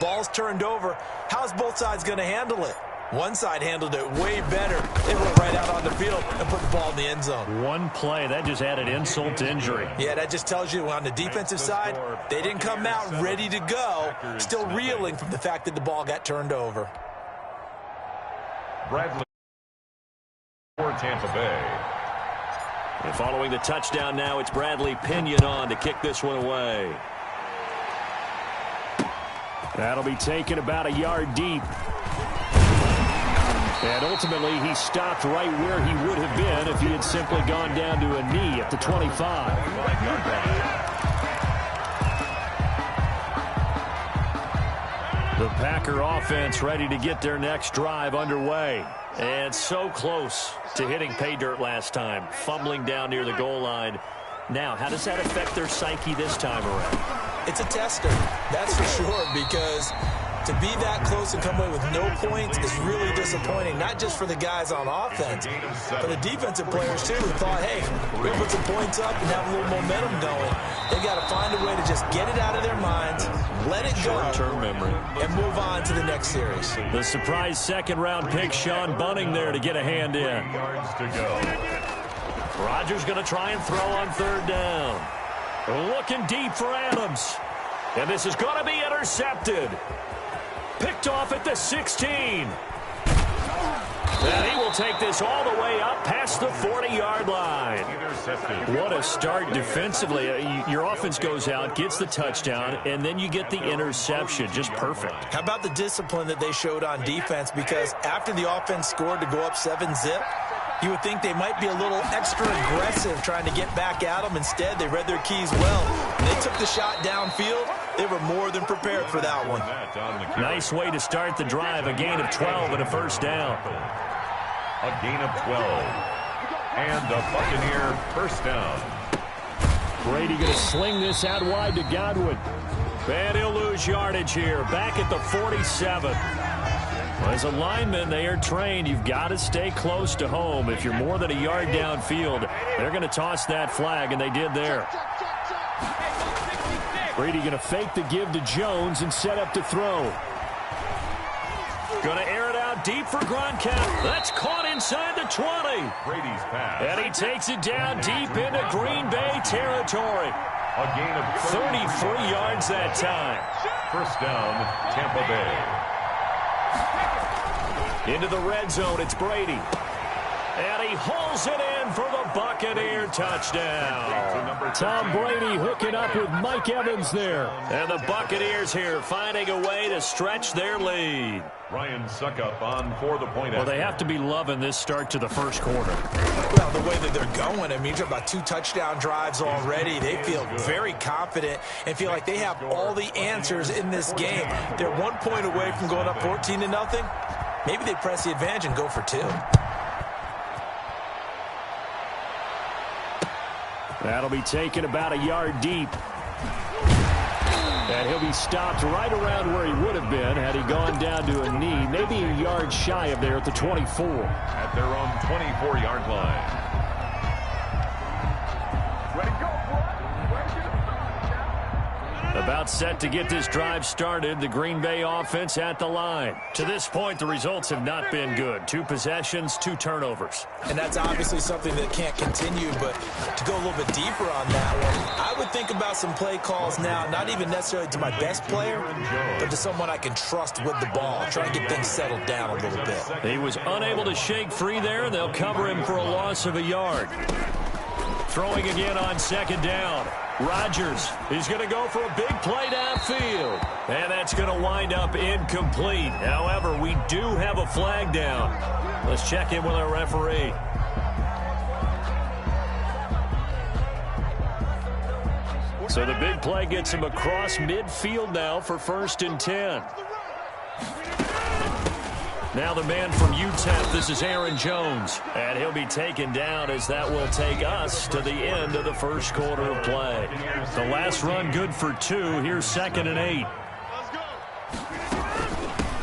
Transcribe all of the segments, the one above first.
Ball's turned over. How's both sides going to handle it? One side handled it way better. They went right out on the field and put the ball in the end zone. One play, that just added insult to injury. Yeah, that just tells you on the defensive side, they didn't come out ready to go, still reeling from the fact that the ball got turned over. Bradley for Tampa Bay. And following the touchdown now, it's Bradley Pinion on to kick this one away. That'll be taken about a yard deep. And ultimately, he stopped right where he would have been if he had simply gone down to a knee at the 25. The Packer offense ready to get their next drive underway. And so close to hitting pay dirt last time, fumbling down near the goal line. Now, how does that affect their psyche this time around? It's a tester, that's for sure, because to be that close and come away with no points is really disappointing, not just for the guys on offense, but the defensive players, too, who thought, hey, we'll put some points up and have a little momentum going. They got to find a way to just get it out of their minds, let it go, short-term memory, and move on to the next series. The surprise second-round pick, Sean Bunning, there to get a hand in. Yards to go. Rodgers going to try and throw on third down. Looking deep for Adams. And this is going to be intercepted. Picked off at the 16. And he will take this all the way up past the 40-yard line. What a start defensively. Your offense goes out, gets the touchdown, and then you get the interception. Just perfect. How about the discipline that they showed on defense? Because after the offense scored to go up 7-zip, you would think they might be a little extra aggressive trying to get back at them. Instead, they read their keys well. They took the shot downfield. They were more than prepared for that one. Nice way to start the drive. A gain of 12 and a first down. A gain of 12. And a Buccaneer first down. Brady going to sling this out wide to Godwin. And he'll lose yardage here. Back at the 47. As a lineman, they are trained. You've got to stay close to home. If you're more than a yard downfield, they're going to toss that flag, and they did there. Brady going to fake the give to Jones and set up to throw. Going to air it out deep for Gronkowski. That's caught inside the 20. Brady's pass. And he takes it down deep into Green Bay territory. A gain of 33 yards that time. First down, Tampa Bay. Into the red zone, it's Brady. And he hauls it in for the Buccaneer touchdown. Tom Brady hooking up with Mike Evans there. And the Buccaneers here finding a way to stretch their lead. Ryan Suckup on for the point. Well, they have to be loving this start to the first quarter. Well, the way that they're going, I mean, you're about 2 touchdown drives already. They feel very confident and feel like they have all the answers in this game. They're 1 point away from going up 14-0. Maybe they press the advantage and go for 2. That'll be taken about a yard deep. And he'll be stopped right around where he would have been had he gone down to a knee, maybe a yard shy of there at the 24. At their own 24-yard line. Ready to go, About set to get this drive started. The Green Bay offense at the line. To this point, the results have not been good. 2 possessions, 2 turnovers. And that's obviously something that can't continue, but to go a little bit deeper on that one, I would think about some play calls now, not even necessarily to my best player, but to someone I can trust with the ball, try to get things settled down a little bit. He was unable to shake free there. They'll cover him for a loss of a yard. Throwing again on second down. Rodgers is going to go for a big play downfield. And that's going to wind up incomplete. However, we do have a flag down. Let's check in with our referee. So the big play gets him across midfield now for 1st and 10. Now the man from UTEP, this is Aaron Jones. And he'll be taken down as that will take us to the end of the first quarter of play. The last run good for 2. Here's 2nd and 8.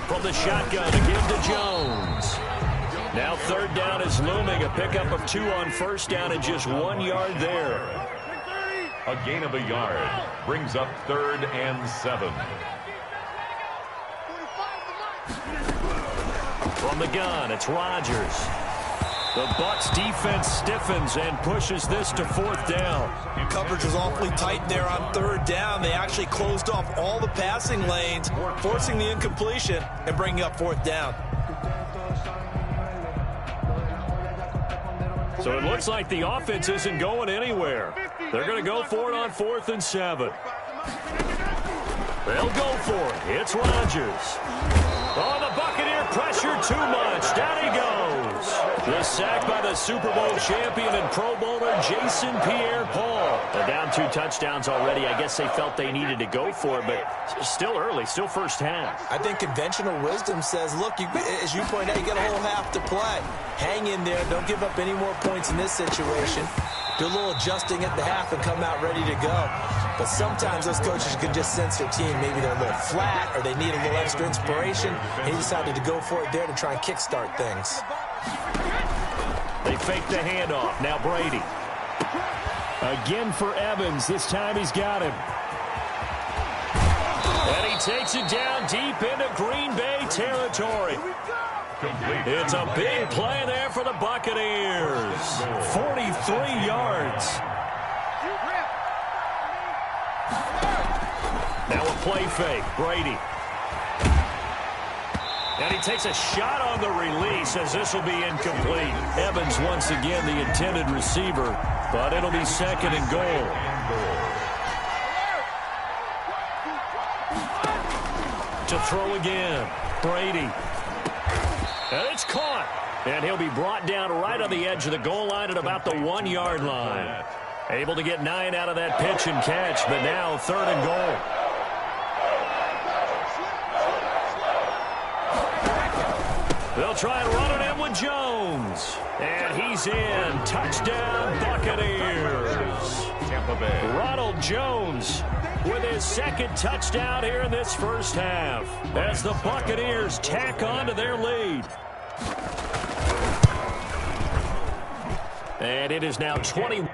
From the shotgun, a give to Jones. Now 3rd down is looming. A pickup of 2 on 1st down and just 1 yard there. A gain of a yard brings up 3rd and 7. From the gun, it's Rodgers. The Bucs defense stiffens and pushes this to 4th down. Coverage was awfully tight there on 3rd down. They actually closed off all the passing lanes, forcing the incompletion and bringing up 4th down. So it looks like the offense isn't going anywhere. They're going to go for it on 4th and 7. They'll go for it. It's Rodgers. Oh, the Buccaneer pressure too much. Down he goes. The sack by the Super Bowl champion and Pro Bowler Jason Pierre-Paul. They're down 2 touchdowns already. I guess they felt they needed to go for it, but still early, still first half. I think conventional wisdom says, look, as you point out, you got a whole half to play. Hang in there. Don't give up any more points in this situation. Do a little adjusting at the half and come out ready to go. But sometimes those coaches can just sense their team. Maybe they're a little flat or they need a little extra inspiration. And he decided to go for it there to try and kickstart things. They fake the handoff. Now Brady. Again for Evans. This time he's got him. And he takes it down deep into Green Bay territory. It's a big play there for the Buccaneers. 43 yards. Now a play fake. Brady. And he takes a shot on the release as this will be incomplete. Evans once again the intended receiver, but it'll be 2nd and goal. To throw again. Brady. And it's caught. And he'll be brought down right on the edge of the goal line at about the 1-yard line. Able to get 9 out of that pitch and catch, but now 3rd and goal. They'll try and run it in with Jones. And he's in. Touchdown, Buccaneers. Tampa Bay. Ronald Jones with his 2nd touchdown here in this first half as the Buccaneers tack on to their lead. And it is now 20.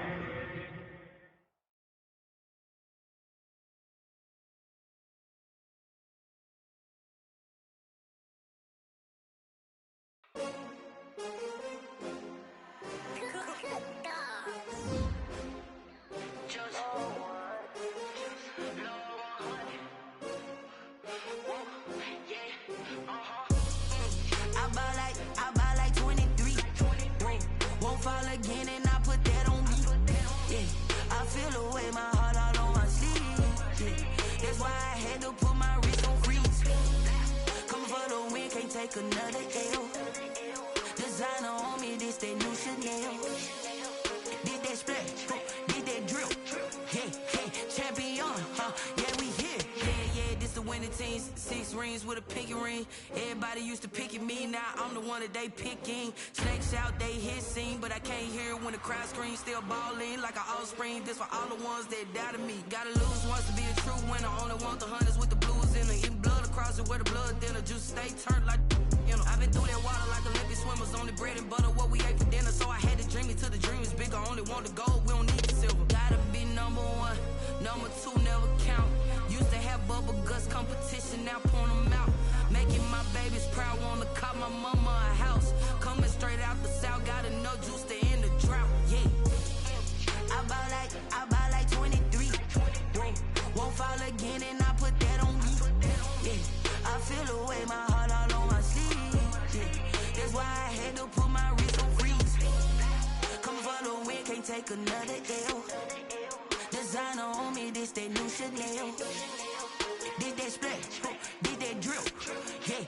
Another L. Designer on me, this that new Chanel. Did that splash, did that drill. Yeah, champion, yeah, we here. Yeah, this the winning team. 6 rings with a pinky ring. Everybody used to picking me, now I'm the one that they picking. Snakes out, they hit scene, but I can't hear it when the crowd screams. Still balling like an offspring. This for all the ones that doubted me. Gotta lose once to be a true winner. Only want the hunters with the blues in it. Eating blood across it where the blood dinner. Juice stay turned like. You know, I've been through that water like Olympic swimmers. Only bread and butter, what we ate for dinner. So I had to dream it till the dream is bigger. Only want the gold, we don't need the silver. Gotta be number 1, number 2 never count. Used to have bubble guts competition, now point them out. Making my babies proud, wanna cop my mama a house. Coming straight out the south, got enough juice to end the drought. Yeah, I buy like 23. Won't fall again, and I put that on me. Yeah, I feel away my heart all on my sleeve. Yeah, that's why I had to put my wrist on freeze. Come for the win, can't take another L. Designer on me, this that new Chanel. Did that splash, did that drill. Yeah,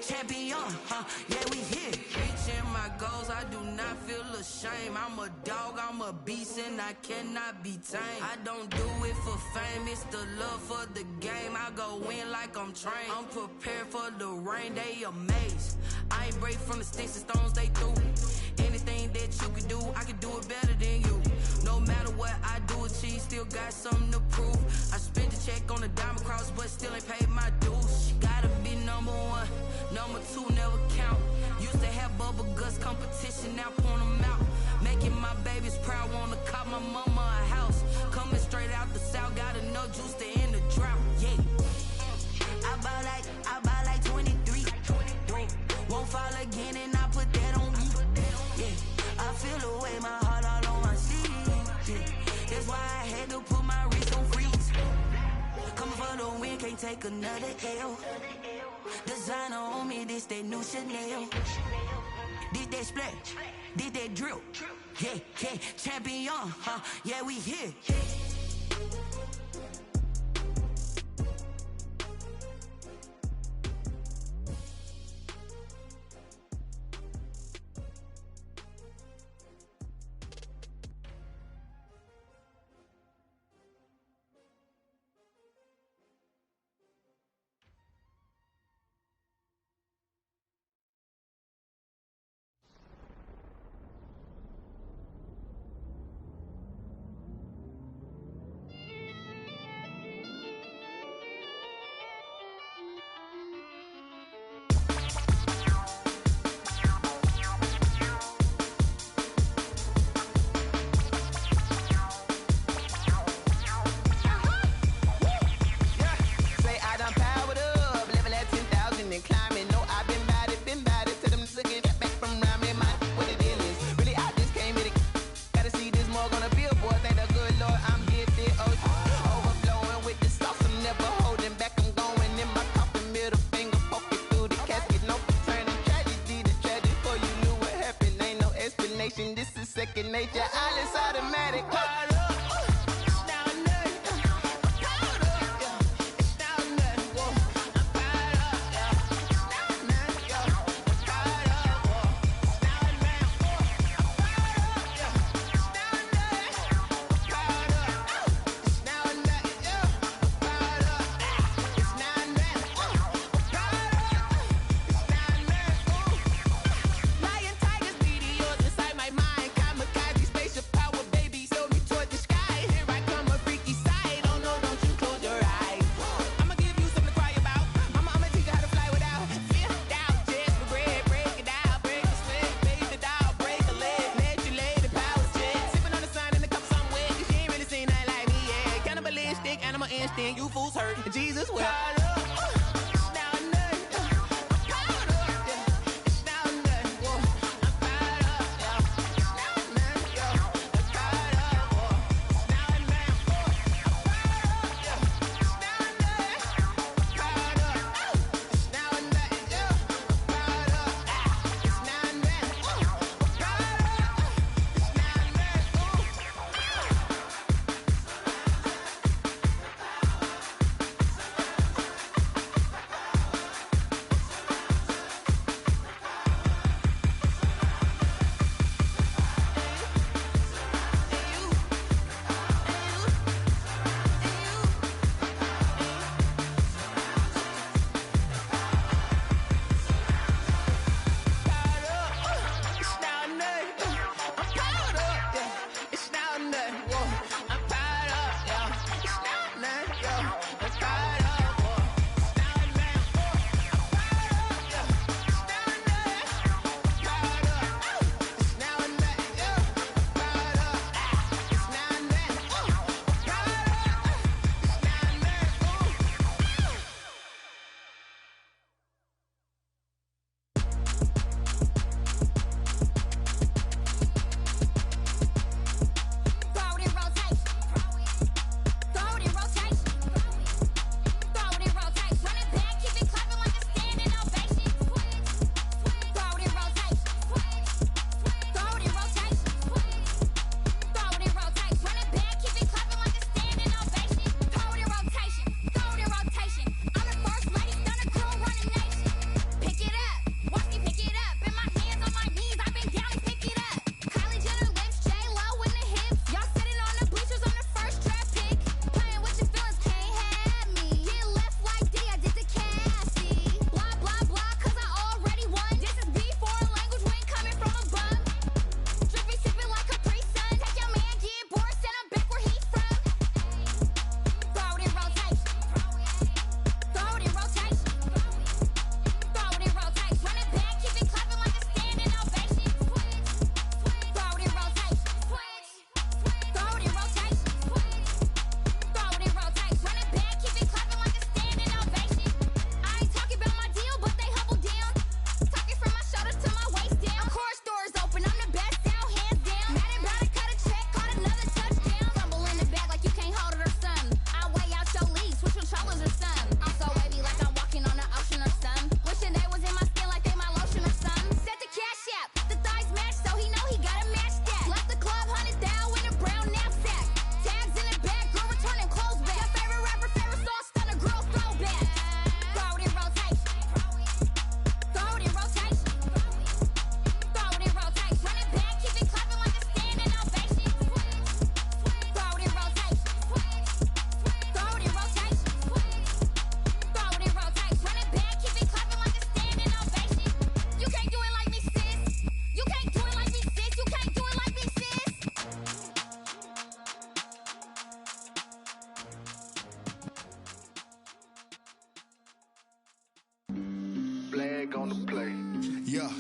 champion, yeah, we here. Reaching my goals, I do not feel ashamed. I'm a dog, I'm a beast, and I cannot be tamed. I don't do it for fame, it's the love for the game. I go in like I'm trained. I'm prepared for the rain, they amazed. I ain't break from the sticks and stones they threw. Anything that you can do, I can do it better than you. No matter what I do, achieve, still got something to prove. I spent the check on the diamond cross, but still ain't paid my dues. Gotta be number 1, number 2 never count. Used to have bubble guts competition, now point them out. Making my babies proud, wanna cop my mama a house. Coming straight out the south, got enough juice to end the drought. Yeah, I buy like 23. Won't fall again. take another L. Designer on me, this that new Chanel. This that splash, this that drip. Yeah, yeah, champion, yeah, we here. This is second nature. All is automatic. You fools hurt. Jesus will.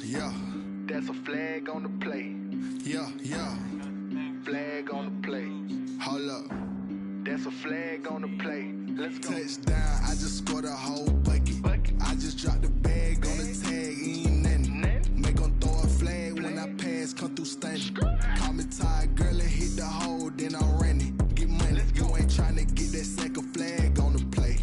Yeah. That's a flag on the play. Yeah. Flag on the play. Hold up. That's a flag on the play. Let's go. Touchdown, I just scored a whole bucket. I just dropped the bag on the tag, ain't nothing. Make 'em throw a flag when I pass, come through stunning. Call me tired, girl, and hit the hole, then I'm running. Get money, you ain't tryna get that second flag on the play.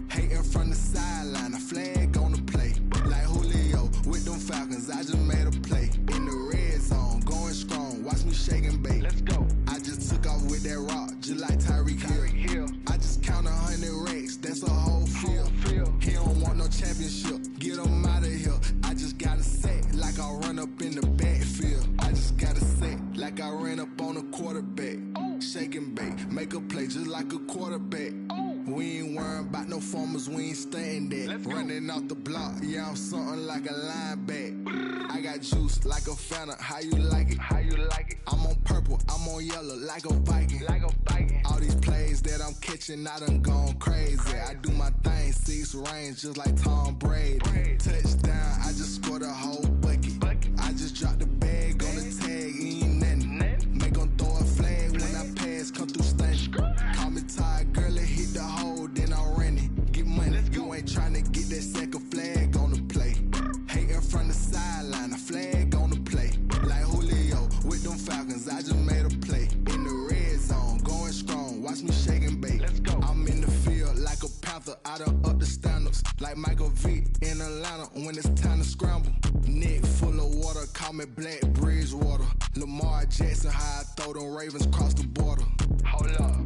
Hating from the sideline, a flag on the play. Like Julio with them Falcons, I just made a play. In the red zone, going strong, watch me shake and bake. Let's go. I just took off with that rock, just like Tyreek Hill. I just count 100 racks, that's a whole field. He don't want no championship, get him out of here. I just gotta set like I run up in the backfield. I just gotta set like I ran up on a quarterback. Shake and bake, make a play just like a quarterback. We ain't worrying about no formers, we ain't staying there. Running off the block, yeah, I'm something like a lineback. I got juice like a Fanta, how you like it? I'm on purple, I'm on yellow like a Viking. All these plays that I'm catching, I done gone crazy. I do my thing, 6 range just like Tom Brady. Touchdown, I just scored a whole bucket. I just dropped the bag on the tag, ain't nothing. Make 'em throw a flag when I pass, come through stunning. Call me tired, girl, and hit the hole, then I'm running. Get money, you ain't tryna get that second flag on the play. Hating from the sideline, a flag on the play. Like Julio with them Falcons, I just made a play. In the red zone, going strong, watch me shake and bake. I'm in the field like a panther, I done up the standards. Like Michael Vick in Atlanta when it's time to scramble. Neck full of water, call me Black Bridgewater. Lamar Jackson, how I throw them Ravens cross the border. Hold up.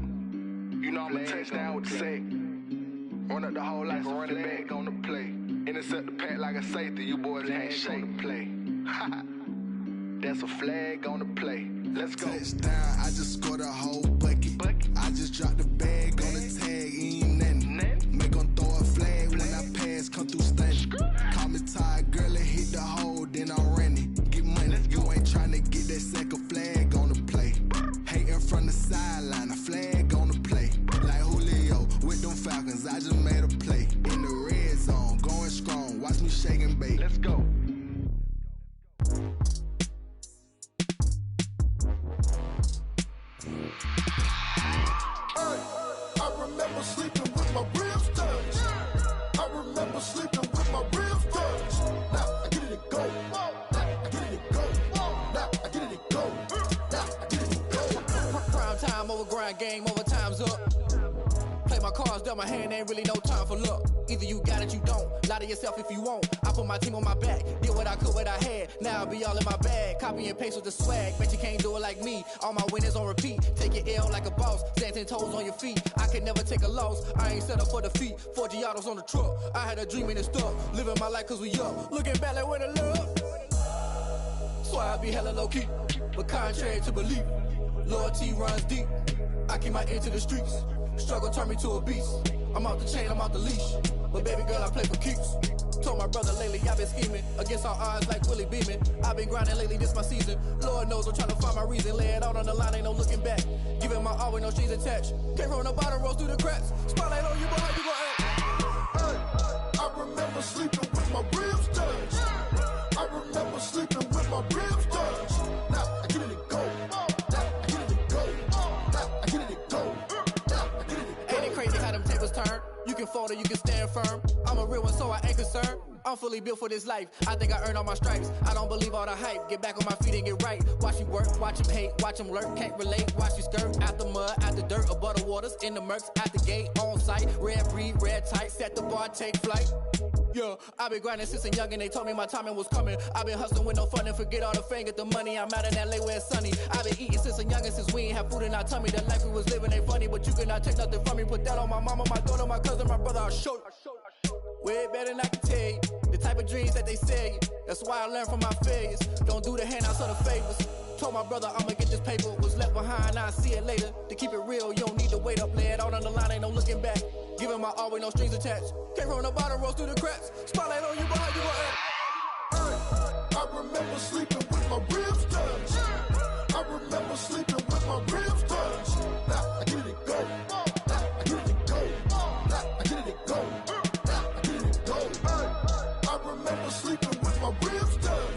You know I'm a touchdown with the sack. Run up the whole like a running back on the play. Intercept the pack like a safety. You boys ain't shake the play. That's a flag on the play. Let's go. Touchdown, I just scored a whole bucket. I just dropped the bag on the tag, ain't nothing. Make 'em throw a flag when I pass, come through stunning. Call me tired, girl, and hit the hole, then I'm running. Get money, you ain't tryna get that second flag on the play. Hating from the sideline, a flag on the play. Like Julio with them Falcons, I just made a play. In the red zone, going strong, watch me shake and bake. Let's go. I remember sleeping with my ribs touched. I remember sleeping with my ribs touched. Now I get it go. Now I get it go. Now I get it go. Now I get it go. Prime time over grind game, overtime's up. Play my cards, dealt my hand, ain't really no time for luck. Either you got it, you don't. Lie to yourself if you won't. I put my team on my back, did what I could, what I had. Now I'll be all in my bag. Copy and paste with the swag. Bet you can't do it like me. All my winners on repeat. Take your L like a boss. Stand 10 toes on your feet. I can never take a loss. I ain't set up for defeat. 4 Giottos on the truck. I had a dream and it's stuck. Living my life cause we up. Looking back like where the love. So I be hella low key. But contrary to belief, loyalty runs deep. I keep my ear to the streets. Struggle turned me to a beast. I'm out the chain, I'm out the leash. But baby girl, I play for keeps. Told my brother lately, I've been scheming. Against all odds like Willie Beeman. I've been grinding lately, this my season. Lord knows I'm trying to find my reason. Lay it out on the line, ain't no looking back. Giving my all with no strings attached. Came from the bottom, rose through the cracks. Spotlight on you, boy, how you gon' act? I remember sleeping with my ribs touched. I remember sleeping with my ribs touched. Now I get it go. Now I get it go. Now I get it go. Now I get it go. Ain't it crazy how them tables turn? You can fold or you can stand firm. I'm a real one, so I ain't concerned. I'm fully built for this life. I think I earned all my stripes. I don't believe all the hype. Get back on my feet and get right. Watch you work, watch him hate, watch him lurk. Can't relate, watch you skirt. Out the mud, out the dirt, above the waters, in the murks, at the gate, on site. Red breed, red tight, set the bar, take flight. Yeah, I been grinding since a youngin', they told me my timing was coming. I been hustling with no fun and forget all the fame, get the money. I'm out in LA where it's sunny. I been eating since a youngin', since we ain't have food in our tummy. The life we was living ain't funny, but you cannot take nothing from me. Put that on my mama, my daughter, my cousin, my brother, I'll show you. Way better than I can tell you. The type of dreams that they sell you. That's why I learned from my failures. Don't do the handouts or the favors. Told my brother I'ma get this paper. Was left behind, I'll see it later. To keep it real, you don't need to wait up. Lay it out on the line, ain't no looking back. Giving my all with no strings attached. Came from the bottom, rose through the cracks. Spotlight on you, but how you gon' act? I remember sleeping with my ribs touched. I remember sleeping with my ribs touched. Now I get it go. Now I get it go. Now I get it go. Now I get it go. I remember sleeping with my ribs touched.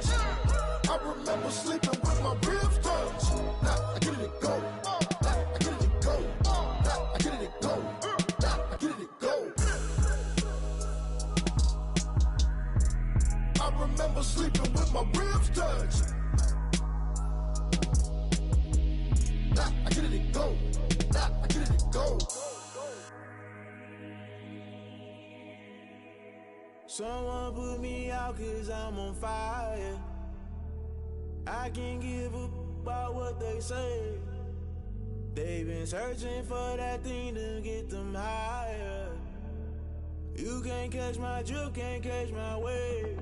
remember sleeping with my ribs touched. Nah, I get it and go. Nah, I get it and go. Someone put me out 'cause I'm on fire. I can't give up about what they say. They've been searching for that thing to get them higher. You can't catch my drift, can't catch my wave.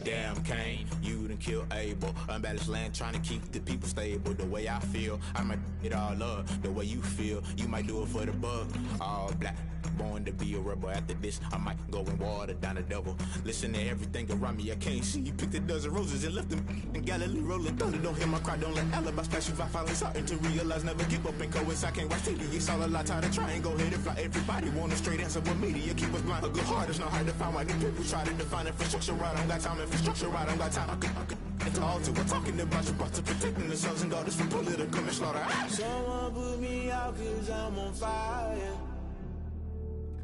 Damn, Kane, you done killed Abel. Unbalanced land, trying to keep the people stable. The way I feel, I might it all up. The way you feel, you might do it for the buck. All black, born to be a rebel. After this, I might go and water down the devil. Listen to everything around me, I can't see. Picked a dozen roses and left them in Galilee rolling thunder. Don't hear my cry, don't let alibis pass you. I finally starting to realize, never give up and coincide. I can't watch TV, it's all a lot. Tired of trying, go ahead and fly. Everybody want a straight answer with media. Keep us blind, a good heart is not hard to find. Why the people try to define infrastructure right? I don't got time, infrastructure right, I don't got time. I could at the altar, we're talking about your brother, protecting the sons and daughters from political manslaughter. Someone put me out 'cause I'm on fire.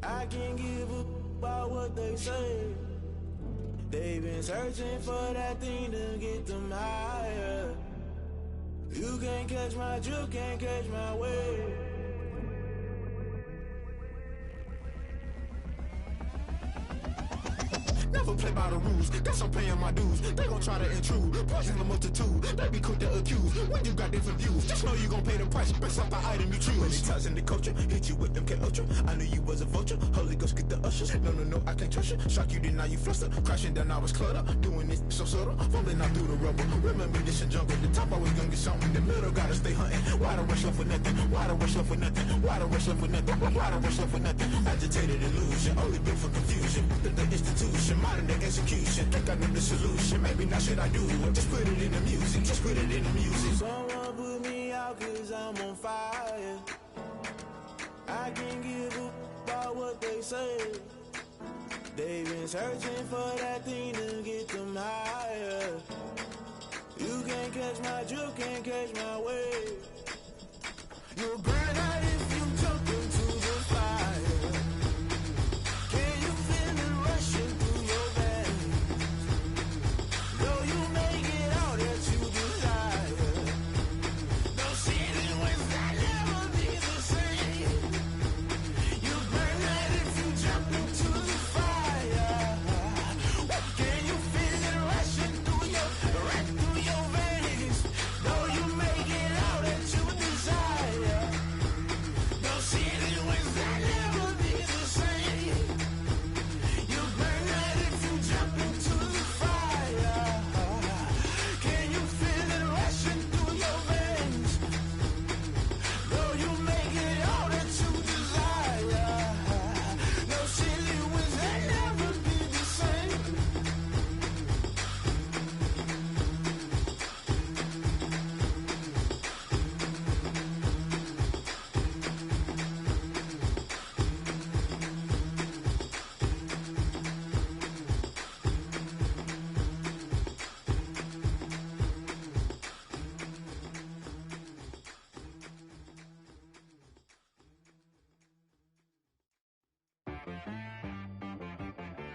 I can't give up about what they say. They've been searching for that thing to get them higher. You can't catch my drift, can't catch my wave. Never play by the rules, guess I'm paying my dues. They gon' try to intrude, poison the multitude. They be quick to accuse, when you got different views. Just know you gon' pay the price, based off the item you choose. Many times in the culture, hit you with them K-Ultra. I knew you was a vulture, Holy Ghost get the ushers. No, I can't trust you. Shock you, then now you fluster. Crashing down, I was cluttered. Doing this so subtle, falling out through the rubble. Remember this in jungle, the top I was gonna get something. The middle gotta stay hunting. Why the rush left for nothing? Why the rush left for nothing? Why the rush left for nothing? Why the rush left for nothing? Agitated illusion, only built for confusion. The institution, modern day execution. Think I know the solution. Maybe now should I do it? Just put it in the music. Just put it in the music. Someone put me out 'cause I'm on fire. I can't give up about what they say. They've been searching for that thing to get them higher. You can't catch my drift, can't catch my wave. You'll burn out if you jump into the fire. Can you feel it rushing through your veins? Though you make it all that you desire. No city was that never be the same. You burn out if you jump into the fire. Can you feel it rushing through your veins? Though you make it all that you desire. No city was that never be the same. You burn out if you jump into the fire. Can you feel it rushing through your veins? Though you make it all that you desire. No city was that never be the same.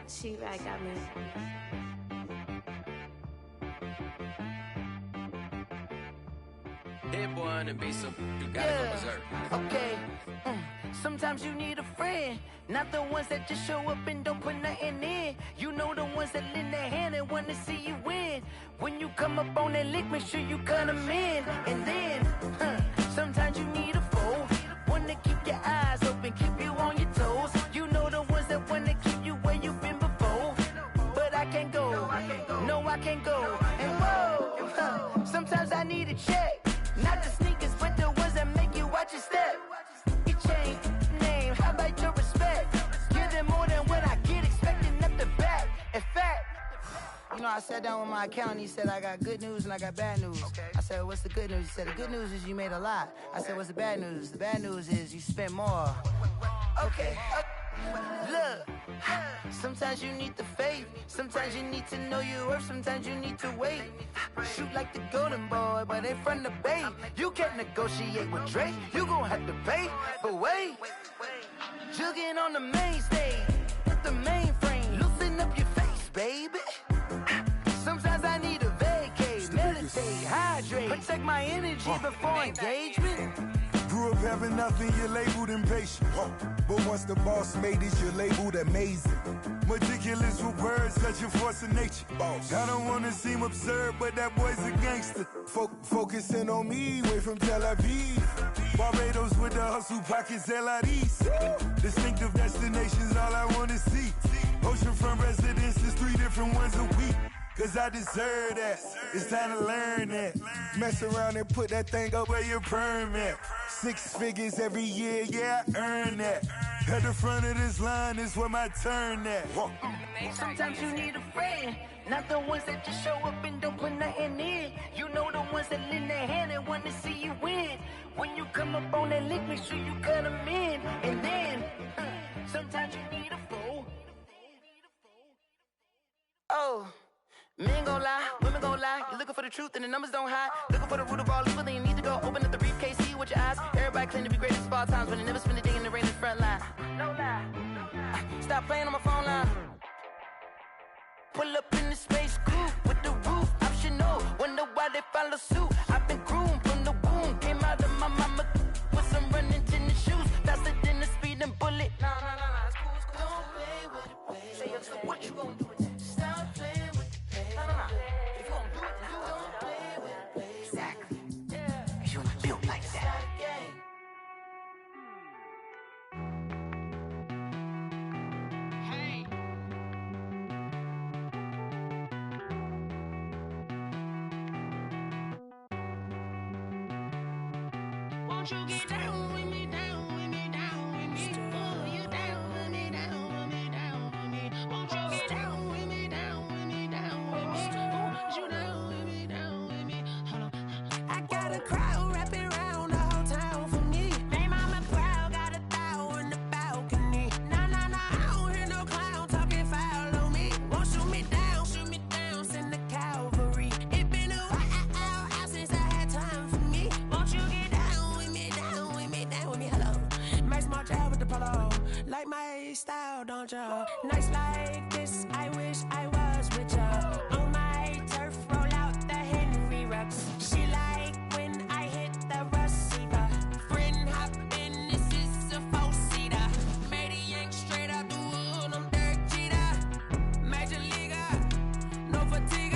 She right got me. That boy on the beat, so you gotta go berserk. Okay. Sometimes you need a friend, not the ones that just show up and don't put nothing in. You know the ones that lend their hand and want to see you win. When you come up on that lick, make sure you cut them in. And then, sometimes you need a foe, one to keep your eyes open, keep you on your toes. You know the ones that want to keep you where you've been before. But I can't go, no I can't go. And whoa, sometimes I need a check. Not the sneakers, but the ones that make you watch your step. You change name, how about your respect? Give them more than what I get, expecting up the back. In fact, you know, I sat down with my accountant, he said I got good news and I got bad news. I said, what's the good news? He said, the good news is you made a lot. I said, what's the bad news? The bad news is you spent more. Okay. Look, sometimes you need the faith, sometimes you need to know your worth, sometimes you need to wait. Shoot like the golden boy, but in front of the bay. You can't negotiate with Drake, you gon' have to pay. But wait, jugging on the main stage, with the mainframe, loosen up your face, baby. hydrate. Protect my energy before engagement. Grew up having nothing, you're labeled impatient. But once the boss made it, you're labeled amazing. Meticulous with words, such a force of nature. I don't wanna seem absurd, but that boy's a gangster. Focusing on me, way from Tel Aviv. Barbados with the hustle, pockets LIDs. Distinctive destinations, all I wanna see. Oceanfront residences, 3 different ones a week. Cause I deserve that, it's time to learn that. Mess around and put that thing up where your permit. 6 figures every year, yeah, I earn that. At the front of this line is where my turn at. Sometimes you need a friend, not the ones that just show up and don't put nothing in. You know the ones that lend their hand and want to see you win. When you come up on that lick, make sure you cut them in. And then, sometimes you need a fool. Oh. Men gon' lie, women gon' lie. You're looking for the truth and the numbers don't hide. Looking for the root of all evil, then you need to go open up the briefcase, see with your eyes. Everybody claim to be greatest of all times, but they never spend a day in the rain in the front line. No lie. Stop playing on my phone line. Pull up in the space coupe with the roof optional. Wonder why they follow suit. I've been groomed from the womb. Came out of my mama with some running tennis shoes. Faster than the speeding bullet. Nah, it's cool, it's cool. Don't play with it, baby. Say so what you gonna do with that? Stop playing with it. If you don't do it, then you don't play with it, baby. Exactly. Yeah. You ain't built like that. Hey. Won't you get down with me, down with me, down with me? Oh, you down with me, down with me, down with me. Won't you get down with me, down with me, down with me? Oh, you down with me, down with me? Hold on. I got a crowd wrapping around the whole town for me. They mama proud, got a thou on the balcony. Nah, I don't hear no clown talking foul on me. Won't shoot me down, send the cavalry. It been a while since I had time for me. Won't you get down with me, down with me, down with me? Hello. Nice small job with the polo. Like my style, don't ya? Nice like this, I wish I was with ya. On my turf, roll out the Henry Rux. She like when I hit the receiver. Friend hop in, this is a four-seater. Made a yank straight out the wood, I'm Derek Jeter. Major leaguer, no fatigue.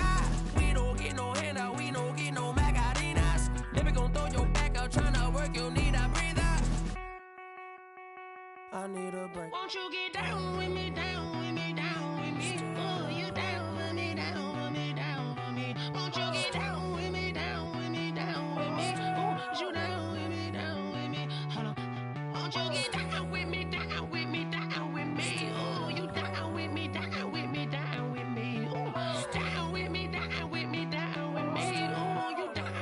We don't get no handout, we don't get no Macarinas. Never gon' throw your back out, tryna work, you need a breather. I need a break. Won't you get down with me, down with me, down with me? Oh, you down with me, down with me, down with me? Won't you get down with me, down with me, down with me? Oh, you down with me, down with me? Hold on. Won't you get down with me, down with me, down with me? Oh, you down with me, down with me, down with me? Oh, down with me, down with me, down with me? Oh, you down.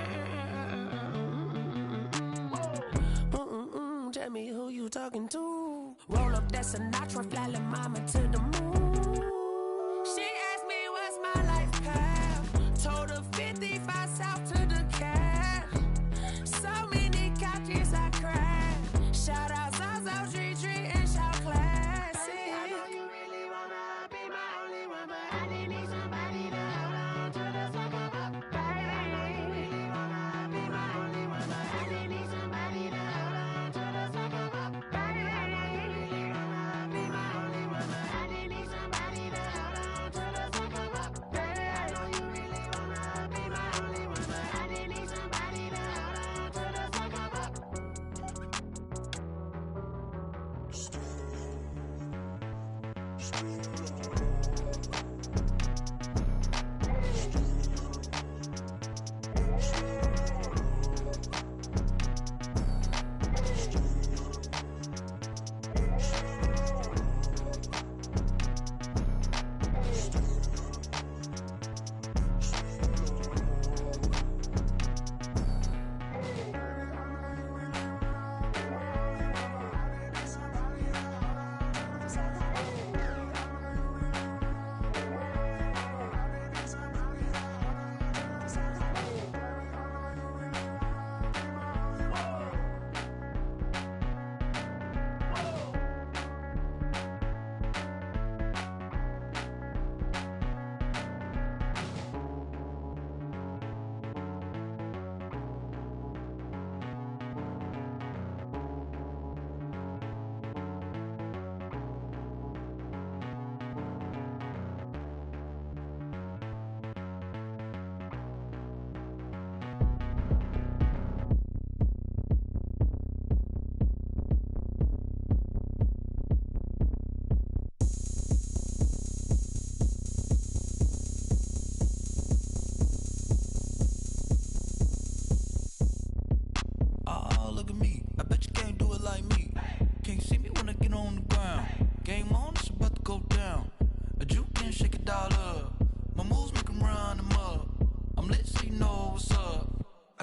Tell me who you talking to. Roll up that Sinatra, fly la mama to the moon. She asked me what's my life path. Told her 55 south to the cat. So many couches I cried. Shout out Zaza, Tree, and shout classic. I know you really wanna be my only one, but I didn't need somebody to hold on to the second up. Baby, I know you really wanna be my only one, but I didn't need somebody to hold on to the second up. Baby, I know you really wanna be my only one, but I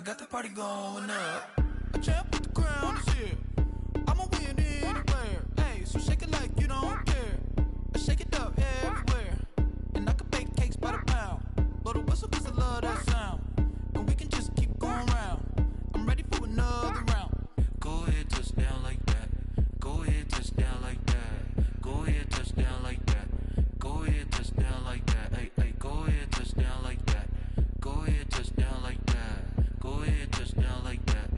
I got the party going up. A champ with the crown is here. I'ma win anywhere. Hey, so shake it like you don't care. I shake it up everywhere. And I can bake cakes by the pound. Blow the whistle 'cause I love that sound. And we can just keep going round. I'm ready for another round. Go ahead, touch down like that. Go ahead, touch down like that. Go ahead, touch down like that. Go ahead, touch down like that. Hey, hey, go ahead, touch down like that. Go ahead, touch down like that. Go ahead, touch down like that.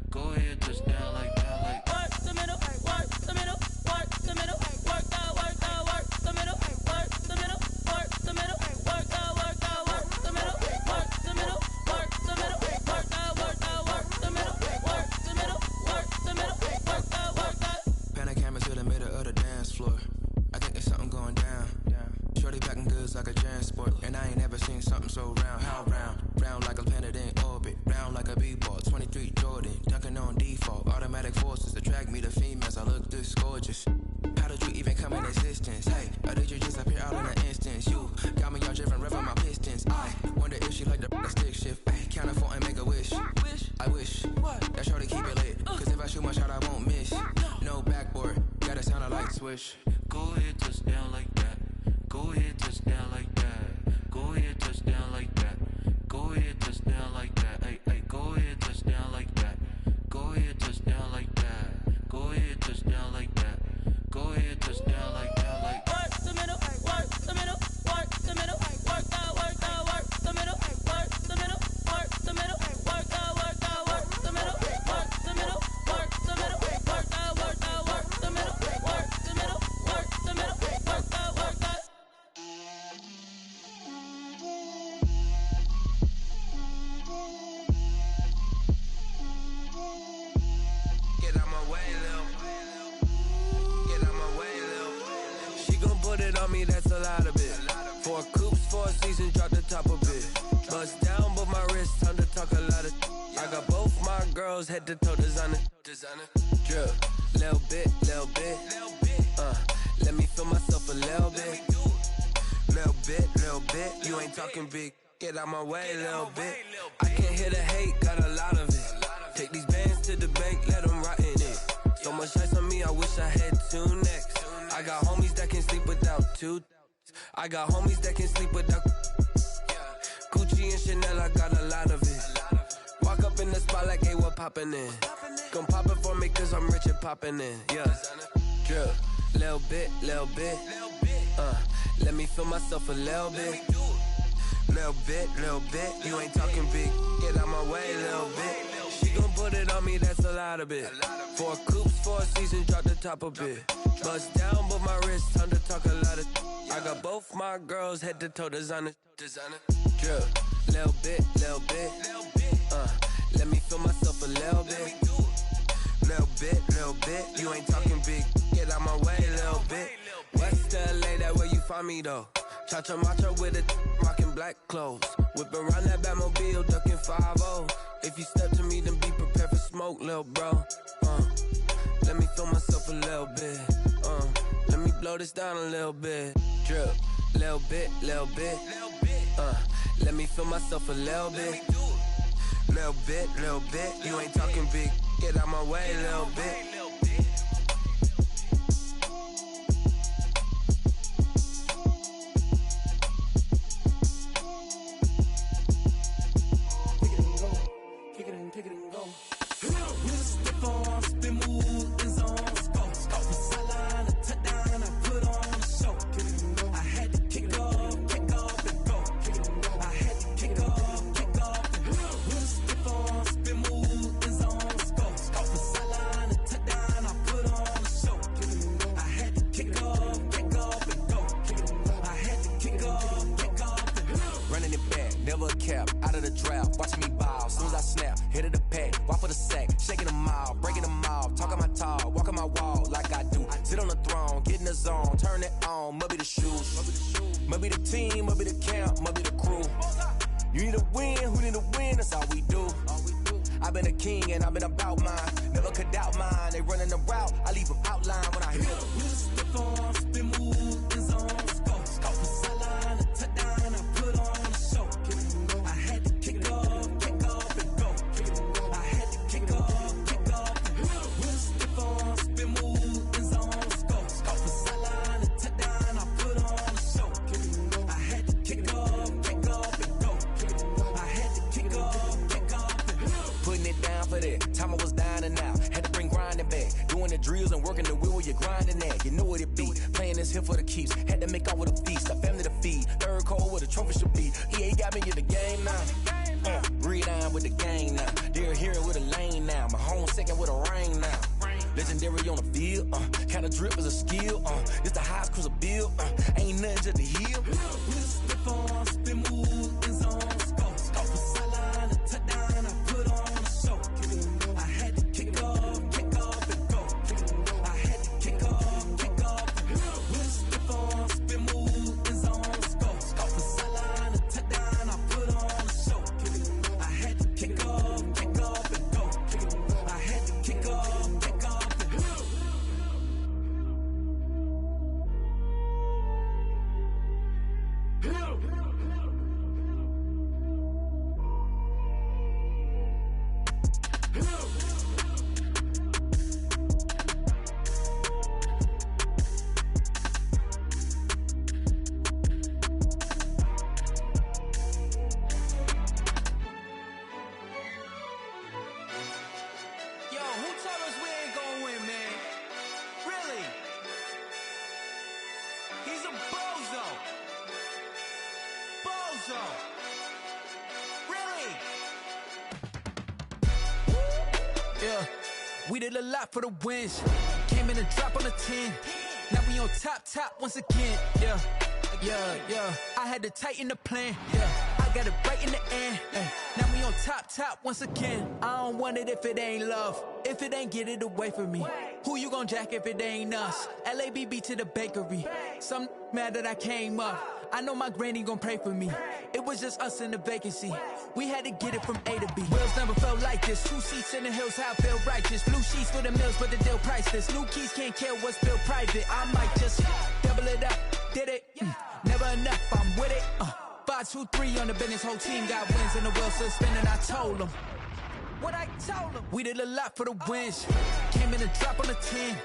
Go ahead, touch down like that. Like work the middle, work the middle, work the middle, work the middle, work the middle, work the middle, work the middle, work the middle, work the middle, work the middle, work the middle, work the middle, work the. Pan a camera to the middle of the dance floor. I think there's something going down. Shorty packing goods like a transport, and I ain't never seen something so round. How round? Round like a planet in orbit, round like a b-ball. 23 Jordan, dunking on default. Automatic forces attract me to females. I look this gorgeous. How did you even come in existence? Hey, or did you just appear out in an instance? You got me all driven, revving my pistons. I wonder if she like the stick shift. Ay, count for and make a wish. I wish that shorty keep it lit. 'Cause if I shoot my shot, I won't miss. No backboard, gotta sound a light switch. go ahead, touch down like that. Go ahead, touch down like that. Go ahead, touch down like that. Go ahead, touch down like that. Hey, hey, go ahead, touch down like that. Go ahead, touch down like that. Go ahead, touch down like that. Go ahead, touch down like that. Like work the middle, work the middle, work the middle, work the middle, work the middle, work the middle, work the middle, work the middle, work the middle, work the middle, work the middle, work the middle, work the middle, work the middle, work the. Get out my way, Lil. Get out my way, Lil. She gon' put it on me, that's a lot of it. 4 coops, 4 seasons, drop the top a bit. Bust down, but my wrist, time to talk a lot of. I got both my girls head to toe designer. Drip, little bit, little bit. Let me feel myself a little bit. Little bit. You ain't talking big. Get out my way, little bit. I can't hear the hate, got a lot of it. Take these bands to the bank, let them rot in it. So much ice on me, I wish I had 2 necks. I got homies that can sleep without 2. I got homies that can sleep without Gucci and Chanel, I got a lot of it. Walk up in the spot like, hey, what poppin' in? Gon' pop it for me, 'cause I'm rich and poppin' in. Yeah, drip, little bit. Let me feel myself a little bit. Little bit. You ain't talking big. Get out my way, little bit. She gon' put it on me, that's a lot of it. 4 coops, 4 seasons, drop the top a bit. Bust down, but my wrist, time to talk a lot of. I got both my girls head to toe designer. Drip, little bit. Let me feel myself a little bit. Little bit. You ain't talking big. Get out my way, little bit. West LA, that where you find me though. Cha-cha macha with a rockin' black clothes. Whip around that Batmobile, ducking 5-0. If you step to me, then be prepared for smoke, lil' bro. Let me feel myself a little bit. Let me blow this down a little bit. Drip, little bit. Let me feel myself a little bit. Little bit. You ain't talking big. Get out my way, little bit. was here for the keeps. Had to make out with a feast, a family to feed. Third cold with a trophy should be. EA got me in the game now. Read on with the gang now. Dear hero with a lane now. My home second with a ring now. Legendary on the field, kinda drip is a skill, it's the highest cruiser bill, ain't nothing just to heal. Slip on, spin move, in zone, scope for sideline, a touchdown, I put on a show. I had to kick off and go. I had to kick off and go. Slip on, spin move, in zone, scope for sideline, a touchdown, I put on a show. I had to kick off and go. I had to kick off. We did a lot for the wins. Came in and drop on the 10. Now we on top once again. Yeah. I had to tighten the plan. Yeah, I got it right in the end. Now we on top once again. I don't want it if it ain't love. If it ain't, get it away from me. Who you gon' jack if it ain't us? LABB to the bakery. Some mad that I came up. I know my granny gon' pray for me. It was just us in the vacancy. We had to get it from A to B. Wheels never felt like this. 2 seats in the hills, how I feel righteous. Blue sheets for the mills, but the deal priceless. New keys can't kill what's built private. I might just double it up. Did it? Never enough, I'm with it. 5, 2, 3 on the business. Whole team got wins and the wheels still spinning. I told them what I told them. We did a lot for the wins. Came in and drop on the 10.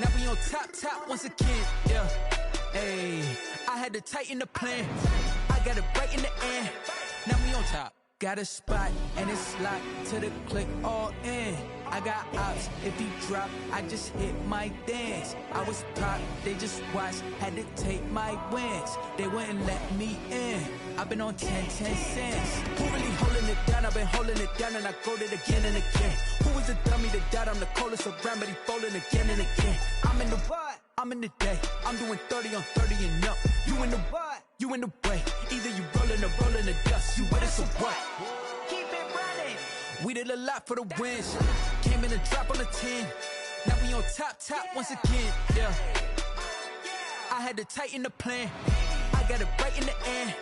Now we on top once again. Yeah. Hey, I had to tighten the plan. I got it right in the end. Now we on top. Got a spot and it's locked to the click all in. I got ops, if he drop, I just hit my dance. I was pop, they just watched, had to take my wins. They wouldn't let me in. I've been on 10 cents. Who really holding it down? I've been holding it down and I go it again and again. Who was the dummy that died? I'm the coldest around, but he folding again and again. I'm in the what? I'm in the day. I'm doing 30 on 30 and up. You in the what? You in the way. Either you rolling or rolling the dust. You with us or what? Keep it running. We did a lot for the wins. Came in and drop on the 10. Now we on top once again. Yeah. I had to tighten the plan. I got it right in the end.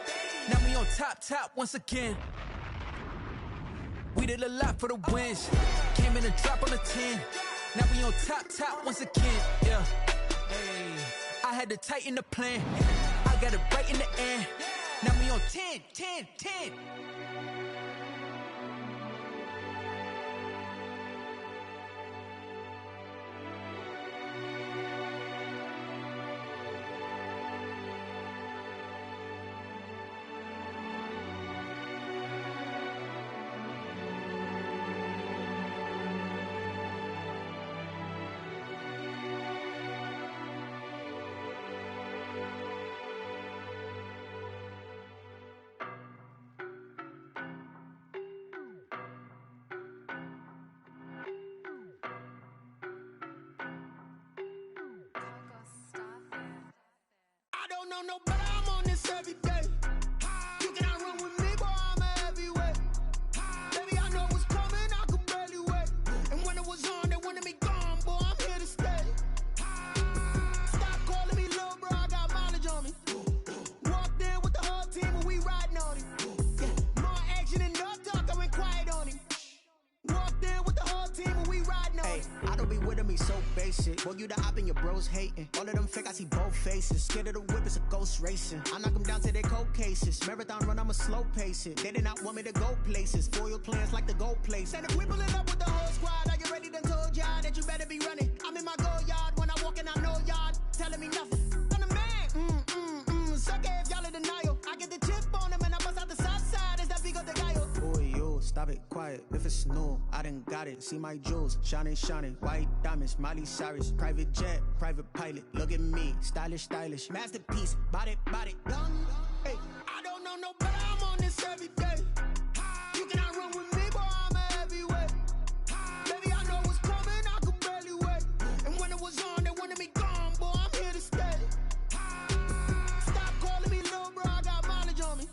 Now we on top once again. We did a lot for the wins. Came in and drop on the 10. Now we on top once again. Yeah. Hey, I had to tighten the plan. I got it right in the end. Now we on 10. No, but I'm on this every day. You cannot run with me, boy, I'm a heavyweight. Baby, I know what's coming, I could barely wait. And when it was on, they wanted me gone, boy, I'm here to stay. Stop calling me little bro, I got mileage on me. Walked in with the whole team and we riding on him. Yeah, more action and no talk, I went quiet on him. Walked in with the whole team and we riding on him. I don't be with him, he's so basic. Boy, you the op and your bros hating. All of them fake, I see both faces. Scared of the whip, it's a ghost racing. I knock them down to their cold cases. Marathon run, I'ma slow pace it. They did not want me to go places. Foil plans like the gold place. And if we pulling up with the whole squad, I get ready to told y'all that you better be running. I'm in my go yard when I walk in, I know y'all telling me nothing. I'm the man, suck it if y'all in denial. I get the chip on them and I bust out the south side. Is that big of the guy? Boy, yo, stop it, quiet. if it's new, I done got it. See my jewels, shining, shining, white diamonds, Miley Cyrus, private jet, private pilot. Look at me, stylish, stylish, masterpiece, body, young. Hey, I don't know no better. I'm on this every day. You cannot run with me, boy. I'm a heavyweight. Baby, I know what's coming. I could barely wait. And when it was on, they wanted me gone, boy. I'm here to stay. Stop calling me little bro. I got mileage on me.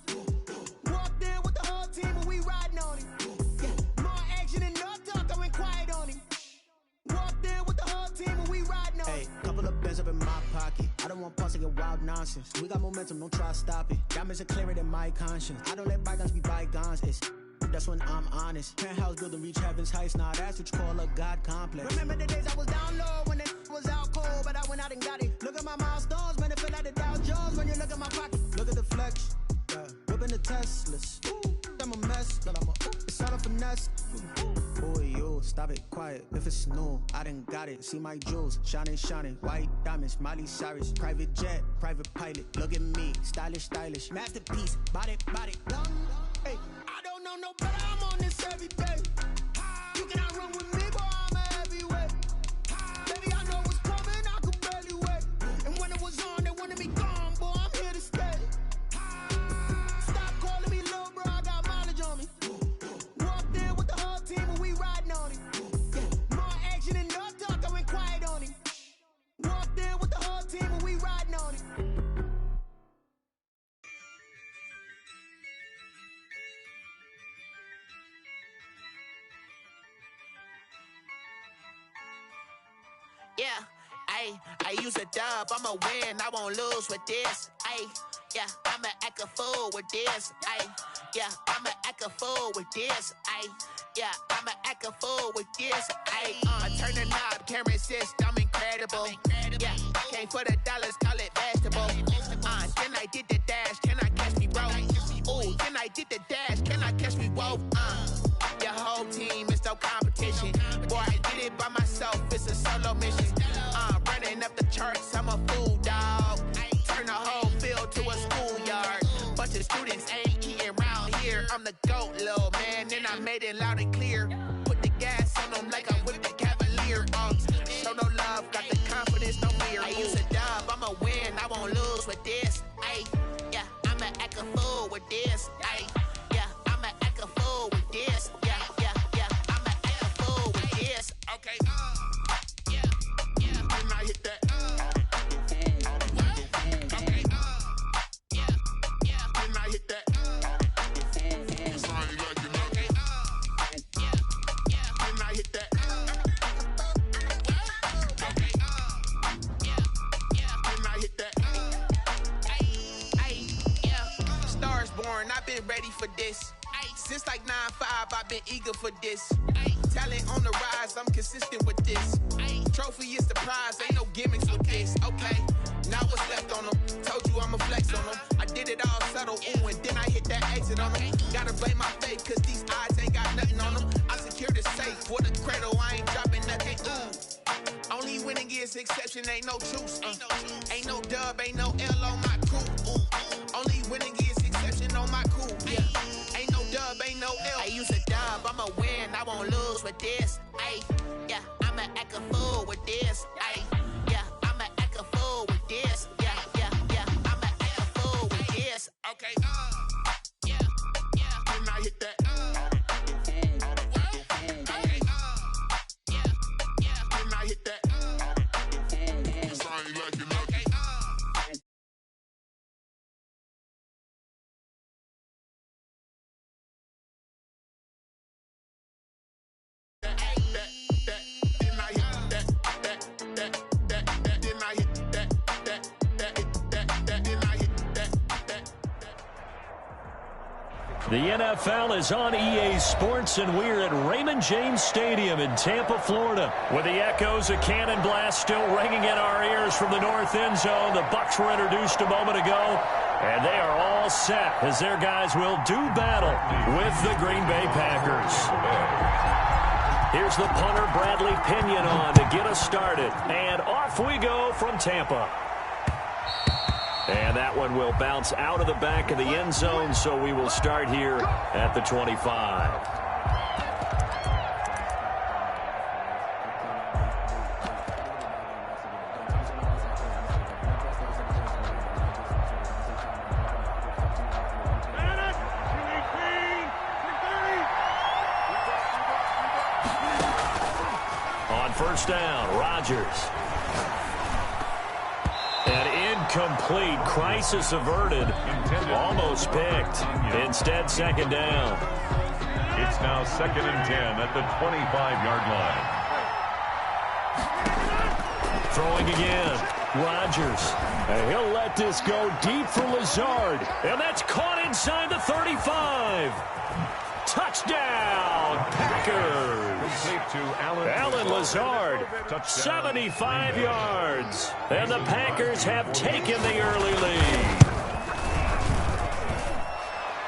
Walked in with the whole team and we riding on him. Yeah, more action and no talk. I went quiet on him. Walked in with the whole team and we riding on him. Hey, couple of bands up in my pocket. I don't want parts of your wild nonsense. We got momentum, don't try to stop it. Diamonds are clearer than my conscience. I don't let bygones be bygones. That's when I'm honest. Penthouse building, reach heaven's heights. Now that's what you call a God complex. Remember the days I was down low when it was out cold, but I went out and got it. Look at my milestones, man, it feel like the Dow Jones when you look at my pocket. Look at the flex, yeah. Whipping the Teslas. Ooh, I'm a mess, but it's all a finesse. Boy, you stop it, quiet. If it's new, I done got it. See my jewels, shining, shining, white diamonds, Miley Cyrus, private jet, private pilot. Look at me, stylish, stylish, masterpiece, body, young. Hey, I don't know no better. I'm on this every day. You cannot run with me, boy. I'm a heavyweight. Baby, I know what's coming. I could barely wait. And when it was on, they wanted me gone, boy. I'm here to stay. Stop calling me little bro. I got mileage on me. Walked in with the whole team and we riding on him. Yeah, more action and no talk. I went quiet on him. Walked in with the whole team and we riding on him. Yeah, I use a dub, I'ma win, I won't lose with this. Yeah, I'ma act a fool with this. Yeah, I'ma act a fool with this. Yeah, I'ma act a fool with this. I turn the knob, can't resist, I'm incredible. Yeah, came for the dollars, call it vegetable. Then I did the dash, can I catch me, bro? Ooh, then I did the dash, can I catch me, whoa? Your whole team is no competition. Boy, I did it by myself, it's a solo mission. Running up the charts, I'm a fool, dog. Turn the whole field to a schoolyard. Bunch of students ain't eating round here. I'm the GOAT, little man, and I made it loud and clear. Put the gas on them like I'm with the Cavalier. Show no love, got the confidence, no fear. I use a dub, I'ma win, I won't lose with this. Yeah, I'ma act a fool with this. Yeah, I'ma act a fool with this. Yeah, I'ma act a fool with this. Okay. Then I hit that. Okay. Then I hit that. Sorry, like you know. Okay. Then I hit that. Okay. Then I hit that. Yeah. Stars born, I've been ready for this. Since like 9-5, I've been eager for this. Talent on the rise, I'm consistent with this. Trophy is the prize, ain't no gimmicks with this. Okay, now what's left on them? Told you I'ma flex on them. I did it all subtle, ooh, and then I hit that exit on them. Gotta blame my fate, cause these eyes ain't got nothing on them. I secured the safe with a cradle, I ain't dropping nothing, ooh. Only winning is exception, ain't no truce. Ain't no dub, ain't no L on my crew. Only winning is exception on my crew, yeah. Ain't no dub, ain't no L. I use a dub, I'ma win, I won't lose with this. Yeah, I'ma act a fool with this. Yeah, I'ma act a fool with this. Yeah, I'ma act a fool with this. Okay. Then I hit that. Okay. Then I hit that. Sorry, like you know. Okay. The NFL is on EA Sports, and we're at Raymond James Stadium in Tampa, Florida. With the echoes of Cannon Blast still ringing in our ears from the north end zone, the Bucs were introduced a moment ago, and they are all set as their guys will do battle with the Green Bay Packers. Here's the punter, Bradley Pinion, on to get us started. And off we go from Tampa. And that one will bounce out of the back of the end zone, so we will start here at the 25. first down. Rodgers. An incomplete. Crisis averted. Almost picked. Instead, second down. It's now 2nd and 10 at the 25-yard line. Throwing again. Rodgers. And he'll let this go deep for Lazard. And that's caught inside the 35. Touchdown, Packers. To Alan Lazard, 75 yards. And the Packers have taken the early lead.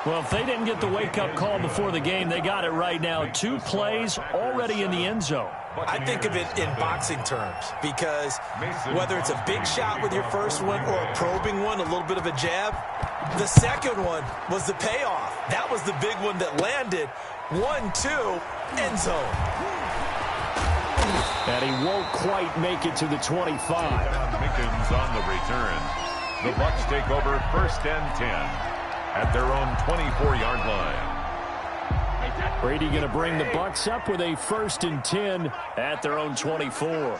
Well, if they didn't get the wake-up call before the game, they got it right now. 2 plays already in the end zone. I think of it in boxing terms because whether it's a big shot with your first one or a probing one, a little bit of a jab, the second one was the payoff. That was the big one that landed. 1-2, end zone. And he won't quite make it to the 25. Mickens on the return. The Bucs take over 1st and 10 at their own 24-yard line. Brady going to bring the Bucs up with a 1st and 10 at their own 24.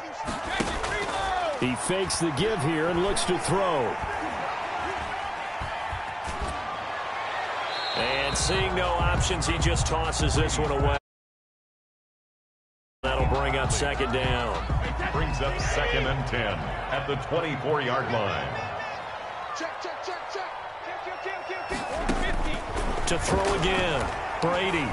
He fakes the give here and looks to throw. And seeing no options, he just tosses this one away. That'll bring up second down. Brings up 2nd and 10 at the 24-yard line. To throw again. Brady.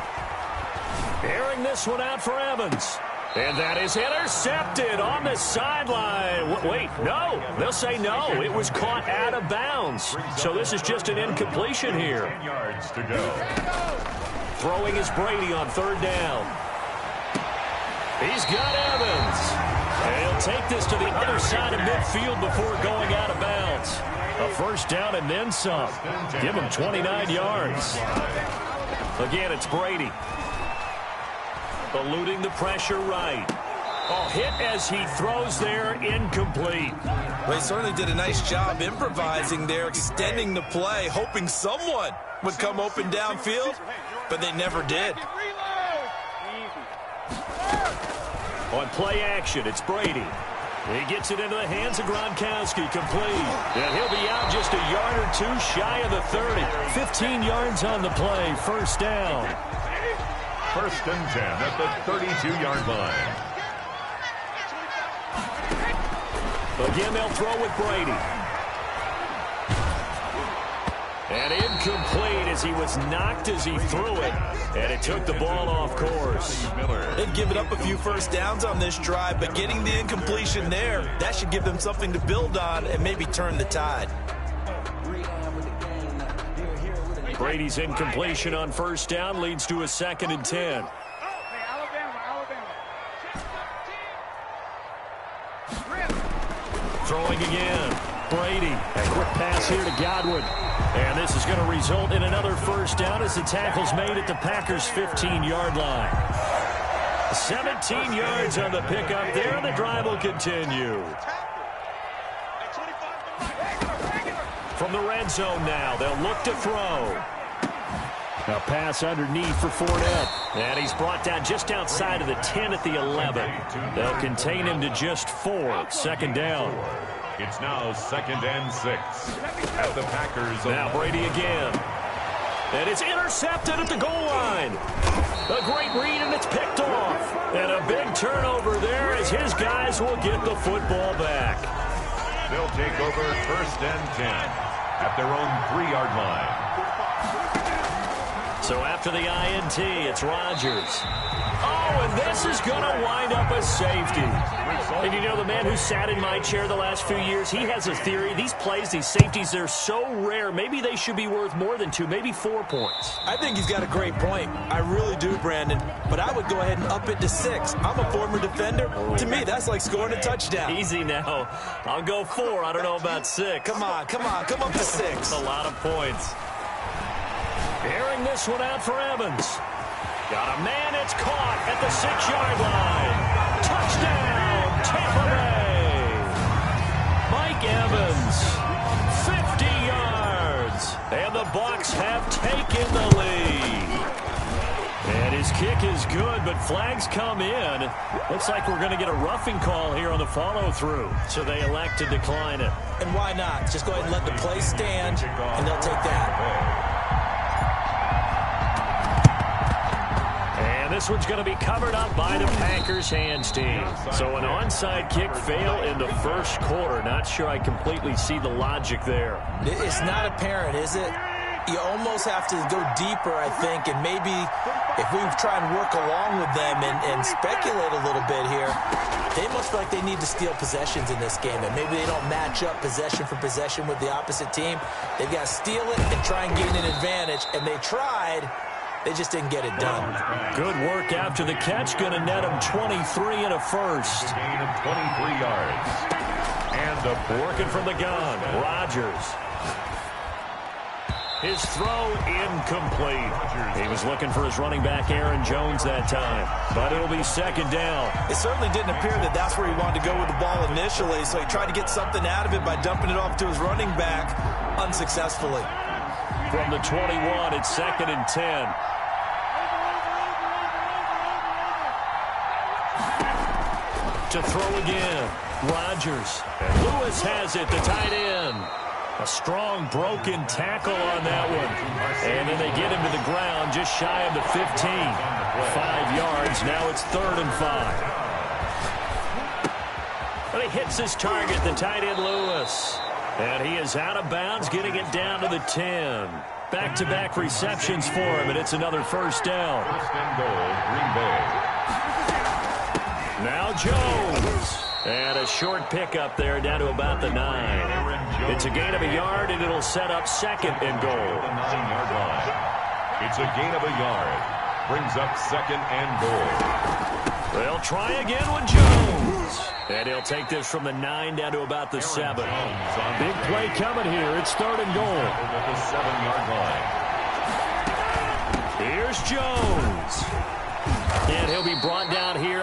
Airing this one out for Evans. And that is intercepted on the sideline. Wait, no. They'll say no. It was caught out of bounds. So this is just an incompletion here. 10 yards to go. Throwing is Brady on 3rd down. He's got Evans. And he'll take this to the other side of midfield before going out of bounds. A first down and then some. Give him 29 yards. Again, it's Brady. Eluding the pressure right. Oh, hit as he throws there, incomplete. Well, he certainly did a nice job improvising there, extending the play, hoping someone would come open downfield, but they never did. On play action, it's Brady. He gets it into the hands of Gronkowski, complete. And he'll be out just a yard or 2 shy of the 30. 15 yards on the play, first down. 1st and 10 at the 32-yard line. Again, they'll throw with Brady. And incomplete as he was knocked as he threw it. And it took the ball off course. They've given up a few first downs on this drive, but getting the incompletion there, that should give them something to build on and maybe turn the tide. Brady's incompletion on first down leads to a 2nd and 10. Throwing again. Brady. A quick pass here to Godwin. And this is going to result in another first down as the tackle's made at the Packers' 15-yard line. 17 yards on the pickup there, and the drive will continue. From the red zone now, they'll look to throw. A pass underneath for Fournette. And he's brought down just outside of the 10 at the 11. They'll contain him to just 4. Second down. It's now 2nd and 6 at the Packers. Now Brady again. And it's intercepted at the goal line. A great read, and it's picked off. And a big turnover there as his guys will get the football back. They'll take over 1st and 10 at their own 3-yard line. So after the INT, it's Rodgers. Oh, and this is going to wind up a safety. And you know, the man who sat in my chair the last few years, he has a theory. These plays, these safeties, they're so rare. Maybe they should be worth more than 2, maybe 4 points. I think he's got a great point. I really do, Brandon. But I would go ahead and up it to 6. I'm a former defender. To me, that's like scoring a touchdown. Easy now. I'll go 4. I don't know about 6. Come on. Come up to 6. A lot of points. Airing this one out for Evans. Got a man, it's caught at the 6-yard line. Touchdown, Tampa Bay. Mike Evans, 50 yards. And the Bucs have taken the lead. And His kick is good, but flags come in. Looks like we're going to get a roughing call here on the follow-through, so they elect to decline it. And why not? Just go ahead and let the play stand, and they'll take that. And this one's going to be covered up by the Packers hands team. So an onside kick fail in the first quarter. Not sure I completely see the logic there. It's not apparent, is it? You almost have to go deeper, I think, and maybe if we try and work along with them and speculate a little bit here, they must feel like they need to steal possessions in this game, and maybe they don't match up possession for possession with the opposite team. They've got to steal it and try and gain an advantage, and they tried. They just didn't get it done. Good work after the catch. Going to net him 23 and a first. Gain of 23 yards. And working from the gun, Rodgers. His throw incomplete. He was looking for his running back, Aaron Jones, that time. But it'll be second down. It certainly didn't appear that that's where he wanted to go with the ball initially, so he tried to get something out of it by dumping it off to his running back unsuccessfully. From the 21, it's second and 10. To throw again, Rodgers. And Lewis has it, the tight end. A strong broken tackle on that one. And then they get him to the ground just shy of the 15. 5 yards, now it's 3rd and 5. But he hits his target, the tight end Lewis. And he is out of bounds, getting it down to the 10. Back-to-back receptions for him, and it's another first down. First and goal, Green Bay. Now Jones. And a short pickup there down to about the 9. It's a gain of a yard, and it'll set up second and goal. The 9-yard line. It's a gain of a yard. Brings up second and goal. They'll try again with Jones. And he'll take this from the 9 down to about the 7. Big play coming here. It's 3rd and goal. At the 7-yard line. Here's Jones. And he'll be brought down here.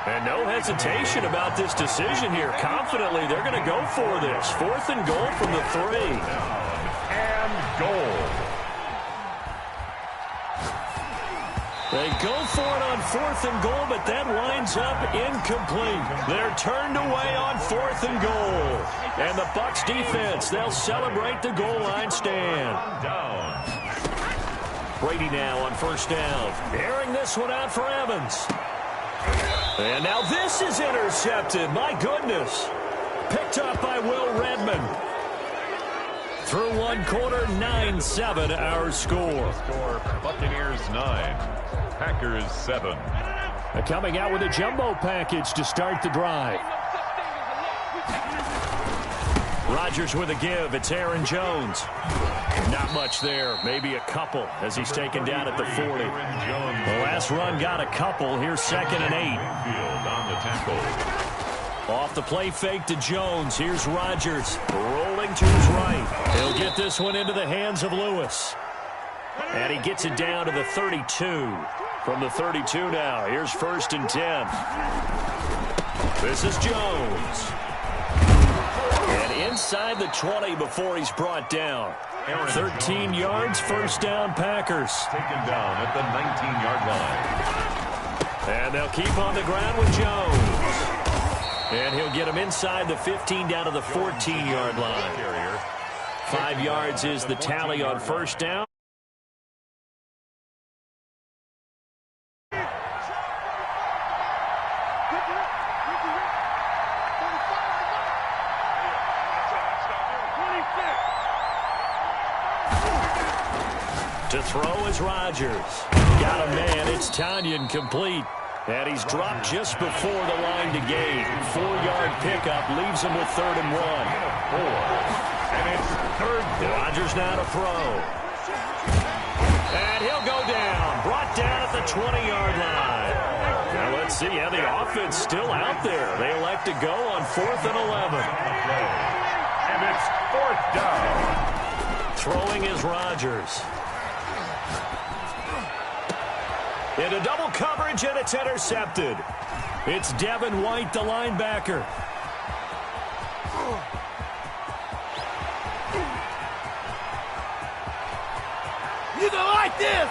And no hesitation about this decision here. Confidently, they're going to go for this. 4th and goal from the 3. And goal. They go for it on 4th and goal, but that winds up incomplete. They're turned away on 4th and goal. And the Bucs defense, they'll celebrate the goal line stand. Brady now on first down. Airing this one out for Evans. And now this is intercepted. My goodness. Picked up by Will Redmond. Through one quarter, 9-7 our score. Buccaneers 9, Packers 7. Coming out with a jumbo package to start the drive. Rodgers with a give. It's Aaron Jones. Not much there. Maybe a couple as he's taken down at the 40. The last run got a couple. Here's 2nd and 8. On the tackle. Off the play fake to Jones. Here's Rodgers rolling to his right. He'll get this one into the hands of Lewis. And he gets it down to the 32. From the 32 now. Here's 1st and 10. This is Jones. And inside the 20 before he's brought down. 13 yards, first down, Packers. Taken down at the 19-yard line. And they'll keep on the ground with Jones. And he'll get him inside the 15 down to the 14-yard line. 5 yards is the tally on first down. To throw is Rodgers. Got a man. It's Tanyan complete. And he's dropped just before the line to gain. 4-yard pickup leaves him with 3rd and 1. And it's 3rd down. Rodgers now to throw. And he'll go down. Brought down at the 20-yard line. Now let's see how the offense still out there. They elect to go on 4th and 11. And it's 4th down. Throwing is Rodgers. Into double coverage, and it's intercepted. It's Devin White, the linebacker. You don't like this!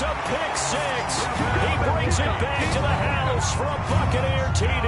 It's a pick six. He brings it back to the house for a Buccaneer TD.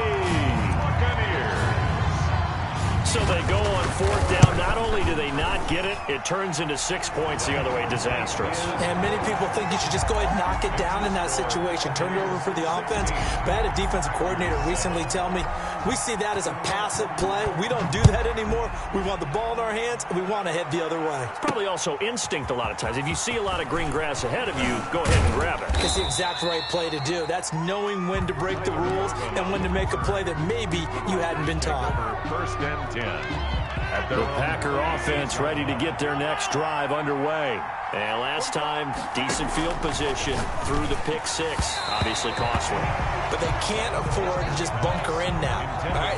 So they go on fourth down. Not only do they not get it, it turns into 6 points the other way. Disastrous. And many people think you should just go ahead and knock it down in that situation. Turn it over for the offense. But I had a defensive coordinator recently tell me, we see that as a passive play. We don't do that anymore. We want the ball in our hands, and we want to head the other way. It's probably also instinct a lot of times. If you see a lot of green grass ahead of you, go ahead and grab it. It's the exact right play to do. That's knowing when to break the rules and when to make a play that maybe you hadn't been taught. First and 10. The Packer offense ready to get their next drive underway. And last time, decent field position through the pick six. Obviously costly. But they can't afford to just bunker in now. All right,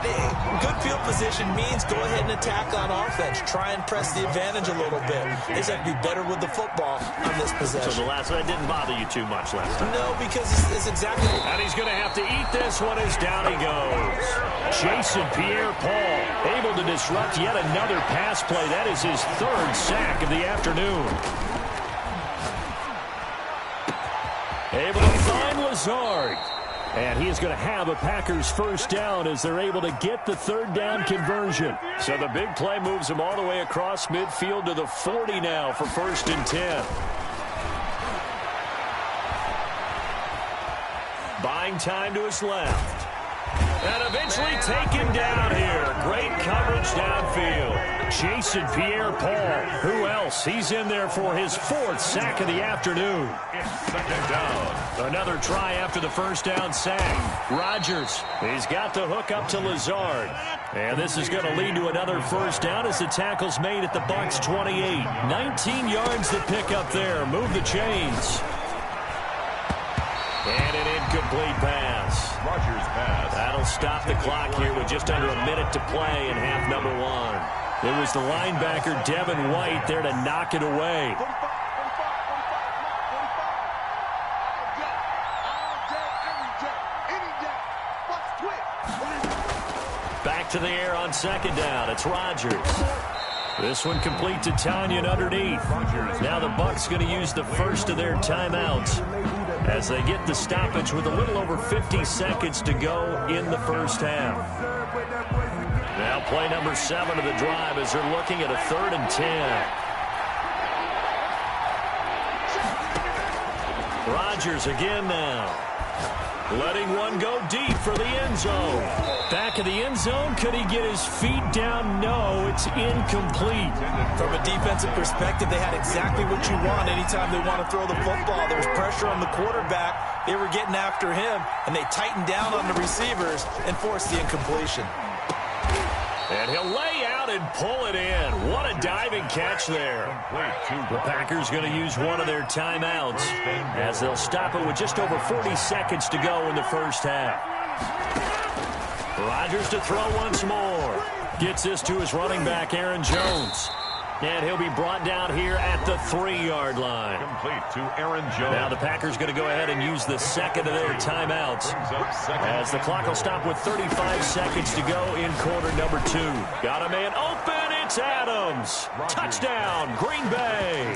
good field position means go ahead and attack on offense. Try and press the advantage a little bit. They just have to be better with the football on this possession. So the last one didn't bother you too much last time? No, because it's exactly... And he's going to have to eat this one as down he goes. Jason Pierre-Paul able to disrupt yet another pass play. That is his third sack of the afternoon. Able to find Lazard. And he is going to have a Packers first down as they're able to get the third down conversion. So the big play moves them all the way across midfield to the 40 now for first and 10. Buying time to his left. And eventually taken down here. Great coverage downfield. Jason Pierre-Paul. Who else? He's in there for his fourth sack of the afternoon. Second down. Another try after the first down sack. Rodgers. He's got the hook up to Lazard. And this is going to lead to another first down as the tackle's made at the Bucs 28. 19 yards to pick up there. Move the chains. And an incomplete pass. Rodgers pass. That'll stop the clock here with just under a minute to play in half number one. It was the linebacker, Devin White, there to knock it away. Back to the air on second down. It's Rodgers. This one complete to Tanyan underneath. Now the Bucs going to use the first of their timeouts as they get the stoppage with a little over 50 seconds to go in the first half. Now play number 7 of the drive as they're looking at a 3rd and 10. Rodgers again now. Letting one go deep for the end zone. Back of the end zone. Could he get his feet down? No, it's incomplete. From a defensive perspective, they had exactly what you want anytime they want to throw the football. There was pressure on the quarterback. They were getting after him, and they tightened down on the receivers and forced the incompletion. And he'll lay out and pull it in. What a diving catch there. The Packers going to use one of their timeouts as they'll stop it with just over 40 seconds to go in the first half. Rodgers to throw once more. Gets this to his running back, Aaron Jones. And he'll be brought down here at the 3-yard line. Complete to Aaron Jones. Now the Packers going to go ahead and use the second of their timeouts as the clock will stop with 35 seconds to go in quarter number 2. Got a man open. It's Adams. Touchdown, Green Bay.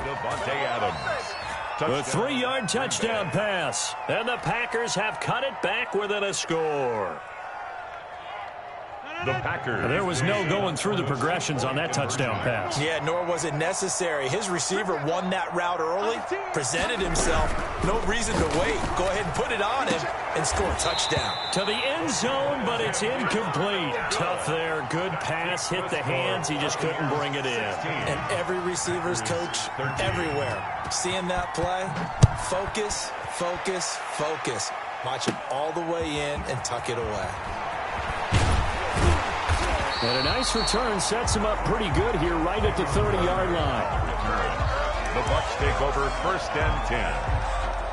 The 3-yard touchdown pass. And the Packers have cut it back within a score. The Packers. There was no going through the progressions on that touchdown pass. Yeah, nor was it necessary. His receiver won that route early, presented himself. No reason to wait. Go ahead and put it on him and score a touchdown. To the end zone, but it's incomplete. Tough there. Good pass. Hit the hands. He just couldn't bring it in. And every receiver's coach everywhere. Seeing that play, focus, focus, focus. Watch him all the way in and tuck it away. And a nice return sets him up pretty good here right at the 30-yard line. The Bucs take over first and 10.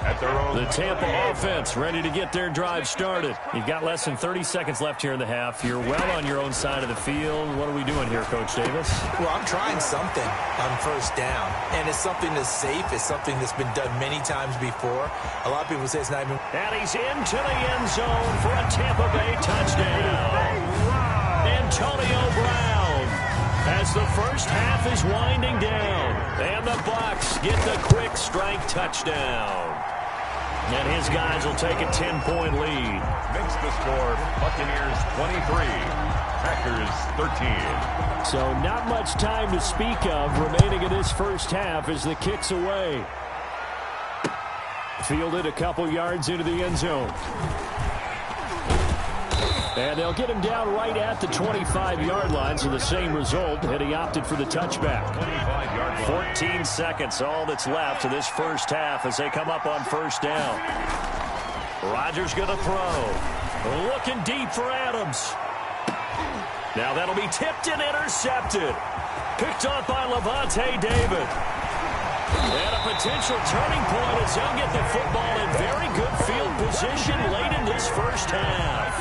At their own. The Tampa offense ready to get their drive started. You've got less than 30 seconds left here in the half. You're well on your own side of the field. What are we doing here, Coach Davis? Well, I'm trying something on first down. And it's something that's safe. It's something that's been done many times before. A lot of people say it's not even. And he's into the end zone for a Tampa Bay touchdown. Antonio Brown as the first half is winding down. And the Bucs get the quick strike touchdown. And his guys will take a 10-point lead. Makes the score Buccaneers 23, Packers 13. So not much time to speak of remaining in this first half as the kick's away. Fielded a couple yards into the end zone. And they'll get him down right at the 25-yard line, so the same result, and he opted for the touchback. 14 seconds, all that's left of this first half as they come up on first down. Rodgers going to throw. Looking deep for Adams. Now that'll be tipped and intercepted. Picked off by Levante David. And a potential turning point as they'll get the football in very good field position late in this first half.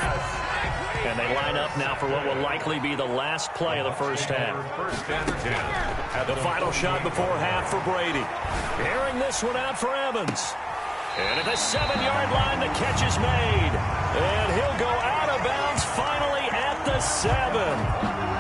And they line up now for what will likely be the last play of the first half. The final shot before half for Brady. Airing this one out for Evans. And at the 7-yard line, the catch is made. And he'll go out of bounds finally at the 7.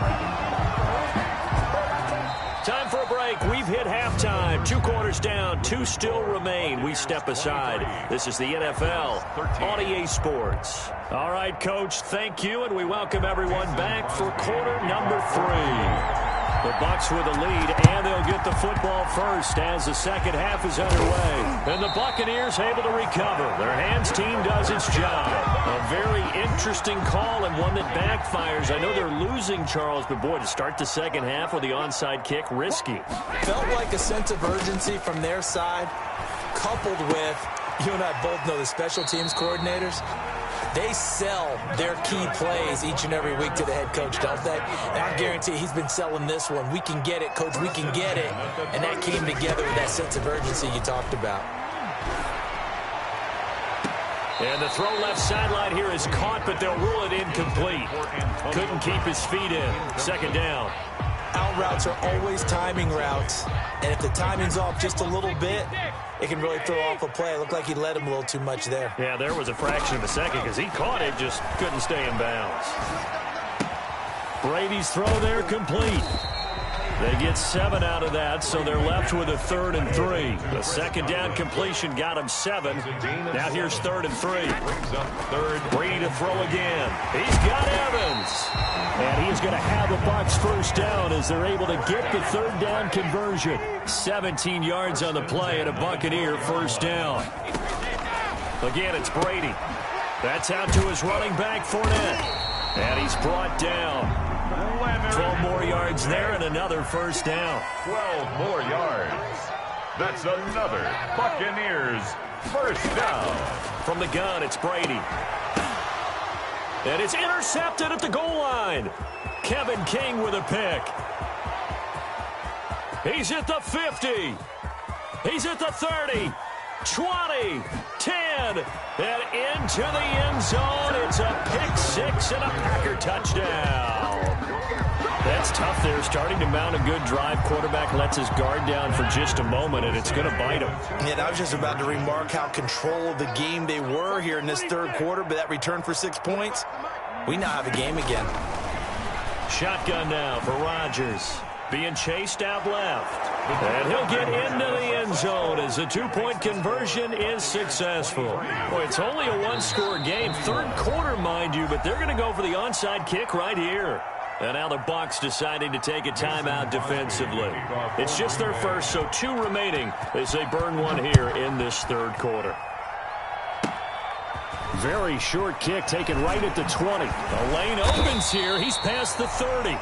Time for a break. We've hit halftime. 2 quarters down. 2 still remain. We step aside. This is the NFL on EA Sports. All right, Coach, thank you, and we welcome everyone back for quarter number 3. The Bucs with the lead, and they'll get the football first as the second half is underway. And the Buccaneers able to recover. Their hands team does its job. A very interesting call and one that backfires. I know they're losing, Charles, but boy, to start the second half with the onside kick, risky. Felt like a sense of urgency from their side, coupled with, you and I both know the special teams coordinators. They sell their key plays each and every week to the head coach, don't they? And I guarantee he's been selling this one. We can get it, Coach. We can get it. And that came together with that sense of urgency you talked about. And the throw left sideline here is caught, but they'll rule it incomplete. Couldn't keep his feet in. Second down. Out routes are always timing routes. And if the timing's off just a little bit, it can really throw off a play. It looked like he led him a little too much there. Yeah, there was a fraction of a second because he caught it, just couldn't stay in bounds. Brady's throw there complete. They get 7 out of that, so they're left with a 3rd and 3. The second down completion got him 7. Now here's 3rd and 3. Brady to throw again. He's got Evans. And he's going to have the Bucs first down as they're able to get the 3rd down conversion. 17 yards on the play and a Buccaneer first down. Again, it's Brady. That's out to his running back, Fournette. And he's brought down. 12 more yards there and another first down. 12 more yards. That's another Buccaneers first down. From the gun, it's Brady. And it's intercepted at the goal line. Kevin King with a pick. He's at the 50. He's at the 30. 20, 10, and into the end zone. It's a pick 6 and a Packer touchdown. That's tough there, starting to mount a good drive. Quarterback lets his guard down for just a moment, and it's going to bite him. Yeah, I was just about to remark how control of the game they were here in this third quarter, but that return for 6 points, we now have a game again. Shotgun now for Rodgers. Being chased out left. And he'll get into the end zone as the 2-point conversion is successful. Boy, it's only a 1-score game. Third quarter, mind you, but they're going to go for the onside kick right here. And now the Bucs deciding to take a timeout defensively. It's just their first, so 2 remaining as they burn one here in this third quarter. Very short kick taken right at the 20. The lane opens here. He's past the 30.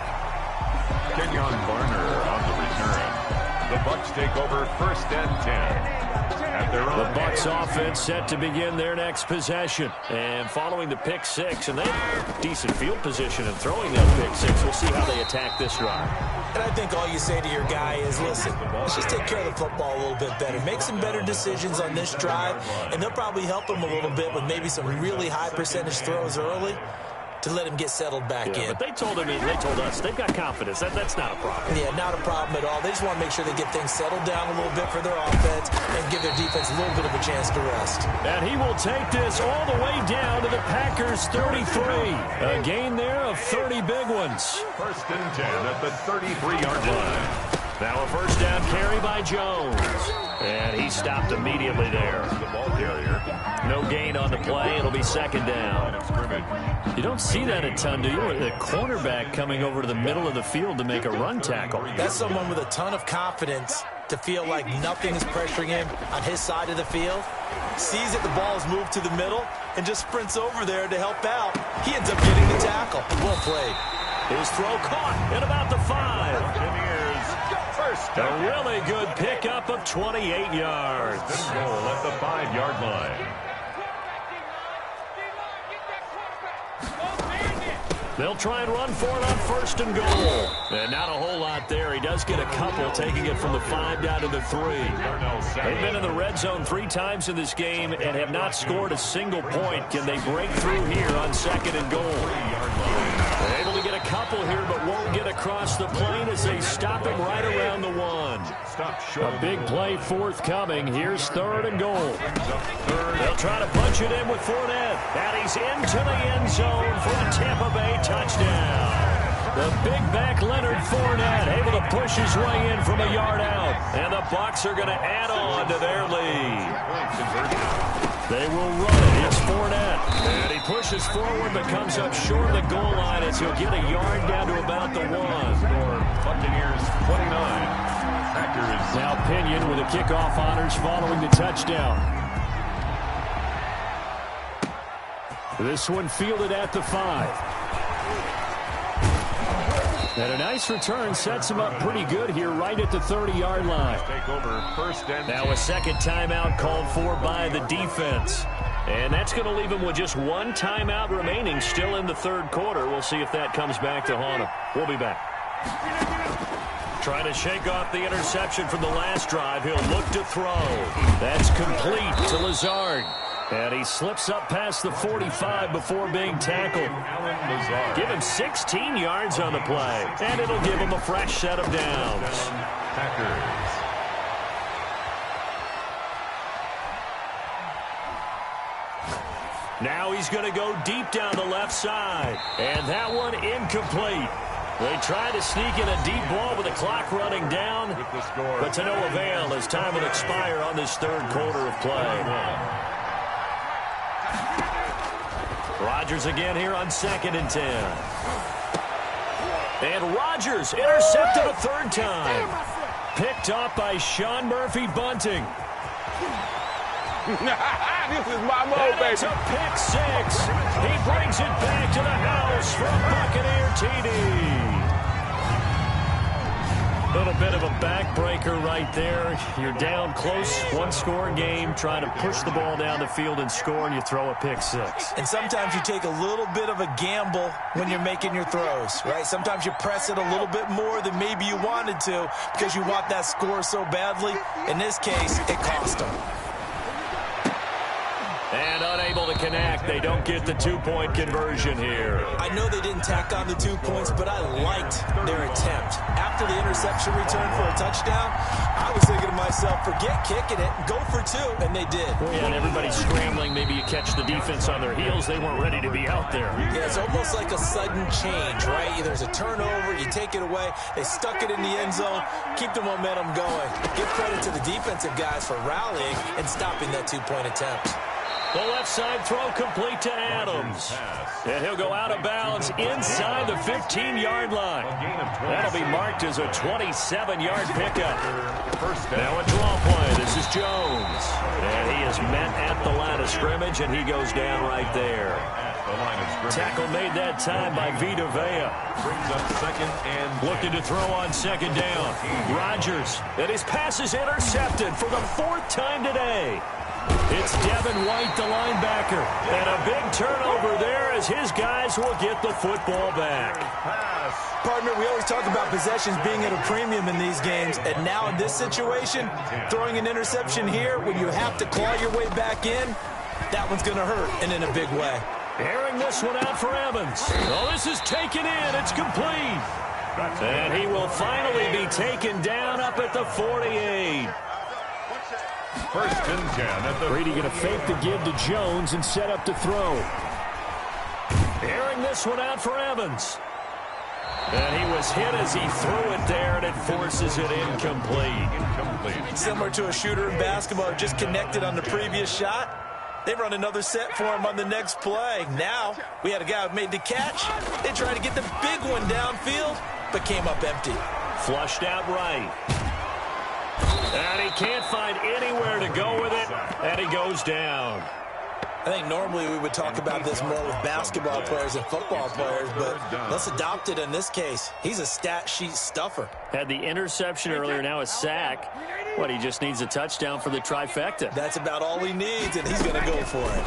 Kenyon Barner on the return. The Bucs take over 1st and 10. At their own the Bucs offense set to begin their next possession. And following the pick 6, and they have decent field position in throwing that pick 6. We'll see how they attack this drive. And I think all you say to your guy is, listen, let's just take care of the football a little bit better. Make some better decisions on this drive, and they'll probably help him a little bit with maybe some really high percentage throws early to let him get settled back in. But they told him, they told us, they've got confidence. That's not a problem. Yeah, not a problem at all. They just want to make sure they get things settled down a little bit for their offense and give their defense a little bit of a chance to rest. And he will take this all the way down to the Packers' 33. A gain there of 30 big ones. 1st and 10 at the 33-yard line. Now a first down carry by Jones. And he stopped immediately there. The ball carrier. No gain on the play. It'll be second down. You don't see that a ton, do you? The cornerback coming over to the middle of the field to make a run tackle. That's someone with a ton of confidence to feel like nothing is pressuring him on his side of the field. Sees that the ball is moved to the middle and just sprints over there to help out. He ends up getting the tackle. Well played. His throw caught at about the 5. A really good pickup of 28 yards. Good goal at the 5-yard line. They'll try and run for it on first and goal. And not a whole lot there. He does get a couple, taking it from the 5 down to the 3. They've been in the red zone 3 times in this game and have not scored a single point. Can they break through here on second and goal? They're able to get a couple here, but won't get across the plane as they stop him right around the 1. A big play forthcoming. Here's third and goal. They'll try to punch it in with Fournette. And he's into the end zone for a Tampa Bay touchdown. The big back Leonard Fournette able to push his way in from a yard out. And the Bucs are going to add on to their lead. They will run it. It's Fournette. And he pushes forward but comes up short of the goal line as he'll get a yard down to about the 1. Buccaneers 29. Packers. Now Pinion with the kickoff honors following the touchdown. This one fielded at the 5. And a nice return sets him up pretty good here right at the 30-yard line. Take over first and now a second timeout called for by the defense. And that's going to leave him with just 1 timeout remaining still in the third quarter. We'll see if that comes back to haunt him. We'll be back. Trying to shake off the interception from the last drive. He'll look to throw. That's complete to Lazard. And he slips up past the 45 before being tackled. Give him 16 yards on the play. And it'll give him a fresh set of downs. Packers. Now he's going to go deep down the left side. And that one incomplete. They try to sneak in a deep ball with the clock running down. But to no avail as time will expire on this third quarter of play. Rodgers again here on 2nd and 10. And Rodgers intercepted a third time. Picked off by Sean Murphy Bunting. This is my mode, baby. It's a pick 6. He brings it back to the house for a Buccaneer TD. A little bit of a backbreaker right there. You're down close, 1-score game, trying to push the ball down the field and score, and you throw a pick 6. And sometimes you take a little bit of a gamble when you're making your throws, right? Sometimes you press it a little bit more than maybe you wanted to because you want that score so badly. In this case, it cost them. And unable to connect. They don't get the 2-point conversion here. I know they didn't tack on the 2 points, but I liked their attempt. After the interception return for a touchdown, I was thinking to myself, forget kicking it, go for 2, and they did. Yeah, and everybody's scrambling. Maybe you catch the defense on their heels. They weren't ready to be out there. Yeah, it's almost like a sudden change, right? There's a turnover, you take it away. They stuck it in the end zone. Keep the momentum going. Give credit to the defensive guys for rallying and stopping that 2-point attempt. The left side throw complete to Adams. And he'll go out of bounds inside the 15-yard line. That'll be marked as a 27-yard pickup. Now a draw play. This is Jones. And he is met at the line of scrimmage, and he goes down right there. Tackle made that time by Vita Vea. Brings up second and looking to throw on second down. Rodgers. And his pass is intercepted for the 4th time today. It's Devin White, the linebacker. And a big turnover there as his guys will get the football back. Partner, we always talk about possessions being at a premium in these games. And now in this situation, throwing an interception here when you have to claw your way back in, that one's going to hurt, and in a big way. Airing this one out for Evans. Oh, this is taken in. It's complete. And he will finally be taken down up at the 48. First and 10 at the Brady going to fake the give to Jones and set up to throw. Airing this one out for Evans. And he was hit as he threw it there, and it forces it incomplete. Similar to a shooter in basketball who just connected on the previous shot. They run another set for him on the next play. Now, we had a guy who made the catch. They tried to get the big one downfield, but came up empty. Flushed out right. And he can't find anywhere to go with it, and he goes down. I think normally we would talk about this more with basketball players and football players, but let's adopt it in this case. He's a stat sheet stuffer. Had the interception earlier, now a sack. What, he just needs a touchdown for the trifecta. That's about all he needs, and he's going to go for it.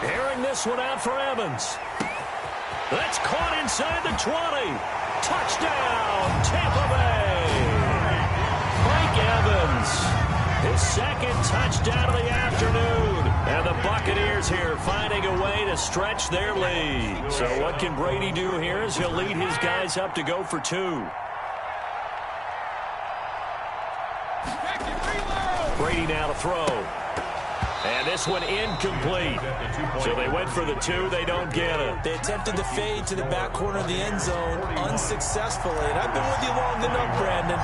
Airing this one out for Evans. That's caught inside the 20. Touchdown, Tampa Bay. Mike Evans. His second touchdown of the afternoon. And the Buccaneers here finding a way to stretch their lead. So what can Brady do here as he'll lead his guys up to go for 2. Brady now to throw. And this one incomplete. So they went for the 2. They don't get it. They attempted the fade to the back corner of the end zone unsuccessfully. And I've been with you long enough, Brandon.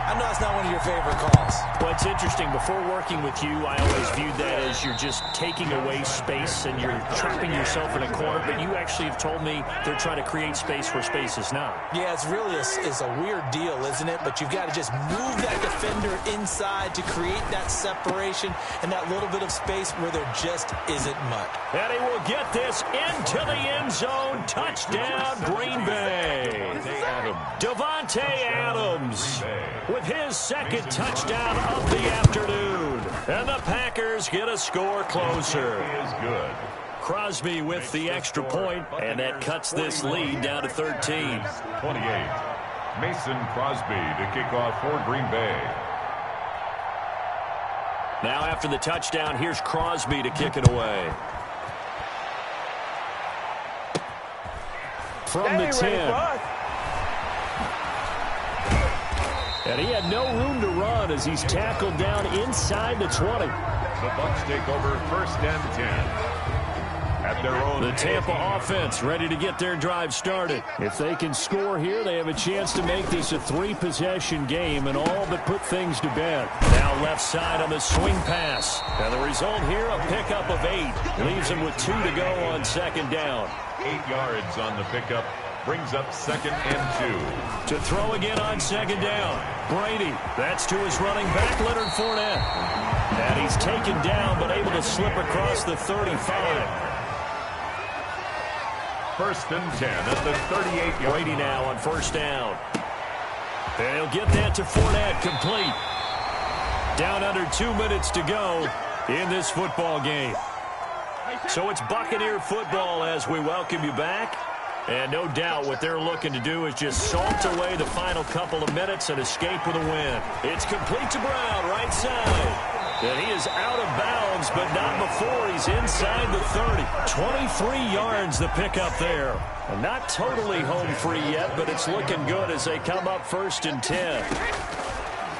I know it's not one of your favorite calls. Well, it's interesting. Before working with you, I always viewed that as you're just taking away space and you're trapping yourself in a corner. But you actually have told me they're trying to create space where space is not. Yeah, it's really a weird deal, isn't it? But you've got to just move that defender inside to create that separation and that little bit of space where there just isn't much. And he will get this into the end zone. Touchdown, Green Bay. Davante Adams with his second touchdown of the afternoon. And the Packers get a score closer. Is good. Crosby with the extra point, and that cuts this lead down to 13. 28. Mason Crosby to kick off for Green Bay. Now after the touchdown, here's Crosby to kick it away. From the 10. And he had no room to run as he's tackled down inside the 20. The Bucs take over first and 10. At their own. The Tampa offense ready to get their drive started. If they can score here, they have a chance to make this a 3-possession game and all but put things to bed. Now left side on the swing pass. And the result here, a pickup of 8. Leaves them with 2 to go on second down. 8 yards on the pickup. Brings up second and 2. To throw again on second down. Brady. That's to his running back, Leonard Fournette. And he's taken down but able to slip across the 35. First and 10 at the 38-yard. Brady now on first down. And he'll get that to Fournette, complete. Down under 2 minutes to go in this football game. So it's Buccaneer football as we welcome you back. And no doubt what they're looking to do is just salt away the final couple of minutes and escape with a win. It's complete to Brown, right side. And he is out of bounds, but not before he's inside the 30. 23 yards the pickup there. And not totally home free yet, but it's looking good as they come up first and 10.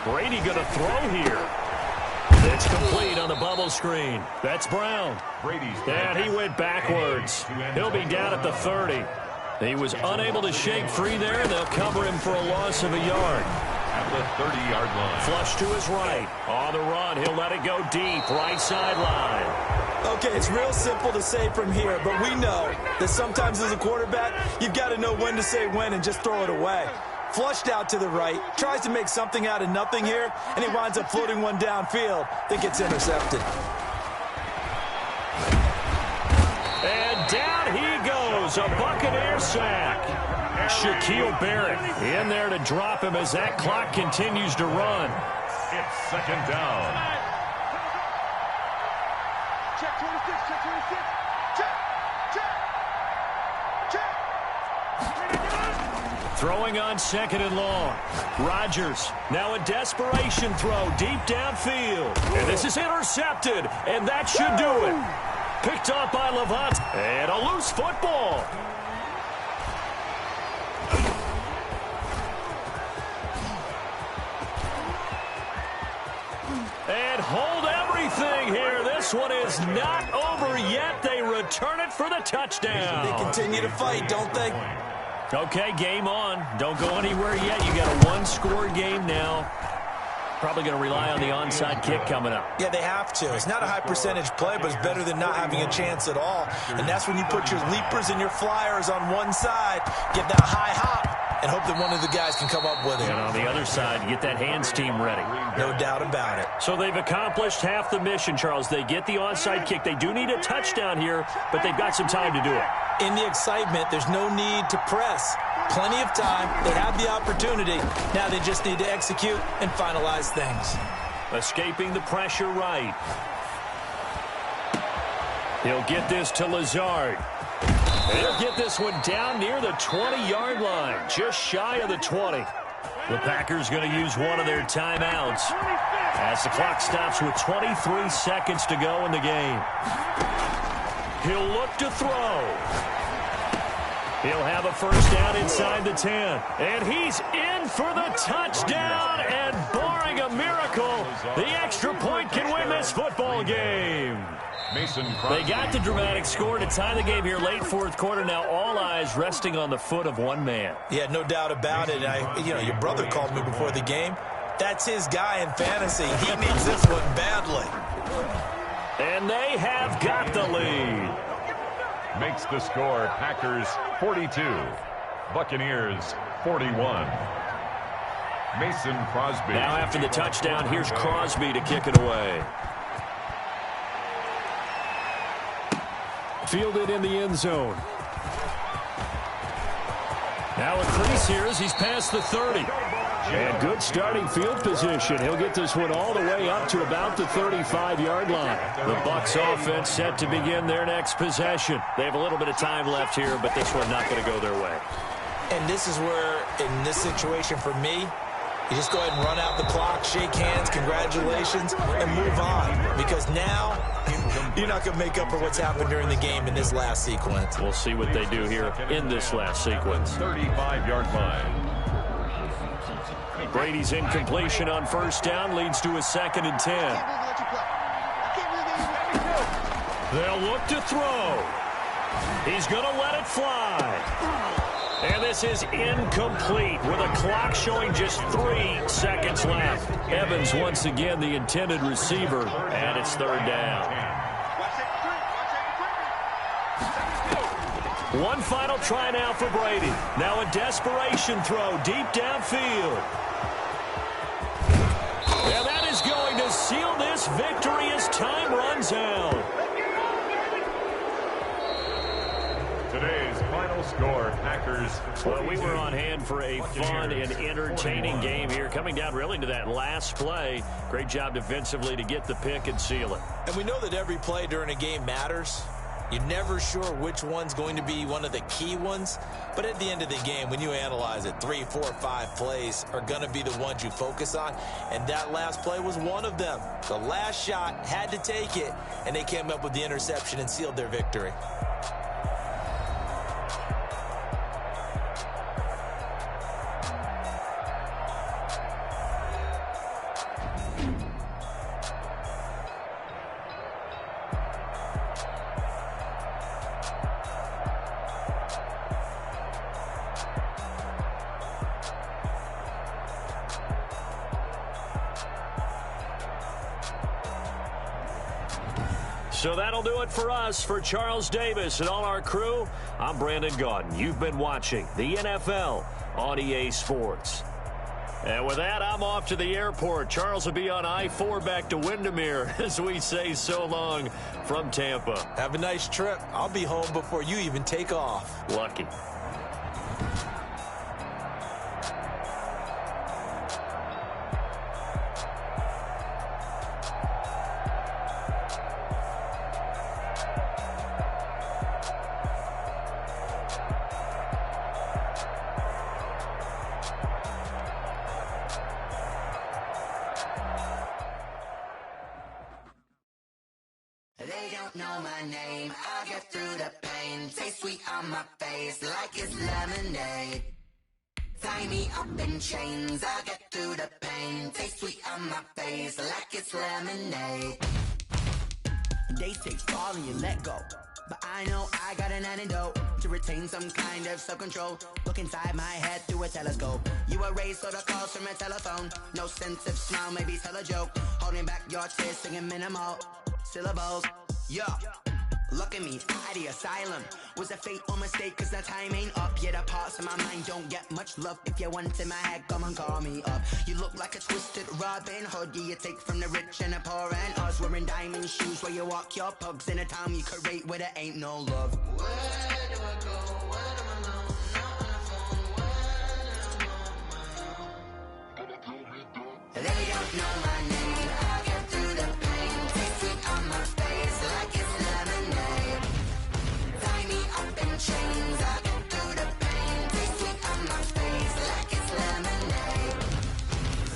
Brady going to throw here. It's complete on the bubble screen. That's Brown. And he went backwards. He'll be down at the 30. He was unable to shake free there, and they'll cover him for a loss of a yard. At the 30-yard line. Flush to his right. On the run, he'll let it go deep, right sideline. Okay, it's real simple to say from here, but we know that sometimes as a quarterback, you've got to know when to say when and just throw it away. Flushed out to the right, tries to make something out of nothing here, and he winds up floating one downfield that gets intercepted. And down he goes, a Buccaneer sack. Shaquille Barrett in there to drop him as that clock continues to run. It's second down. Check 26, check 26. Check. Throwing on second and long. Rodgers now a desperation throw deep downfield. And this is intercepted, and that should do it. Picked off by Levant. And a loose football. And hold everything here. This one is not over yet. They return it for the touchdown. They continue to fight, don't they? Okay, game on. Don't go anywhere yet. You got a one-score game now. Probably going to rely on the onside kick coming up. Yeah, they have to. It's not a high percentage play, but it's better than not having a chance at all. And that's when you put your leapers and your flyers on one side, get that high hop, and hope that one of the guys can come up with it. And on the other side, you get that hands team ready. No doubt about it. So they've accomplished half the mission, Charles. They get the onside kick. They do need a touchdown here, but they've got some time to do it. In the excitement, there's no need to press. Plenty of time. They have the opportunity. Now they just need to execute and finalize things. Escaping the pressure right. He'll get this to Lazard. He'll get this one down near the 20-yard line, just shy of the 20. The Packers going to use one of their timeouts as the clock stops with 23 seconds to go in the game. He'll look to throw. He'll have a first down inside the 10. And he's in for the touchdown. And barring a miracle, the extra point can win this football game. They got the dramatic score to tie the game here late fourth quarter. Now all eyes resting on the foot of one man. Yeah, no doubt about it. Your brother called me before the game. That's his guy in fantasy. He needs this one badly. And they have got the lead. Makes the score Packers 42, Buccaneers 41. Mason Crosby. Now after the touchdown, here's Crosby to kick it away. Fielded in the end zone. Now a crease here as he's past the 30. And good starting field position. He'll get this one all the way up to about the 35-yard line. The Bucs offense set to begin their next possession. They have a little bit of time left here, but this one not going to go their way. And this is where, in this situation for me, you just go ahead and run out the clock, shake hands, congratulations, and move on. Because now, you're not going to make up for what's happened during the game in this last sequence. We'll see what they do here in this last sequence. 35-yard line. Brady's incompletion on first down leads to a 2nd and 10. They'll look to throw. He's going to let it fly. And this is incomplete with a clock showing just 3 seconds left. Evans once again the intended receiver, and it's 3rd down. One final try now for Brady. Now a desperation throw deep downfield. And that is going to seal this victory as time runs out. Today's final score, Packers 42. Well, we were on hand for a fun and entertaining game here. Coming down really to that last play. Great job defensively to get the pick and seal it. And we know that every play during a game matters. You're never sure which one's going to be one of the key ones. But at the end of the game, when you analyze it, 3, 4, 5 plays are going to be the ones you focus on. And that last play was one of them. The last shot had to take it, and they came up with the interception and sealed their victory. So that'll do it for us. For Charles Davis and all our crew, I'm Brandon Gaudin. You've been watching the NFL on EA Sports. And with that, I'm off to the airport. Charles will be on I-4 back to Windermere as we say so long from Tampa. Have a nice trip. I'll be home before you even take off. Lucky. Know my name, I'll get through the pain. Taste sweet on my face like it's lemonade. Tie me up in chains, I'll get through the pain. Taste sweet on my face like it's lemonade. They say fall and you let go. But I know I got an antidote to retain some kind of self-control. Look inside my head through a telescope. You erase all the calls from a telephone. No sense of smile, maybe tell a joke. Holding back your tears, singing minimal syllables. Yeah. Look at me, at the asylum. Was a fate or mistake, cause the time ain't up. Yeah, the parts of my mind don't get much love. If you want in my head, come and call me up. You look like a twisted Robin Hood. Yeah, you take from the rich and the poor and us. Wearing diamond shoes where you walk your pugs. In a town you create where there ain't no love. Where do I go? Where am I alone? Not on the phone. When am I on my own? They don't know my name. I get through the pain. Taste sweet on my face like it's lemonade. Tie me up in chains. I get through the pain. Taste sweet on my face like it's lemonade.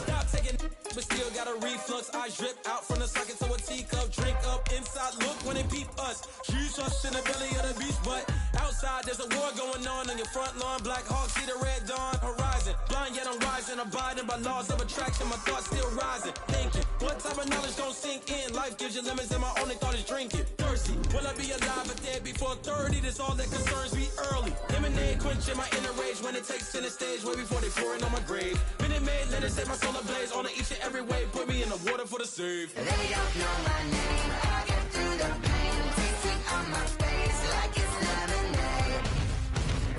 Stop taking, but still got a reflux. I drip out from the socket to a teacup. Drink up inside, look when they peep us. Huge us in the belly of the beast, but outside there's a war going on your front lawn. Black Hawk, see the red dawn horizon. Blind yet I'm rising, abiding by laws of attraction. My thoughts still rising, thinking what type of knowledge gon' sink in? Life gives you lemons and my only thought is drinking. Thirsty, will I be alive or dead before 30? That's all that concerns me early. Lemonade quenching my inner rage when it takes center stage way before they pour it on my grave. Minute Maid, let it set my soul ablaze on each and every way. Put me in the water for the save. They don't know my name. I get through the pain. Taste sweet on my face like it's lemonade.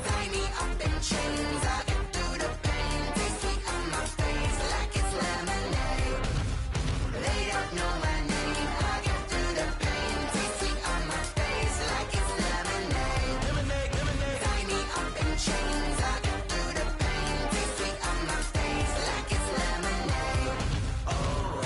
Tie me up in chains. I get through the pain. Taste sweet on my face like it's lemonade. They don't know my name. I get through the pain. Taste sweet on my face like it's lemonade. Lemonade, lemonade. Tie me up in chains. I get through the pain. Taste sweet on my face like it's lemonade. Oh.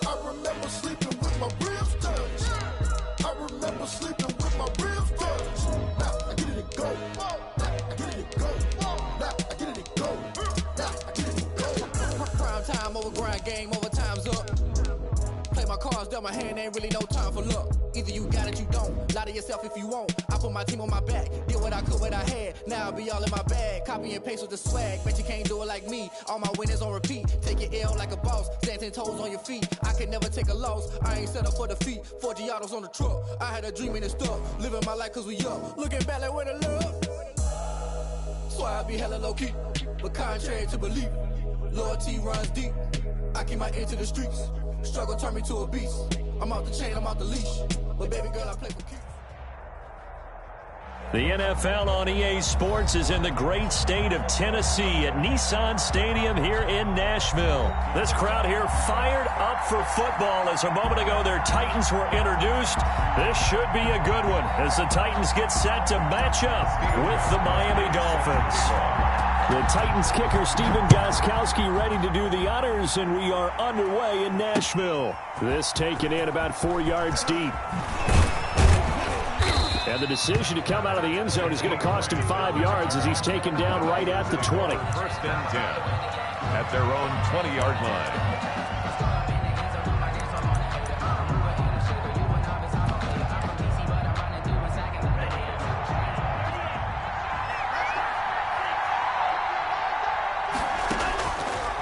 I remember sleeping with my ribs touched. I remember sleeping with my ribs touched. Now I get it and go. Now I get it and go. Now I get it and go. Now I get it and go. Prime time over grind game, over time's up. Play my cards, dealt my hand, ain't really no time for luck. Either you got it, you don't. Lie to yourself if you won't. I put my team on my back. Did what I could, what I had. Now I'll be all in my bag. Copy and paste with the swag. Bet you can't do it like me. All my winners on repeat. Take your L like a boss. Stand 10 toes on your feet. I can never take a loss. I ain't set up for defeat. 4 Giottos on the truck. I had a dream and it stuck. Living my life cause we up. Looking back like where the love. So I be hella low key. But contrary to belief, loyalty runs deep. I keep my ear to the streets. Struggle turned me to a beast. I'm out the chain, I'm out the leash. But baby girl, I play for keeps. The NFL on EA Sports is in the great state of Tennessee at Nissan Stadium here in Nashville. This crowd here fired up for football as a moment ago their Titans were introduced. This should be a good one as the Titans get set to match up with the Miami Dolphins. The Titans kicker Stephen Gostkowski ready to do the honors, and we are underway in Nashville. This taken in about 4 yards deep. And the decision to come out of the end zone is going to cost him 5 yards as he's taken down right at the 20. First and 10 at their own 20-yard line.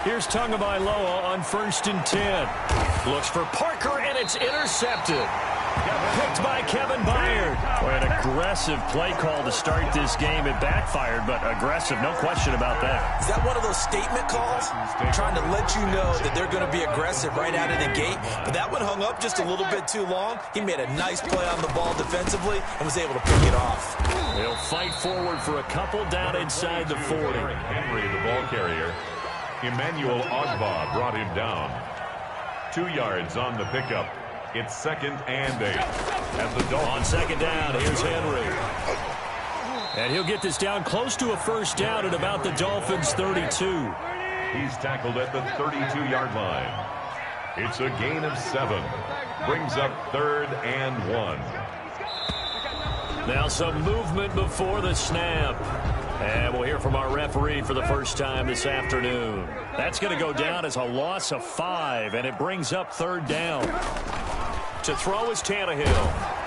Here's Tagovailoa on 1st and 10. Looks for Parker, and it's intercepted. Picked by Kevin Byard. Boy, an aggressive play call to start this game. It backfired, but aggressive, no question about that. Is that one of those statement calls? Trying to let you know that they're going to be aggressive right out of the gate. But that one hung up just a little bit too long. He made a nice play on the ball defensively and was able to pick it off. They'll fight forward for a couple down inside the 40. Henry, the ball carrier. Emmanuel Ogba brought him down. 2 yards on the pickup. It's 2nd and 8. At the Dolphins. On 2nd down, here's Henry. And he'll get this down close to a first down at about the Dolphins' 32. He's tackled at the 32-yard line. It's a gain of 7. Brings up 3rd and 1. Now some movement before the snap. And we'll hear from our referee for the first time this afternoon. That's going to go down as a loss of 5, and it brings up 3rd down. To throw is Tannehill.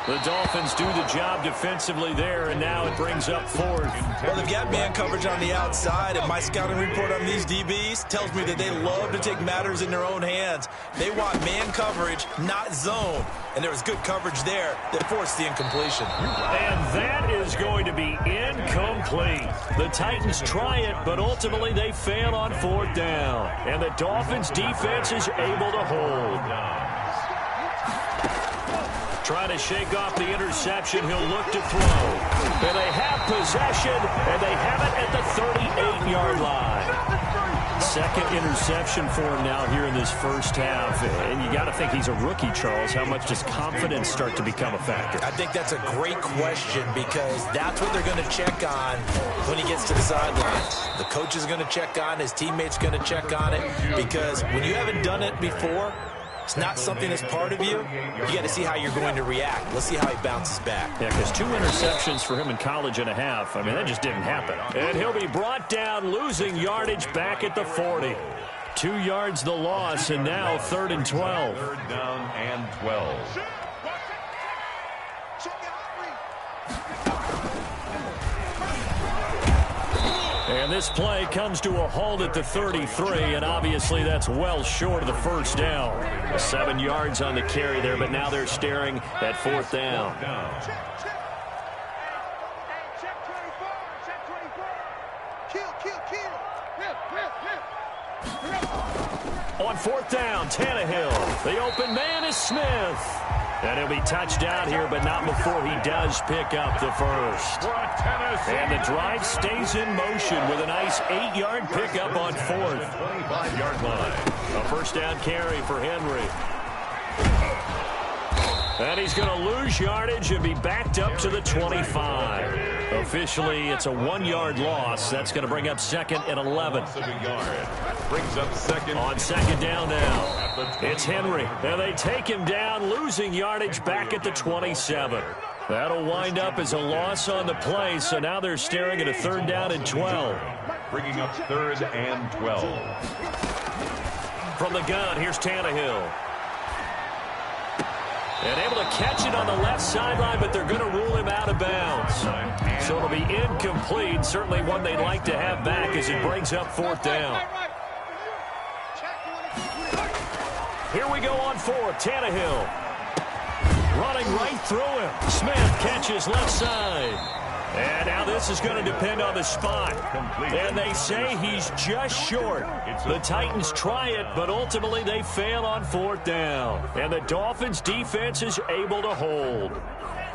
The Dolphins do the job defensively there, and now it brings up 4th. Well, they've got man coverage on the outside, and my scouting report on these DBs tells me that they love to take matters in their own hands. They want man coverage, not zone. And there was good coverage there that forced the incompletion. And that is going to be incomplete. The Titans try it, but ultimately they fail on 4th down. And the Dolphins defense is able to hold. Trying to shake off the interception. He'll look to throw. And they have possession, and they have it at the 38-yard line. Second interception for him now here in this first half. And you got to think he's a rookie, Charles. How much does confidence start to become a factor? I think that's a great question because that's what they're going to check on when he gets to the sideline. The coach is going to check on, his teammates going to check on it, because when you haven't done it before, it's not something that's part of you. You got to see how you're going to react. Let's see how he bounces back. Yeah, because 2 interceptions for him in college and a half. I mean, that just didn't happen. And he'll be brought down, losing yardage back at the 40. 2 yards the loss, and now 3rd and 12. 3rd down and 12. And this play comes to a halt at the 33, and obviously that's well short of the first down. 7 yards on the carry there, but now they're staring at 4th down. On 4th down, Tannehill. The open man is Smith. And he'll be touched down here, but not before he does pick up the first. And the drive stays in motion with a nice 8-yard pickup on 4th. 25-yard line. A first down carry for Henry. And he's going to lose yardage and be backed up to the 25. Officially, it's a 1-yard loss. That's going to bring up 2nd and 11. Brings up 2nd. On 2nd down now. It's Henry. And they take him down, losing yardage back at the 27. That'll wind up as a loss on the play, so now they're staring at a 3rd down and 12. Bringing up 3rd and 12. From the gun, here's Tannehill. And able to catch it on the left sideline, but they're going to rule him out of bounds. So it'll be incomplete. Certainly one they'd like to have back as it brings up 4th down. Here we go on 4th. Tannehill running right through him. Smith catches left side. And now this is going to depend on the spot. And they say he's just short. The Titans try it, but ultimately they fail on 4th down. And the Dolphins defense is able to hold.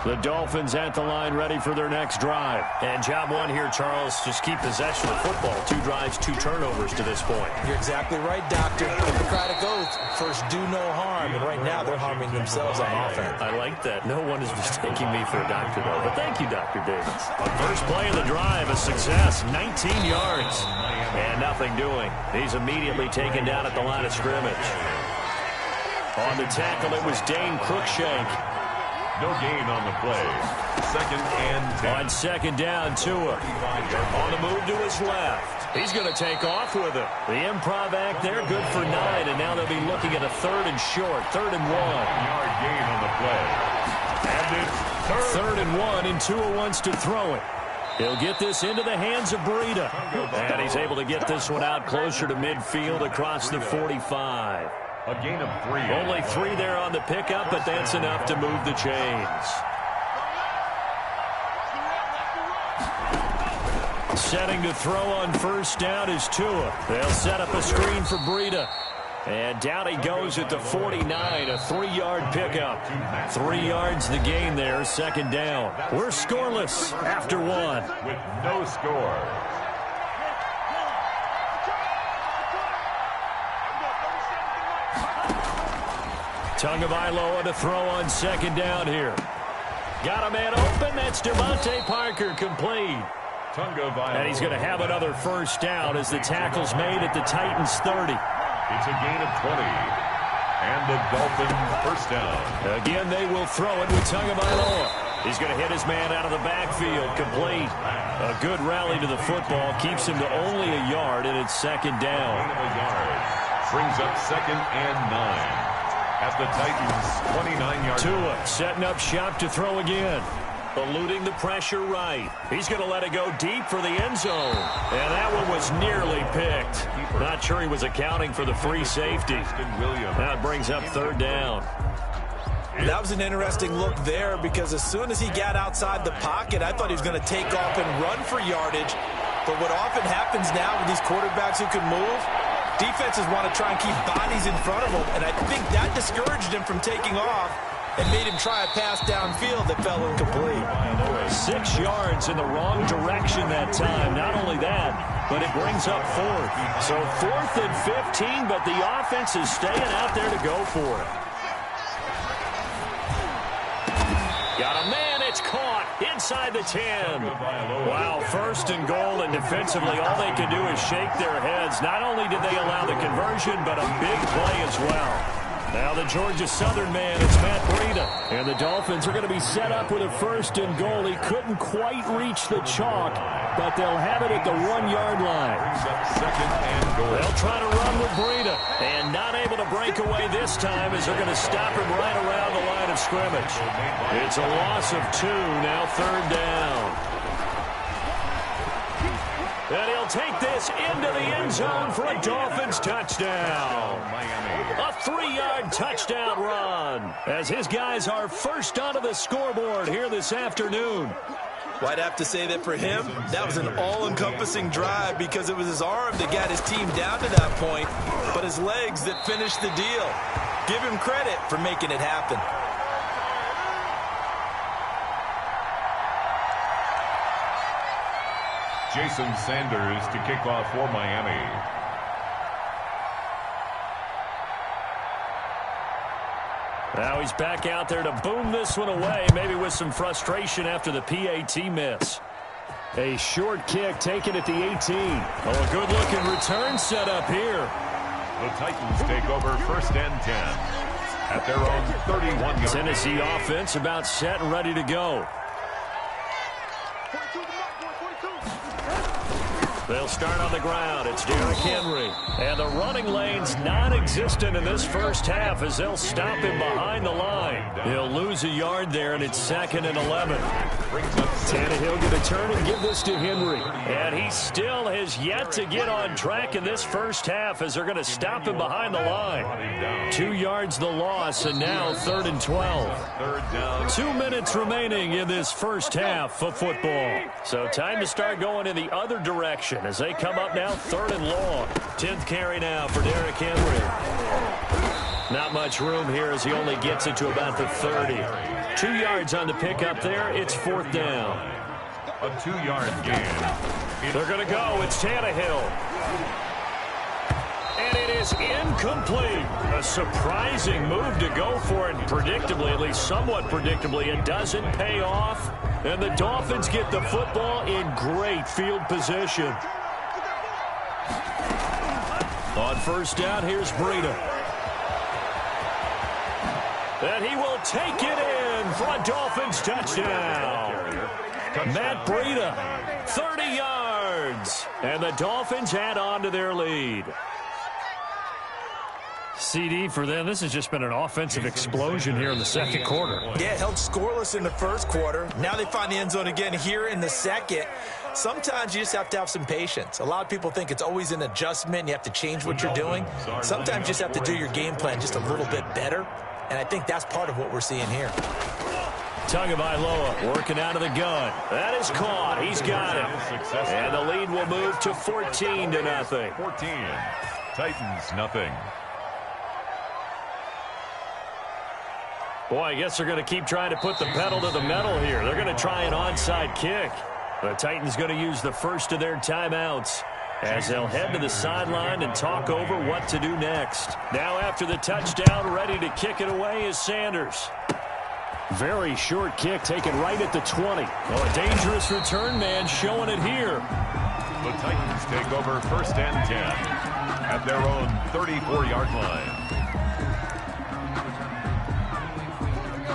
The Dolphins at the line ready for their next drive. And job one here, Charles, just keep possession of football. 2 drives, 2 turnovers to this point. You're exactly right, Doctor. Hippocratic oath, first do no harm. And right now they're harming themselves on offense. I like that. No one is mistaking me for a doctor, though. But thank you, Dr. Davis. First play of the drive, a success. 19 yards. And nothing doing. He's immediately taken down at the line of scrimmage. On the tackle, it was Dane Cruikshank. No gain on the play. 2nd and 10. On 2nd down, Tua. On the move to his left. He's going to take off with it. The improv act there, good for 9, and now they'll be looking at a 3rd and short. 3rd and 1. Yard gain on the play. And it's 3rd and 1, and Tua wants to throw it. He'll get this into the hands of Breida. And he's able to get this one out closer to midfield across the 45. A gain of 3. Only 3 there on the pickup, but that's enough to move the chains. Setting to throw on first down is Tua. They'll set up a screen for Breida. And down he goes at the 49, a 3-yard pickup. 3 yards the gain there, 2nd down. We're scoreless after 1. With no score. Tagovailoa to throw on 2nd down here. Got a man open. That's Devontae Parker, complete. And he's going to have another first down as the tackle's made at the Titans' 30. It's a gain of 20. And the Dolphins first down. Again, they will throw it with Tagovailoa. He's going to hit his man out of the backfield, complete. A good rally to the football keeps him to only a yard, and it's second down. Brings up 2nd and 9 at the Titans' 29-yard line. Tua setting up shop to throw again. Eluding the pressure right. He's going to let it go deep for the end zone. And that one was nearly picked. Not sure he was accounting for the free safety. That brings up 3rd down. That was an interesting look there because as soon as he got outside the pocket, I thought he was going to take off and run for yardage. But what often happens now with these quarterbacks who can move, defenses want to try and keep bodies in front of them. And I think that discouraged him from taking off and made him try a pass downfield that fell incomplete. 6 yards in the wrong direction that time. Not only that, but it brings up 4th. So 4th and 15, but the offense is staying out there to go for it. Got a man, it's caught inside the 10. Wow, 1st and goal, and defensively all they can do is shake their heads. Not only did they allow the conversion, but a big play as well. Now the Georgia Southern man, it's Matt Breida. And the Dolphins are going to be set up with a 1st and goal. He couldn't quite reach the chalk, but they'll have it at the 1-yard line. 2nd and goal. They'll try to run with Breida. And not able to break away this time as they're going to stop him right around the line of scrimmage. It's a loss of 2, now 3rd down. And he'll take this into the end zone for a Dolphins touchdown. A 3-yard touchdown run as his guys are first onto the scoreboard here this afternoon. Well, I'd have to say that for him, that was an all-encompassing drive because it was his arm that got his team down to that point, but his legs that finished the deal. Give him credit for making it happen. Jason Sanders to kick off for Miami. Now he's back out there to boom this one away, maybe with some frustration after the PAT miss. A short kick taken at the 18. Oh, a good-looking return set up here. The Titans take over 1st and 10 at their own 31-yard. Tennessee offense about set and ready to go. They'll start on the ground. It's Derrick Henry. And the running lane's non-existent in this first half as they'll stop him behind the line. He'll lose a yard there, and it's 2nd and 11. Tannehill going to turn and give this to Henry. And he still has yet to get on track in this first half as they're going to stop him behind the line. 2 yards the loss, and now 3rd and 12. 2 minutes remaining in this first half of football. So time to start going in the other direction as they come up now 3rd and long. 10th carry now for Derrick Henry. Not much room here as he only gets it to about the 30. 2 yards on the pickup there. It's 4th down. A 2-yard gain. They're going to go. It's Tannehill. And it is incomplete. A surprising move to go for it. Predictably, at least somewhat predictably, it doesn't pay off. And the Dolphins get the football in great field position. On first down, here's Breida. And he will take it in for a Dolphins touchdown. Matt Breida, 30 yards. And the Dolphins add on to their lead. CD for them, this has just been an offensive explosion here in the second quarter. Yeah, held scoreless in the first quarter. Now they find the end zone again here in the second. Sometimes you just have to have some patience. A lot of people think it's always an adjustment. You have to change what you're doing. Sometimes you just have to do your game plan just a little bit better. And I think that's part of what we're seeing here. Tagovailoa working out of the gun. That is caught. He's got it. And the lead will move to 14-0. 14. Titans, nothing. Boy, I guess they're going to keep trying to put the pedal to the metal here. They're going to try an onside kick. The Titans going to use the first of their timeouts as they'll head to the sideline and talk over what to do next. Now after the touchdown, ready to kick it away is Sanders. Very short kick taken right at the 20. Oh, a dangerous return man showing it here. The Titans take over 1st and 10 at their own 34-yard line.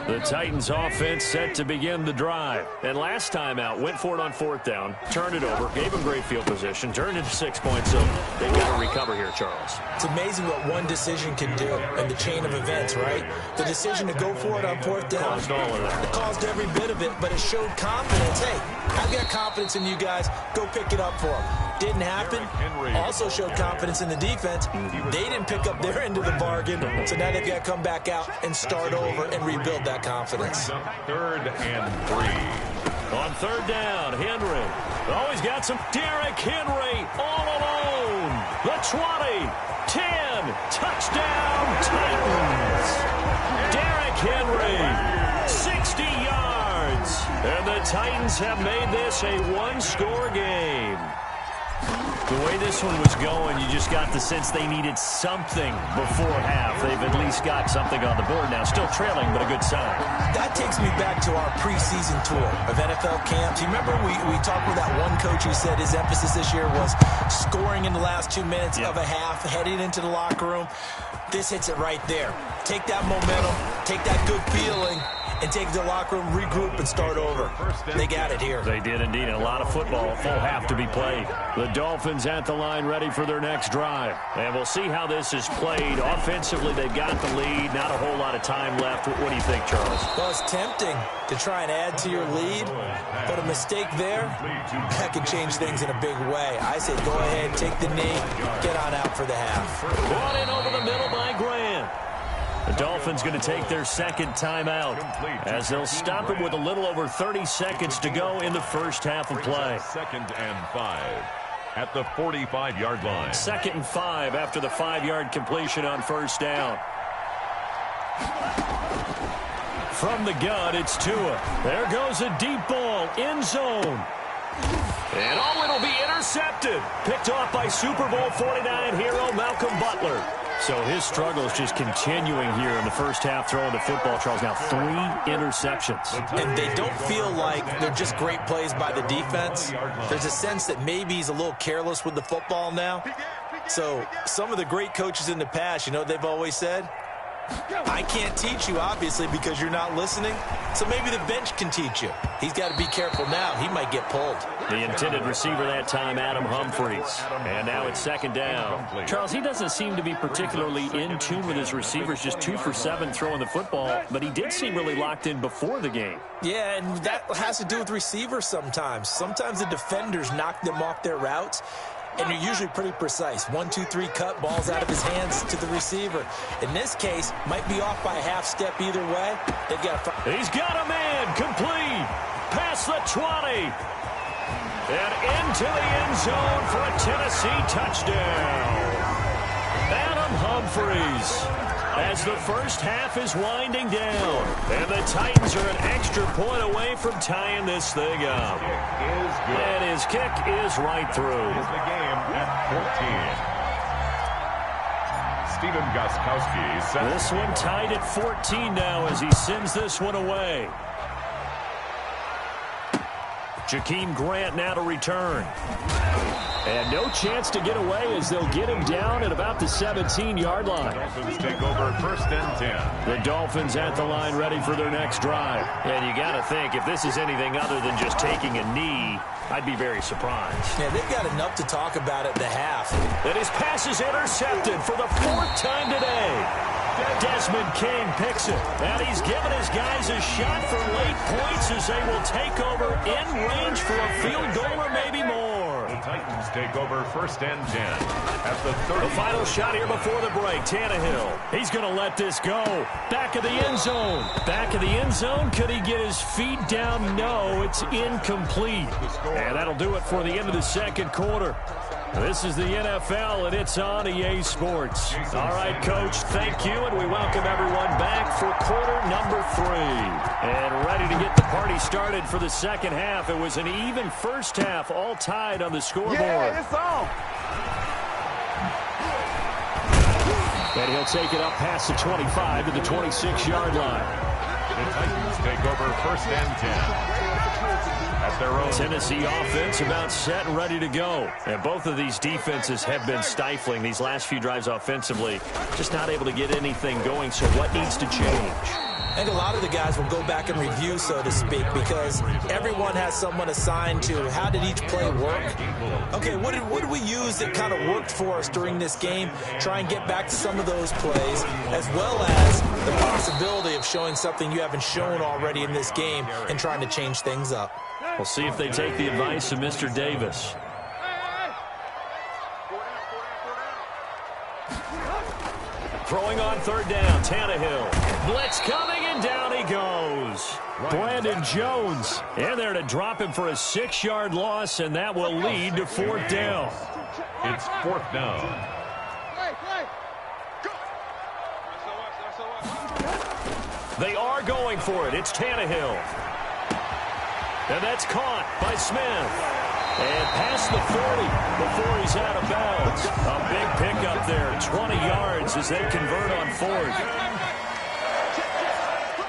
The Titans offense set to begin the drive. And last time out, went for it on 4th down, turned it over, gave them great field position, turned it 6 points. So they've got to recover here, Charles. It's amazing what one decision can do in the chain of events, right? The decision to go for it on 4th down caused all of that. It caused every bit of it, but it showed confidence. Hey, I've got confidence in you guys. Go pick it up for them. Didn't happen. Also showed confidence in the defense. They didn't pick up their end of the bargain, so now they've got to come back out and start over and rebuild that confidence. 3rd and 3. On 3rd down, Henry. Oh, he's got some. Derrick Henry all alone. The 20, 10, touchdown Titans. Derrick Henry, 60 yards. And the Titans have made this a one-score game. The way this one was going, you just got the sense they needed something before half. They've at least got something on the board now. Still trailing, but a good sign. That takes me back to our preseason tour of NFL camps. You remember we talked with that one coach who said his emphasis this year was scoring in the last 2 minutes of a half, heading into the locker room. This hits it right there. Take that momentum, take that good feeling, and take the locker room, regroup, and start over. They got it here. They did indeed. A lot of football, a full half to be played. The Dolphins at the line ready for their next drive. And we'll see how this is played. Offensively, they've got the lead. Not a whole lot of time left. What do you think, Charles? Well, it's tempting to try and add to your lead, but a mistake there, that could change things in a big way. I say go ahead, take the knee, get on out for the half. Brought in over the middle by Grant. The Dolphins going to take their second timeout as they'll stop it with a little over 30 seconds to go in the first half of play. 2nd and 5 at the 45-yard line. 2nd and 5 after the 5-yard completion on 1st down. From the gun, it's Tua. There goes a deep ball, end zone. And it'll be intercepted. Picked off by Super Bowl 49 hero Malcolm Butler. So his struggle is just continuing here in the first half throwing the football, Charles. Now 3 interceptions. And they don't feel like they're just great plays by the defense. There's a sense that maybe he's a little careless with the football now. So some of the great coaches in the past, you know what they've always said? I can't teach you, obviously, because you're not listening. So maybe the bench can teach you. He's got to be careful now. He might get pulled. The intended receiver that time, Adam Humphries. And now it's 2nd down. Charles, he doesn't seem to be particularly in tune with his receivers, just 2 for 7 throwing the football, but he did seem really locked in before the game. Yeah, and that has to do with receivers sometimes. Sometimes the defenders knock them off their routes, and they're usually pretty precise. 1, 2, 3 cut, balls out of his hands to the receiver. In this case, might be off by a half step either way. They've got He's got a man, complete, past the 20, and into the end zone for a Tennessee touchdown. Adam Humphries, as the first half is winding down, and the Titans are an extra point away from tying this thing up. And his kick is right through. The game at 14. Stephen Gostkowski. This one tied at 14 now as he sends this one away. Jakeem Grant now to return. And no chance to get away as they'll get him down at about the 17-yard line. Dolphins take over 1st and 10. The Dolphins at the line ready for their next drive. And you got to think, if this is anything other than just taking a knee, I'd be very surprised. Yeah, they've got enough to talk about at the half. And his pass is intercepted for the 4th time today. Desmond King picks it. And he's given his guys a shot for late points as they will take over in range for a field goal or maybe more. The Titans take over 1st and 10 at the 30. The final shot here before the break. Tannehill. He's going to let this go. Back of the end zone. Back of the end zone. Could he get his feet down? No, it's incomplete. And that'll do it for the end of the second quarter. This is the NFL, and it's on EA Sports. All right, Coach, thank you, and we welcome everyone back for quarter number 3. And ready to get the party started for the second half. It was an even first half, all tied on the scoreboard. Yeah, it's on. And he'll take it up past the 25 to the 26-yard line. The Titans take first and 10. At their own. Tennessee offense about set and ready to go. And both of these defenses have been stifling these last few drives offensively. Just not able to get anything going, so what needs to change? I think a lot of the guys will go back and review, so to speak, because everyone has someone assigned to how did each play work. Okay, what did we use that kind of worked for us during this game? Try and get back to some of those plays, as well as the possibility of showing something you haven't shown already in this game and trying to change things up. We'll see if they take the advice of Mr. Davis. Throwing on third down, Tannehill. Blitz coming, and down he goes. Brandon Jones in there to drop him for a 6-yard loss, and that will lead to fourth down. It's fourth down. They are going for it. It's Tannehill. And that's caught by Smith. And past the 40 before he's out of bounds. A big pickup there, 20 yards as they convert on fourth.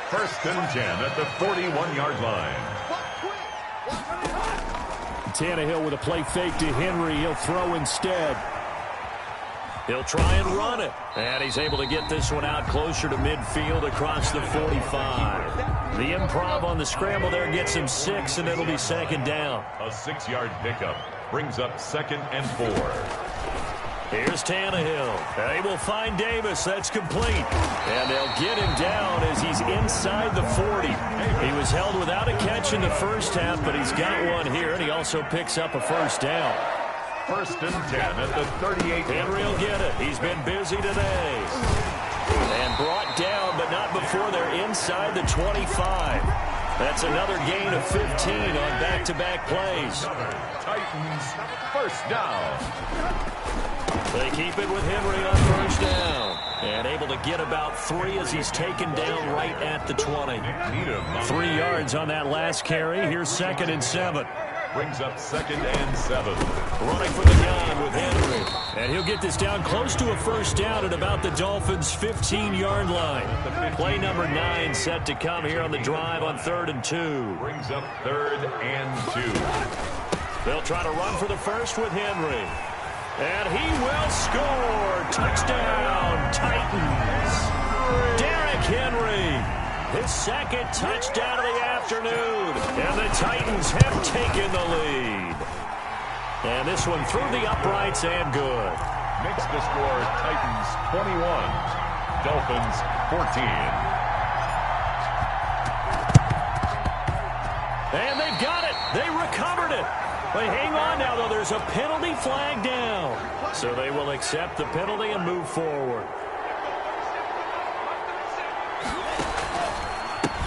First and 10 at the 41-yard line. Tannehill with a play fake to Henry. He'll throw instead. He'll try and run it. And he's able to get this one out closer to midfield across the 45. The improv on the scramble there gets him 6, and it'll be second down. A 6-yard pickup brings up second and 4. Here's Tannehill. They will find Davis. That's complete. And they'll get him down as he's inside the 40. He was held without a catch in the first half, but he's got one here, and he also picks up a first down. First and 10 at the 38. Henry will get it. He's been busy today. And brought down, but not before they're inside the 25. That's another gain of 15 on back-to-back plays. Titans first down. They keep it with Henry on first down. And able to get about 3 as he's taken down right at the 20. 3 yards on that last carry. Here's second and 7. Brings up second and 7. Running for the gun with Henry. And he'll get this down close to a first down at about the Dolphins' 15-yard line. Play number 9 set to come here on the drive on 3rd and 2. Brings up 3rd and 2. They'll try to run for the first with Henry. And he will score. Touchdown, Titans. Derrick Henry. His second touchdown of the afternoon. And the Titans have taken the lead. And this one through the uprights and good. Makes the score Titans 21, Dolphins 14. And they've got it. They recovered it. But hang on now, though. There's a penalty flag down. So they will accept the penalty and move forward.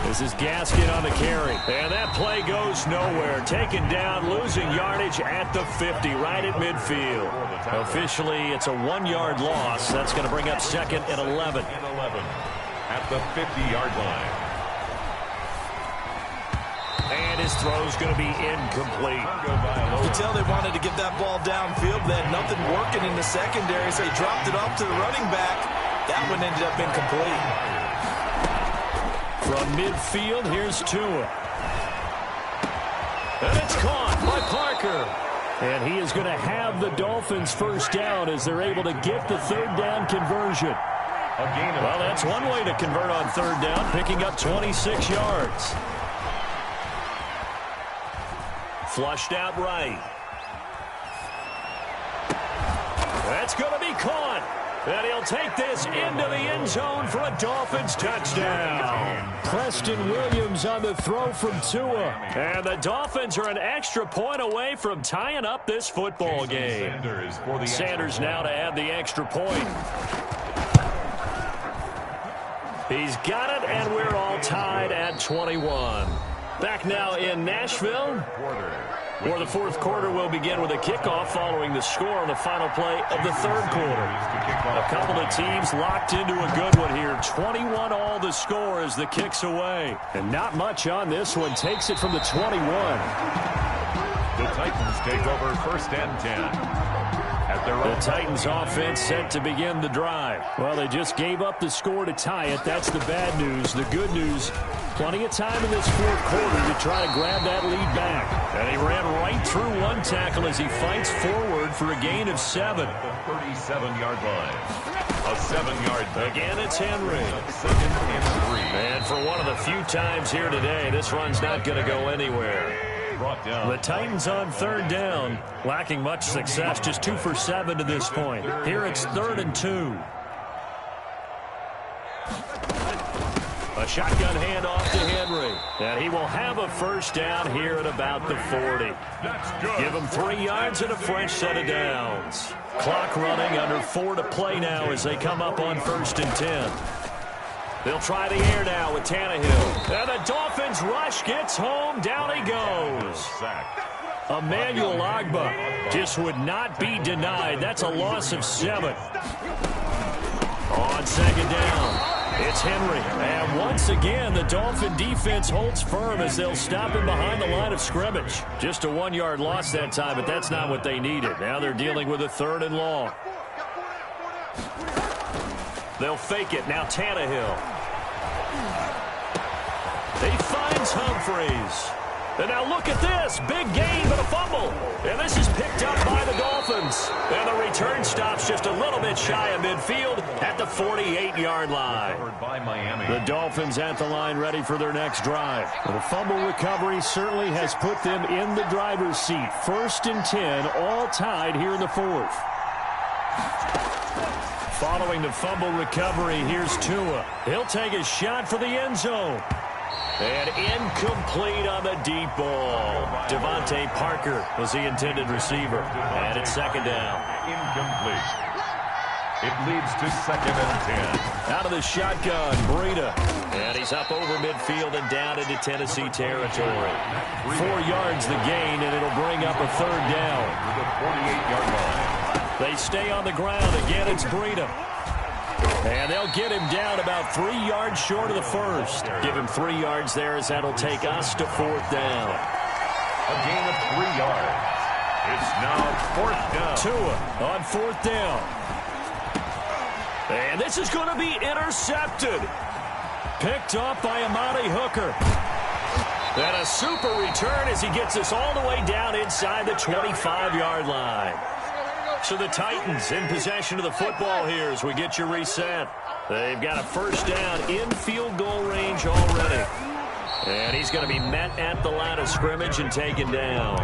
This is Gaskin on the carry. And that play goes nowhere. Taken down, losing yardage at the 50, right at midfield. Officially, it's a 1-yard loss. That's going to bring up second and 11. At the 50-yard line. And his throw's going to be incomplete. You can tell they wanted to get that ball downfield, but they had nothing working in the secondary, so he dropped it off to the running back. That one ended up incomplete. From midfield, here's Tua. And it's caught by Parker. And he is going to have the Dolphins first down as they're able to get the 3rd down conversion. Well, that's one way to convert on 3rd down, picking up 26 yards. Flushed out right. That's going to be caught. And he'll take this into the end zone for a Dolphins touchdown. Preston Williams on the throw from Tua. And the Dolphins are an extra point away from tying up this football game. Sanders now to add the extra point. He's got it, and we're all tied at 21. Back now in Nashville, where the 4th quarter will begin with a kickoff following the score on the final play of the 3rd quarter. A couple of teams locked into a good one here. 21 all the score as the kick's away. And not much on this one. Takes it from the 21. The Titans take over 1st and 10. The Titans offense set to begin the drive. Well, they just gave up the score to tie it. That's the bad news. The good news, Plenty of time in this fourth quarter to try to grab that lead back. And he ran right through one tackle as he fights forward for a gain of 7. The 37-yard line. A 7-yard back. Again, it's Henry. 2nd and 3. And for one of the few times here today, this run's not going to go anywhere. The Titans on 3rd down, lacking much success, just 2 for 7 to this point. Here it's 3rd and 2. A shotgun handoff to Henry. And he will have a first down here at about the 40. Give him 3 yards and a fresh set of downs. Clock running, under 4 to play now as they come up on 1st and 10. They'll try the air now with Tannehill. And the Dolphins rush gets home. Down he goes. Emmanuel Ogbah just would not be denied. That's a loss of 7. On 2nd down, it's Henry. And once again, the Dolphin defense holds firm as they'll stop him behind the line of scrimmage. Just a 1-yard loss that time, but that's not what they needed. Now they're dealing with a 3rd and long. They'll fake it. Now Tannehill. He finds Humphreys. And now look at this. Big gain, but a fumble. And this is picked up by the Dolphins. And the return stops just a little bit shy of midfield at the 48-yard line. The Dolphins at the line ready for their next drive. The fumble recovery certainly has put them in the driver's seat. 1st and 10, all tied here in the 4th. Following the fumble recovery, here's Tua. He'll take a shot for the end zone. And incomplete on the deep ball. Devontae Parker was the intended receiver. And it's 2nd down. Incomplete. It leads to 2nd and 10. Out of the shotgun, Breida. And he's up over midfield and down into Tennessee territory. 4 yards the gain, and it'll bring up a 3rd down. To the 48-yard line. They stay on the ground. Again, it's Breida. And they'll get him down about 3 yards short of the 1st. Give him 3 yards there as that'll take us to 4th down. A gain of 3 yards. It's now 4th down. Tua on 4th down. And this is going to be intercepted. Picked off by Amani Hooker. And a super return as he gets us all the way down inside the 25-yard line. So the Titans in possession of the football here as we get you reset. They've got a first down in field goal range already. And he's going to be met at the line of scrimmage and taken down.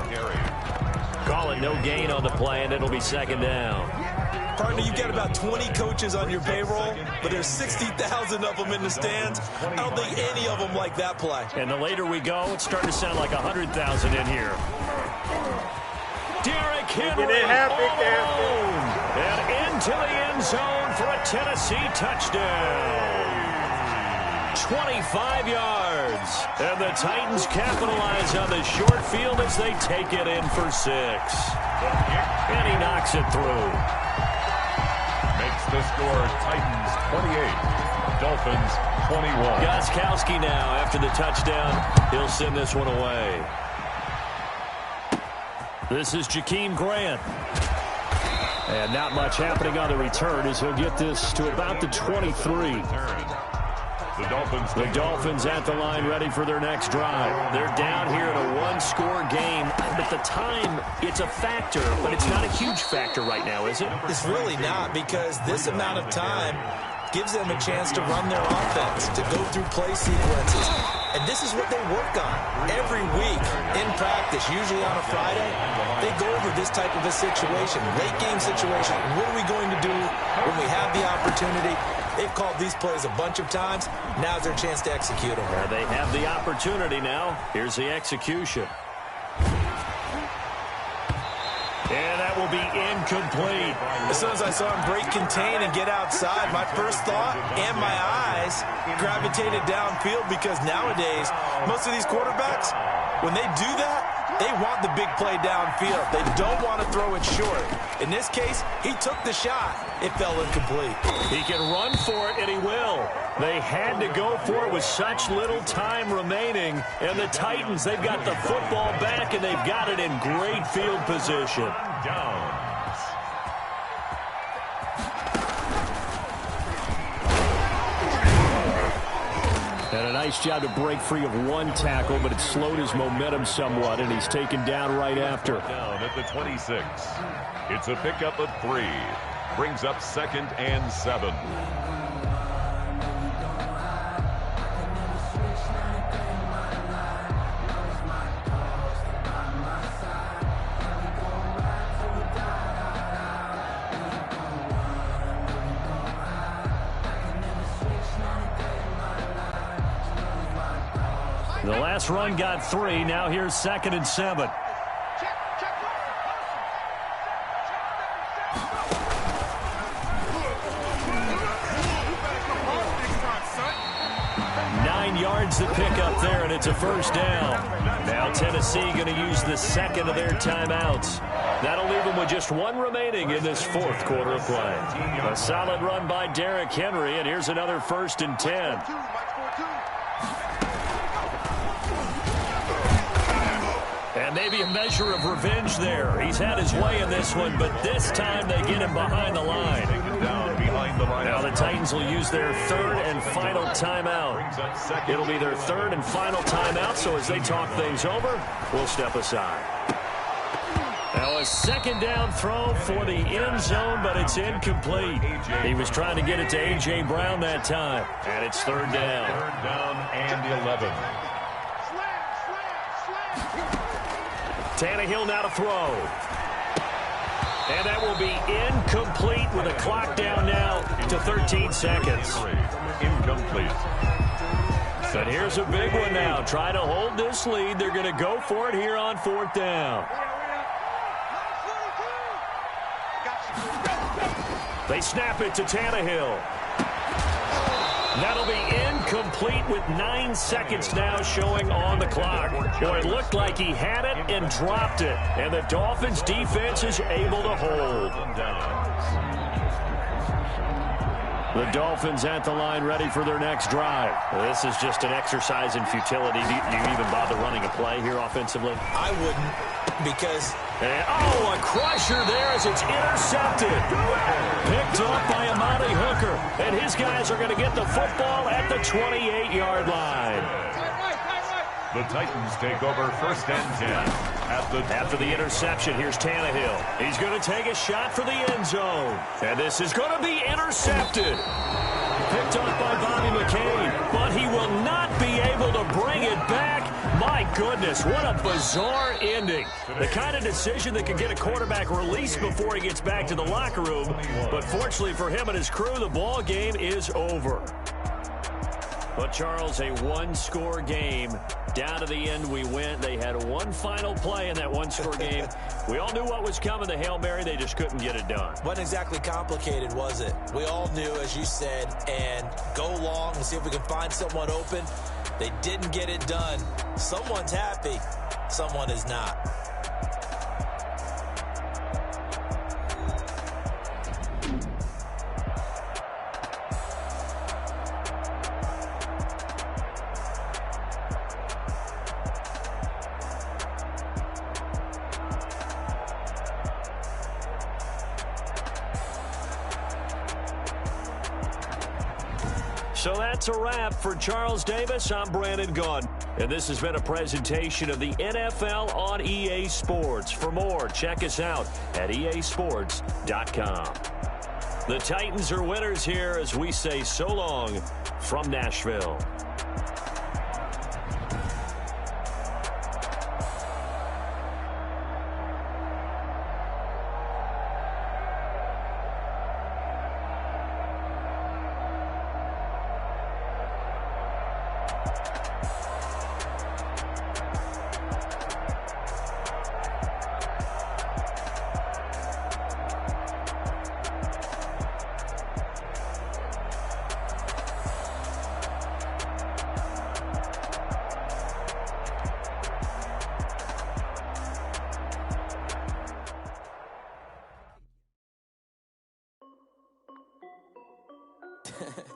Call it no gain on the play, and it'll be 2nd down. Partner, you've got about 20 coaches on your payroll, but there's 60,000 of them in the stands. I don't think any of them like that play. And the later we go, it's starting to sound like 100,000 in here. Derrick Henry alone and into the end zone for a Tennessee touchdown. 25 yards. And the Titans capitalize on the short field as they take it in for 6. And he knocks it through. Makes the score Titans 28, Dolphins 21. Gostkowski now after the touchdown. He'll send this one away. This is Jakeem Grant. And not much happening on the return as he'll get this to about the 23. The Dolphins at the line ready for their next drive. They're down here in a 1-score game. At the time, it's a factor, but it's not a huge factor right now, is it? It's really not, because this amount of time gives them a chance to run their offense, to go through play sequences. And this is what they work on every week in practice, usually on a Friday. They go over this type of a situation, late game situation. What are we going to do when we have the opportunity? They've called these plays a bunch of times. Now's their chance to execute them. They have the opportunity now. Here's the execution. And that will be incomplete. As soon as I saw him break contain and get outside, my first thought and my eyes gravitated downfield, because nowadays, most of these quarterbacks, when they do that, they want the big play downfield. They don't want to throw it short. In this case, he took the shot. It fell incomplete. He can run for it, and he will. They had to go for it with such little time remaining. And the Titans, they've got the football back, and they've got it in great field position. And a nice job to break free of one tackle, but it slowed his momentum somewhat, and he's taken down right after. Down at the 26. It's a pickup of 3. Brings up 2nd and 7. The last run got 3. Now here's 2nd and 7. The pickup there, and it's a first down. Now Tennessee going to use the second of their timeouts. That'll leave them with just 1 remaining in this 4th quarter of play. A solid run by Derrick Henry, and here's another 1st and 10. And maybe a measure of revenge there. He's had his way in this one, but this time they get him behind the line. Now the Titans will use their 3rd and final timeout. It'll be their 3rd and final timeout, so as they talk things over, we'll step aside. Now a 2nd down throw for the end zone, but it's incomplete. He was trying to get it to A.J. Brown that time, and it's 3rd down. 3rd down and 11. Tannehill now to throw. And that will be incomplete with a clock down now to 13 seconds. Incomplete. And here's a big one now. Trying to hold this lead. They're going to go for it here on 4th down. They snap it to Tannehill. That'll be incomplete with 9 seconds now showing on the clock. Boy, it looked like he had it and dropped it. And the Dolphins defense is able to hold. The Dolphins at the line ready for their next drive. This is just an exercise in futility. Do you even bother running a play here offensively? I wouldn't, because... And, a crusher there as it's intercepted. Picked up by Amani Hooker. And his guys are going to get the football at the 28-yard line. The Titans take over 1st and 10. After the interception, here's Tannehill. He's going to take a shot for the end zone. And this is going to be intercepted. Picked up by Bobby McCain, but he will not be able to bring it back. My goodness, what a bizarre ending. The kind of decision that could get a quarterback released before he gets back to the locker room. But fortunately for him and his crew, the ball game is over. But, Charles, a one-score game. Down to the end we went. They had one final play in that one-score game. We all knew what was coming, the Hail Mary. They just couldn't get it done. Wasn't exactly complicated, was it? We all knew, as you said, and go long and see if we can find someone open. They didn't get it done. Someone's happy. Someone is not. So that's a wrap for Charles Davis. I'm Brandon Gunn. And this has been a presentation of the NFL on EA Sports. For more, check us out at easports.com. The Titans are winners here as we say so long from Nashville.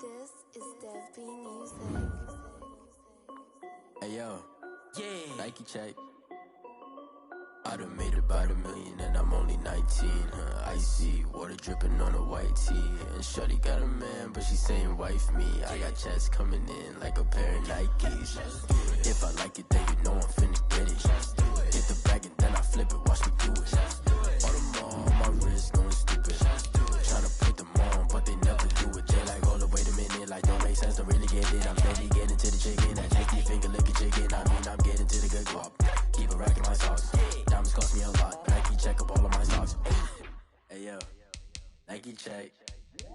This is Dev B Music. Hey yo, yeah, Nike check. I done made about $1 million and I'm only 19. Icy water dripping on a white tee. And shorty got a man, but she saying wife me. I got checks coming in like a pair of Nikes. If I like it, then you know I'm finna get it. Hit the bag and then I flip it, watch me do it. All the more on my wrist going stupid. Tryna put them on, but they never do it. They like, hold up, wait a minute, like don't make sense, don't really get it. I'm steady getting to the chicken, that tasty finger licking chicken. I mean, I'm getting to the good guap. Keep a rack in my socks. Diamonds cost me a lot. Nike check up all of my stocks. Hey yo, Nike check.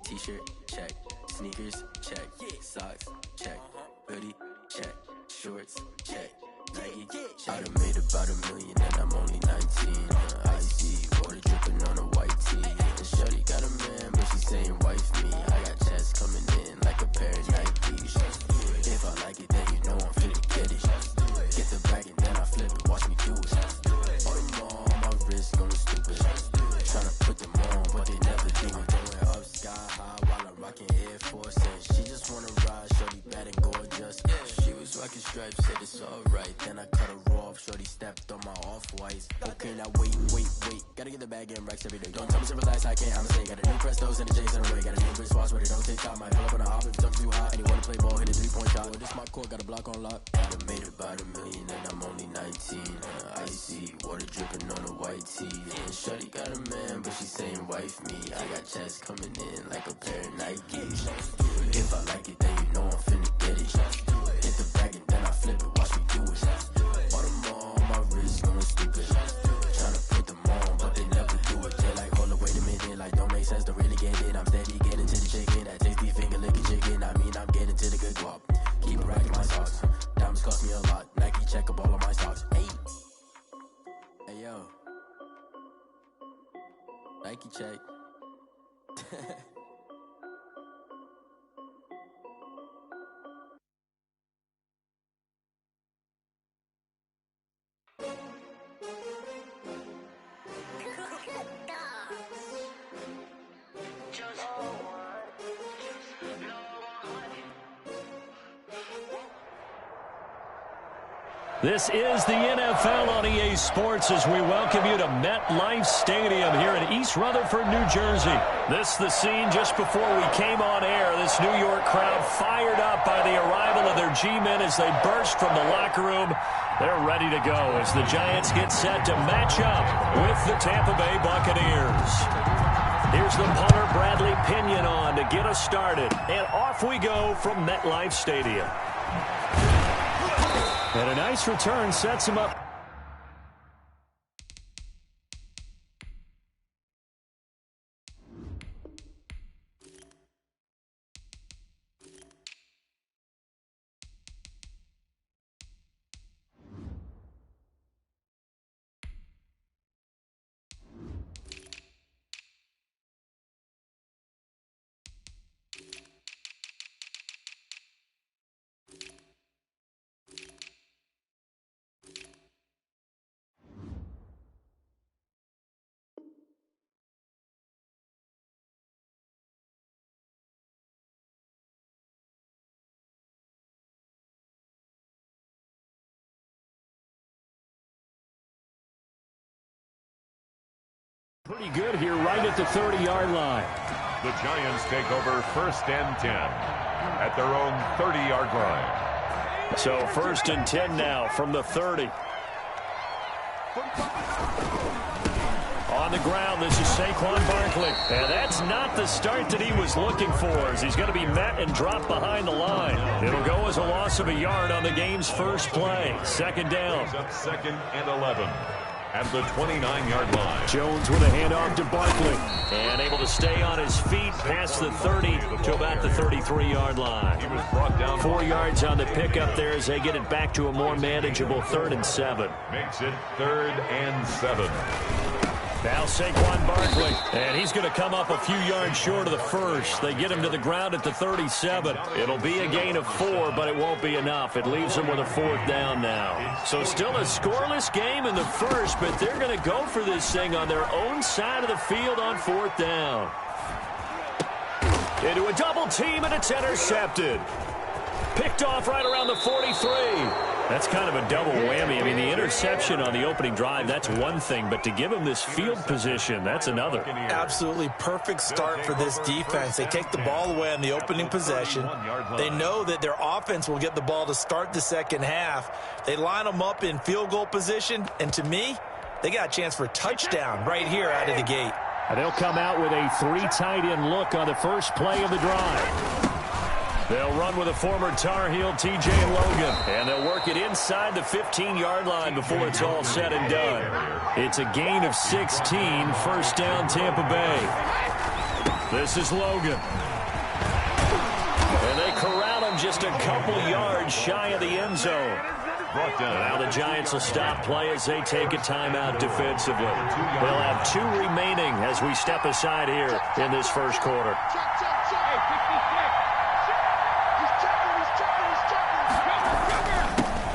T-shirt check. Sneakers check. Socks check. Hoodie check. Shorts check. Nike check. I done made about $1 million and I'm only 19. Icy water dripping on a white tee. And shorty got a man, but she saying wife me. I got checks coming in like a pair of Nikes. If I like it, then you know I'm finna get it. Get the bag and then I flip it, watch me do it. All the more on my wrist going stupid. Tryna put them on, but they never do it. Going up sky high while I'm rocking Air Force. And she just wanna ride, shorty bad and gorgeous. She was rocking stripes, said it's alright. Then I cut her off, shorty stepped on my off-whites. Okay, now wait. Gotta get the bag and racks every day. Don't tell me to relax, I can't, I'ma say. Got a new Prestos and a Jason away. Got a new wristwatch, but it don't take time. Might pull up on a hop if it's too hot. And you wanna play ball, hit a 3-point shot. Well, this my court, got a block on lock. I done made about $1 million and I'm only 19. Icy water dripping on a white tee. And shorty got a man, but she saying wife me. I got checks coming in like a pair of Nikes. If I like it, then you know I'm finna get it. Hit the bag and then I flip it, watch me do it. All the more on my wrist going stupid. Tryna put them on, but they never do it. They like, hold up, wait a minute, like don't make sense, don't really get it. I'm steady getting to the chicken, that tasty finger licking chicken. I mean, I'm getting to the good guap. Keep a rack in my socks. Diamonds cost me a lot. Nike check up all of my stocks. Hey yo, Nike check. This is the NFL on EA Sports as we welcome you to MetLife Stadium here in East Rutherford, New Jersey. This is the scene just before we came on air. This New York crowd fired up by the arrival of their G-men as they burst from the locker room. They're ready to go as the Giants get set to match up with the Tampa Bay Buccaneers. Here's the punter, Bradley Pinion, on to get us started. And off we go from MetLife Stadium. And a nice return sets him up. Pretty good here right at the 30-yard line. The Giants take over 1st and 10 at their own 30-yard line. So 1st and 10 now from the 30. On the ground, this is Saquon Barkley. And that's not the start that he was looking for, as he's going to be met and dropped behind the line. It'll go as a loss of a yard on the game's first play. 2nd down. Up 2nd and 11. At the 29-yard line. Jones with a handoff to Barkley. And able to stay on his feet past the 30 to about the 33-yard line. He was brought down 4 yards on the pickup there as they get it back to a more manageable 3rd and 7. Makes it 3rd and 7. Now Saquon Barkley, and he's going to come up a few yards short of the first. They get him to the ground at the 37. It'll be a gain of 4, but it won't be enough. It leaves them with a 4th down now. So still a scoreless game in the first, but they're going to go for this thing on their own side of the field on 4th down. Into a double team, and it's intercepted. Picked off right around the 43. That's kind of a double whammy. I mean, the interception on the opening drive, that's one thing. But to give him this field position, that's another. Absolutely perfect start for this defense. They take the ball away on the opening possession. They know that their offense will get the ball to start the second half. They line them up in field goal position. And to me, they got a chance for a touchdown right here out of the gate. And they'll come out with a 3 tight end look on the first play of the drive. They'll run with a former Tar Heel, T.J. Logan, and they'll work it inside the 15-yard line before it's all said and done. It's a gain of 16, first down Tampa Bay. This is Logan. And they corral him just a couple yards shy of the end zone. Now the Giants will stop play as they take a timeout defensively. They'll have 2 remaining as we step aside here in this first quarter.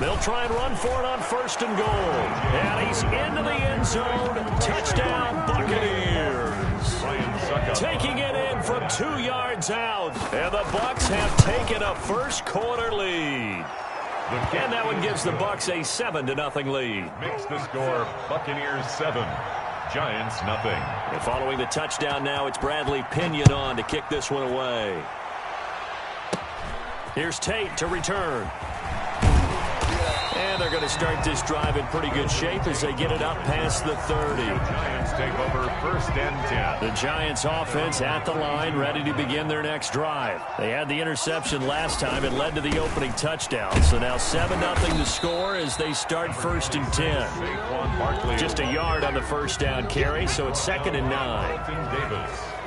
They'll try and run for it on first and goal. And he's into the end zone. Touchdown, Buccaneers. Taking it in from 2 yards out. And the Bucs have taken a first quarter lead. And that one gives the Bucs a 7-0 lead. Makes the score Buccaneers 7, Giants nothing. And following the touchdown now, it's Bradley Pinion on to kick this one away. Here's Tate to return. And they're going to start this drive in pretty good shape as they get it up past the 30. Giants take over first and 10. The Giants offense at the line, ready to begin their next drive. They had the interception last time. It led to the opening touchdown. So now 7-0 to score as they start first and 10. Just a yard on the first down carry, so it's 2nd and 9.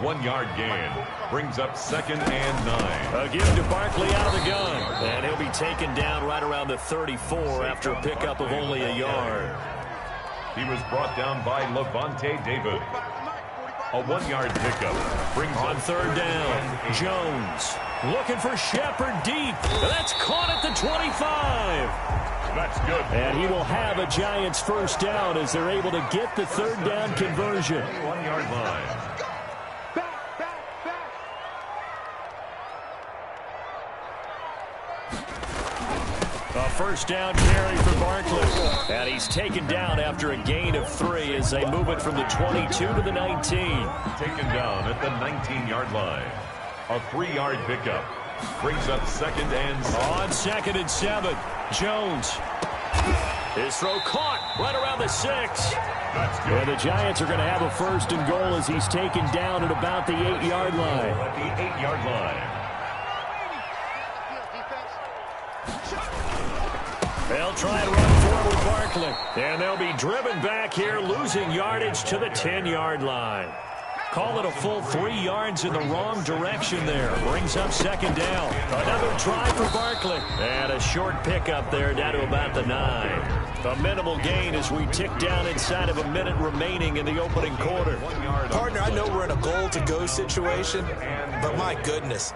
1 yard gain brings up 2nd and 9. A give to Barkley out of the gun. And he'll be taken down right around the 34 after a pickup of only a yard. He was brought down by Levante David. A 1 yard pickup brings on 3rd down. Jones looking for Shepard deep. That's caught at the 25. That's good. And he will have a Giants first down as they're able to get the 3rd down conversion. 1 yard line. A first down carry for Barkley. And he's taken down after a gain of 3 as they move it from the 22 to the 19. Taken down at the 19-yard line. A 3-yard pickup. Brings up 2nd and 7. On 2nd and 7. Jones. His throw caught right around the 6. That's good. And the Giants are going to have a first and goal as he's taken down at about the 8-yard line. At the 8-yard line. They'll try and run forward with Barkley. And they'll be driven back here, losing yardage to the 10-yard line. Call it a full 3 yards in the wrong direction there. Brings up 2nd down. Another try for Barkley. And a short pickup there down to about the 9. A minimal gain as we tick down inside of a minute remaining in the opening quarter. Partner, I know we're in a goal-to-go situation, but my goodness.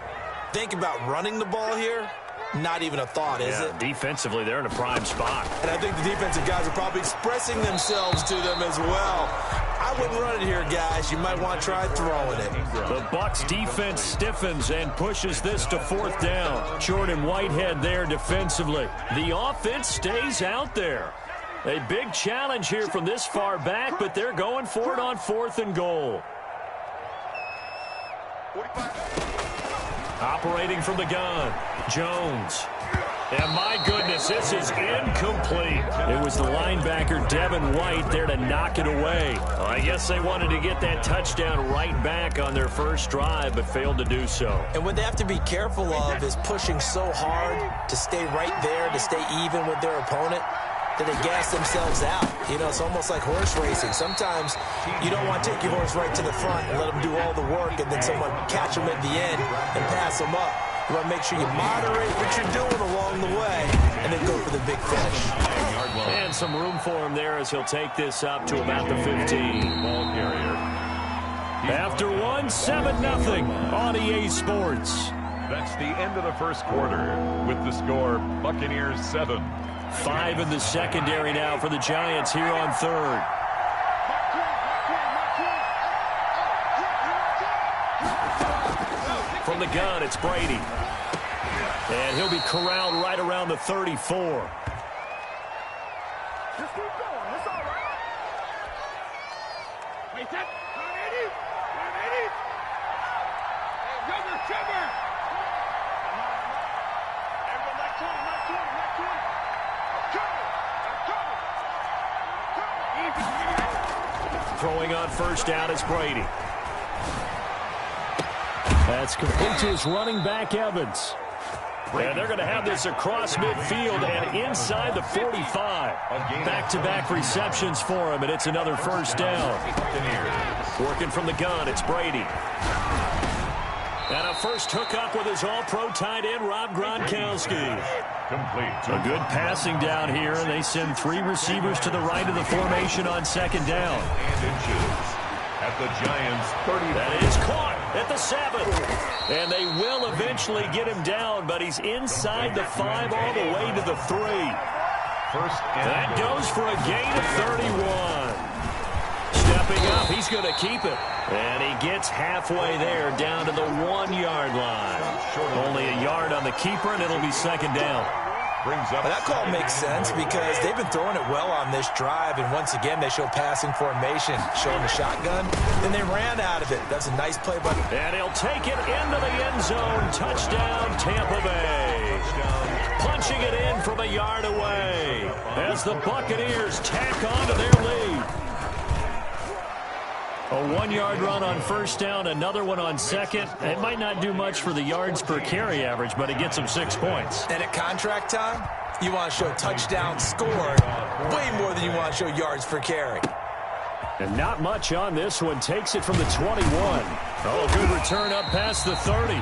Think about running the ball here. Not even a thought, is it? Defensively, they're in a prime spot. And I think the defensive guys are probably expressing themselves to them as well. I wouldn't run it here, guys. You might want to try throwing it. The Bucs defense stiffens and pushes this to 4th down. Jordan Whitehead there defensively. The offense stays out there. A big challenge here from this far back, but they're going for it on 4th and goal. Operating from the gun, Jones. And my goodness, this is incomplete. It was the linebacker, Devin White, there to knock it away. Well, I guess they wanted to get that touchdown right back on their first drive, but failed to do so. And what they have to be careful of is pushing so hard to stay right there, to stay even with their opponent, that they gas themselves out. You know, it's almost like horse racing. Sometimes you don't want to take your horse right to the front and let them do all the work and then someone catch them at the end and pass them up. You want to make sure you moderate what you're doing along the way and then go for the big finish. And some room for him there as he'll take this up to about the 15. Ball carrier. After 7-0 on EA Sports. That's the end of the first quarter with the score Buccaneers 7. 5 in the secondary now for the Giants here on 3rd. From the gun, it's Brady. And he'll be corralled right around the 34. Just keep going. It's all right. Wait, that. Trevor. Everyone back to him. Throwing on first down is Brady. That's complete to his running back, Evans. And they're going to have this across midfield and inside the 45. Back-to-back receptions for him, and it's another first down. Working from the gun, it's Brady. And a first hookup with his all-pro tight end, Rob Gronkowski. Complete. A good passing down here, and they send 3 receivers to the right of the formation on second down. And inches at the Giants' 30. That is caught at the 7. And they will eventually get him down, but he's inside the 5 all the way to the 3. That goes for a gain of 31. Stepping up, he's going to keep it. And he gets halfway there, down to the 1-yard line. Only a yard on the keeper, and it'll be second down. That call makes sense because they've been throwing it well on this drive, and once again they show passing formation, showing the shotgun. Then they ran out of it. That's a nice play, buddy. And he'll take it into the end zone. Touchdown, Tampa Bay. Punching it in from a yard away as the Buccaneers tack on to their lead. A 1-yard run on first down, another one on second. It might not do much for the yards per carry average, but it gets them 6 points. And at contract time, you want to show touchdown scored way more than you want to show yards per carry. And not much on this one. Takes it from the 21. Oh, good return up past the 30.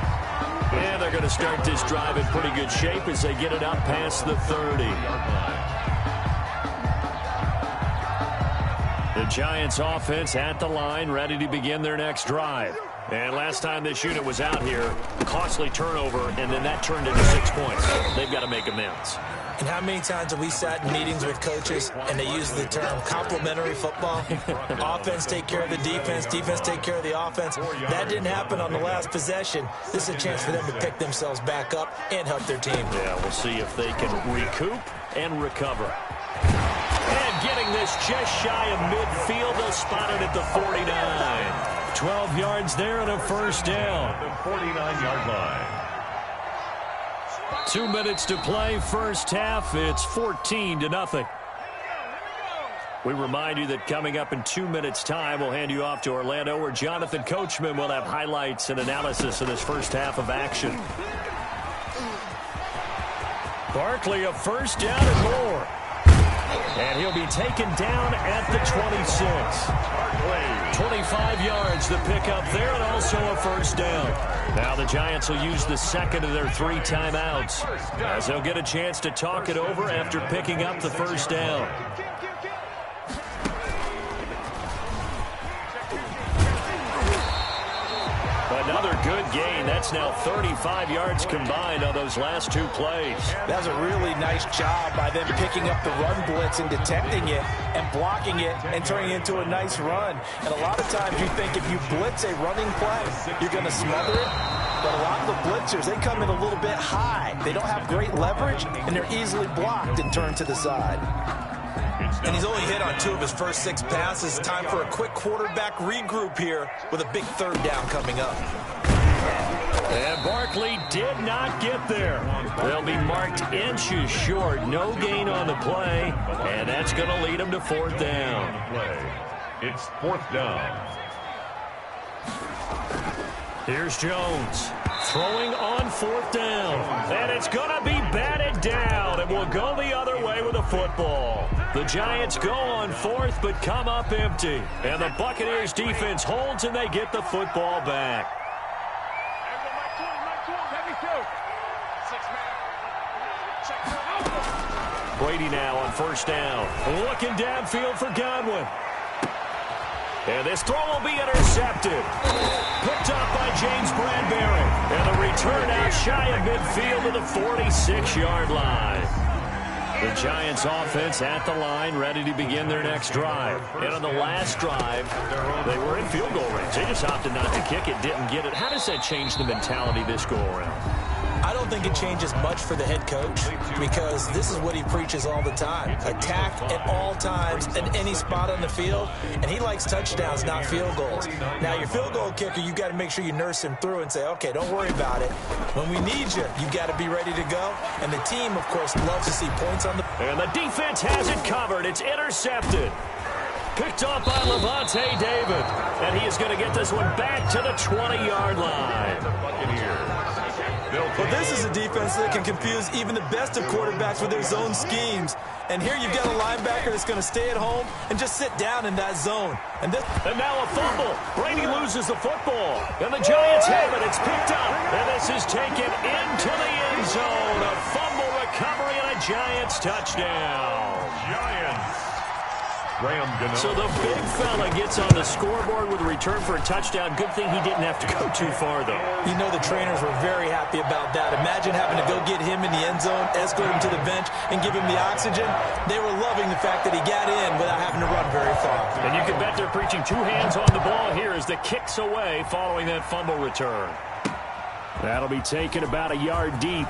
And they're going to start this drive in pretty good shape as they get it up past the 30. The Giants offense at the line, ready to begin their next drive. And last time this unit was out here, costly turnover, and then that turned into 6 points. They've got to make amends. And how many times have we sat in meetings with coaches and they use the term complementary football? Offense take care of the defense, defense take care of the offense. That didn't happen on the last possession. This is a chance for them to pick themselves back up and help their team. Yeah, we'll see if they can recoup and recover. And getting this just shy of midfield, they'll spot it at the 49. 12 yards there and a first down. The 49-yard line. 2 minutes to play, first half. It's 14-0. We remind you that coming up in 2 minutes' time, we'll hand you off to Orlando, where Jonathan Coachman will have highlights and analysis of this first half of action. Barkley, a first down and more. And he'll be taken down at the 26. 25 yards the pickup there, and also a first down. Now the Giants will use the second of their 3 timeouts, as they'll get a chance to talk it over after picking up the first down. Another good gain. That's now 35 yards combined on those last 2 plays. That was a really nice job by them picking up the run blitz and detecting it and blocking it and turning it into a nice run. And a lot of times you think if you blitz a running play, you're going to smother it. But a lot of the blitzers, they come in a little bit high. They don't have great leverage, and they're easily blocked and turned to the side. And he's only hit on 2 of his first 6 passes. Time for a quick quarterback regroup here with a big third down coming up. And Barkley did not get there. They'll be marked inches short. No gain on the play, and that's going to lead them to 4th down. It's 4th down. Here's Jones throwing on 4th down. And it's going to be batted down, and will go the other way with a football. The Giants go on 4th, but come up empty. And the Buccaneers defense holds, and they get the football back. Brady now on first down. Looking downfield for Godwin. And this throw will be intercepted. Picked up by James Bradbury. And the return out shy of midfield to the 46-yard line. The Giants offense at the line, ready to begin their next drive. And on the last drive, they were in field goal range. They just opted not to kick it, didn't get it. How does that change the mentality this go-around? I don't don't think it changes much for the head coach because this is what he preaches all the time. Attack at all times in any spot on the field, and he likes touchdowns, not field goals. Now, your field goal kicker, you got to make sure you nurse him through and say, okay, don't worry about it. When we need you, you got to be ready to go. And the team, of course, loves to see points on the... And the defense has it covered. It's intercepted. Picked off by Levante David. And he is going to get this one back to the 20-yard line. Well, this is a defense that can confuse even the best of quarterbacks with their zone schemes. And here you've got a linebacker that's going to stay at home and just sit down in that zone. And now a fumble. Brady loses the football. And the Giants have it. It's picked up. And this is taken into the end zone. A fumble recovery and a Giants touchdown. Giants. So the big fella gets on the scoreboard with a return for a touchdown. Good thing he didn't have to go too far, though. You know the trainers were very happy about that. Imagine having to go get him in the end zone, escort him to the bench, and give him the oxygen. They were loving the fact that he got in without having to run very far. And you can bet they're preaching two hands on the ball here as the kick's away following that fumble return. That'll be taken about a yard deep.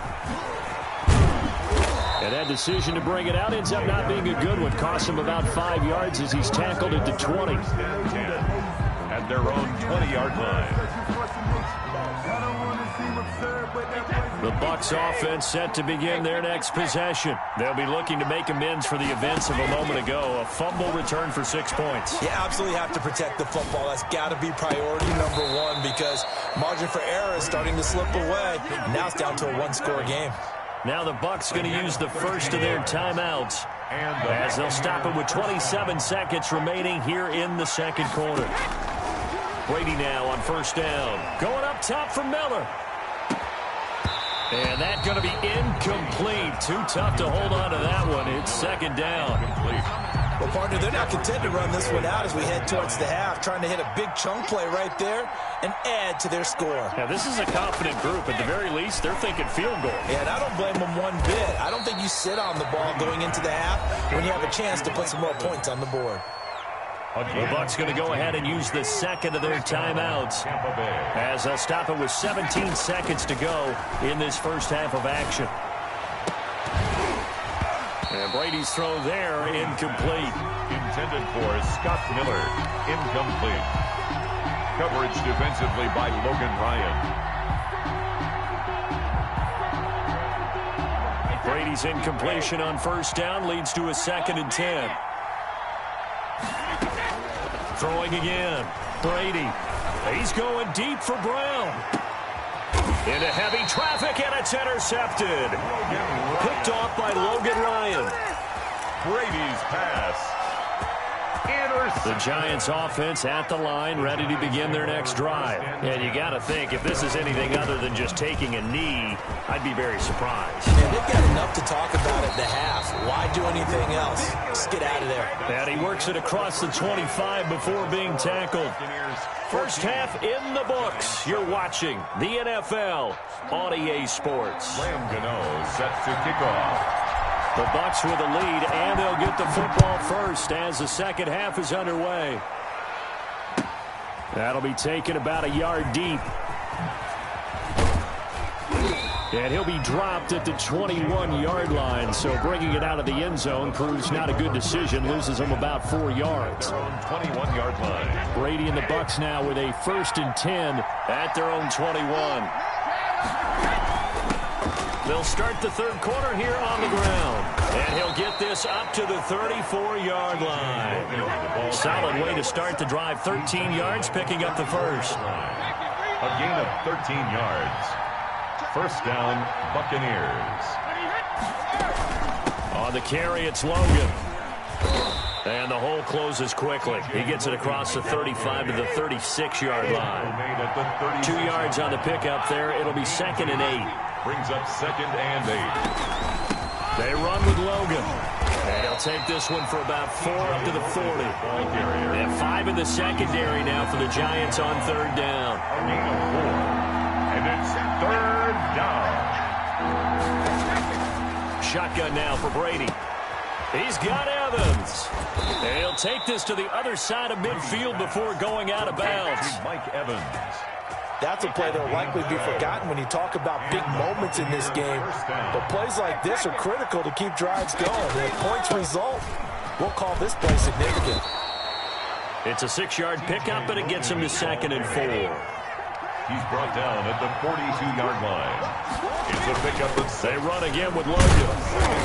And that decision to bring it out ends up not being a good one. Costs him about 5 yards as he's tackled at the 20. At their own 20-yard line. The Bucs offense set to begin their next possession. They'll be looking to make amends for the events of a moment ago. A fumble return for 6 points. You absolutely have to protect the football. That's got to be priority number one because margin for error is starting to slip away. Now it's down to a one-score game. Now the Bucs going to use the first of their timeouts as they'll stop it with 27 seconds remaining here in the second quarter. Brady now on first down. Going up top for Miller. And that's going to be incomplete. Too tough to hold on to that one. It's second down. Well, partner, they're not content to run this one out as we head towards the half, trying to hit a big chunk play right there and add to their score. Now, this is a confident group. At the very least, they're thinking field goal. Yeah, and I don't blame them one bit. I don't think you sit on the ball going into the half when you have a chance to put some more points on the board. The Bucs going to go ahead and use the second of their timeouts as they'll stop it with 17 seconds to go in this first half of action. And Brady's throw there, incomplete. Intended for Scott Miller, incomplete. Coverage defensively by Logan Ryan. Brady's incompletion on first down leads to a 2nd and 10. Throwing again. Brady. He's going deep for Brown. Into heavy traffic, and it's intercepted. Picked off by Logan Ryan. Brady's pass. The Giants offense at the line, ready to begin their next drive. And you got to think, if this is anything other than just taking a knee, I'd be very surprised. Man, they've got enough to talk about at the half. Why do anything else? Just get out of there. And he works it across the 25 before being tackled. First half in the books. You're watching the NFL on EA Sports. Ram Gano set to kick off. The Bucs with a lead, and they'll get the football first as the second half is underway. That'll be taken about a yard deep. And he'll be dropped at the 21-yard line, so bringing it out of the end zone proves not a good decision. Loses him about 4 yards. 21-yard line. Brady and the Bucs now with a 1st and 10 at their own 21. They'll start the third quarter here on the ground. And he'll get this up to the 34-yard line. Solid way to start the drive. 13 yards, picking up the first. A gain of 13 yards. First down, Buccaneers. On the carry, it's Logan. And the hole closes quickly. He gets it across the 35 to the 36-yard line. 2 yards on the pickup there. It'll be 2nd and 8. Brings up 2nd and 8. They run with Logan. And he'll take this one for about 4 up to the 40. They have 5 in the secondary now for the Giants on third down. A gain of 4. And it's third down. Shotgun now for Brady. He's got Evans. And he'll take this to the other side of midfield before going out of bounds. Mike Evans. That's a play that will likely be forgotten when you talk about big moments in this game. But plays like this are critical to keep drives going. And if points result, we'll call this play significant. It's a 6-yard pickup, and it gets him to 2nd and 4. He's brought down at the 42-yard line. It's a pickup. They run again with Logan.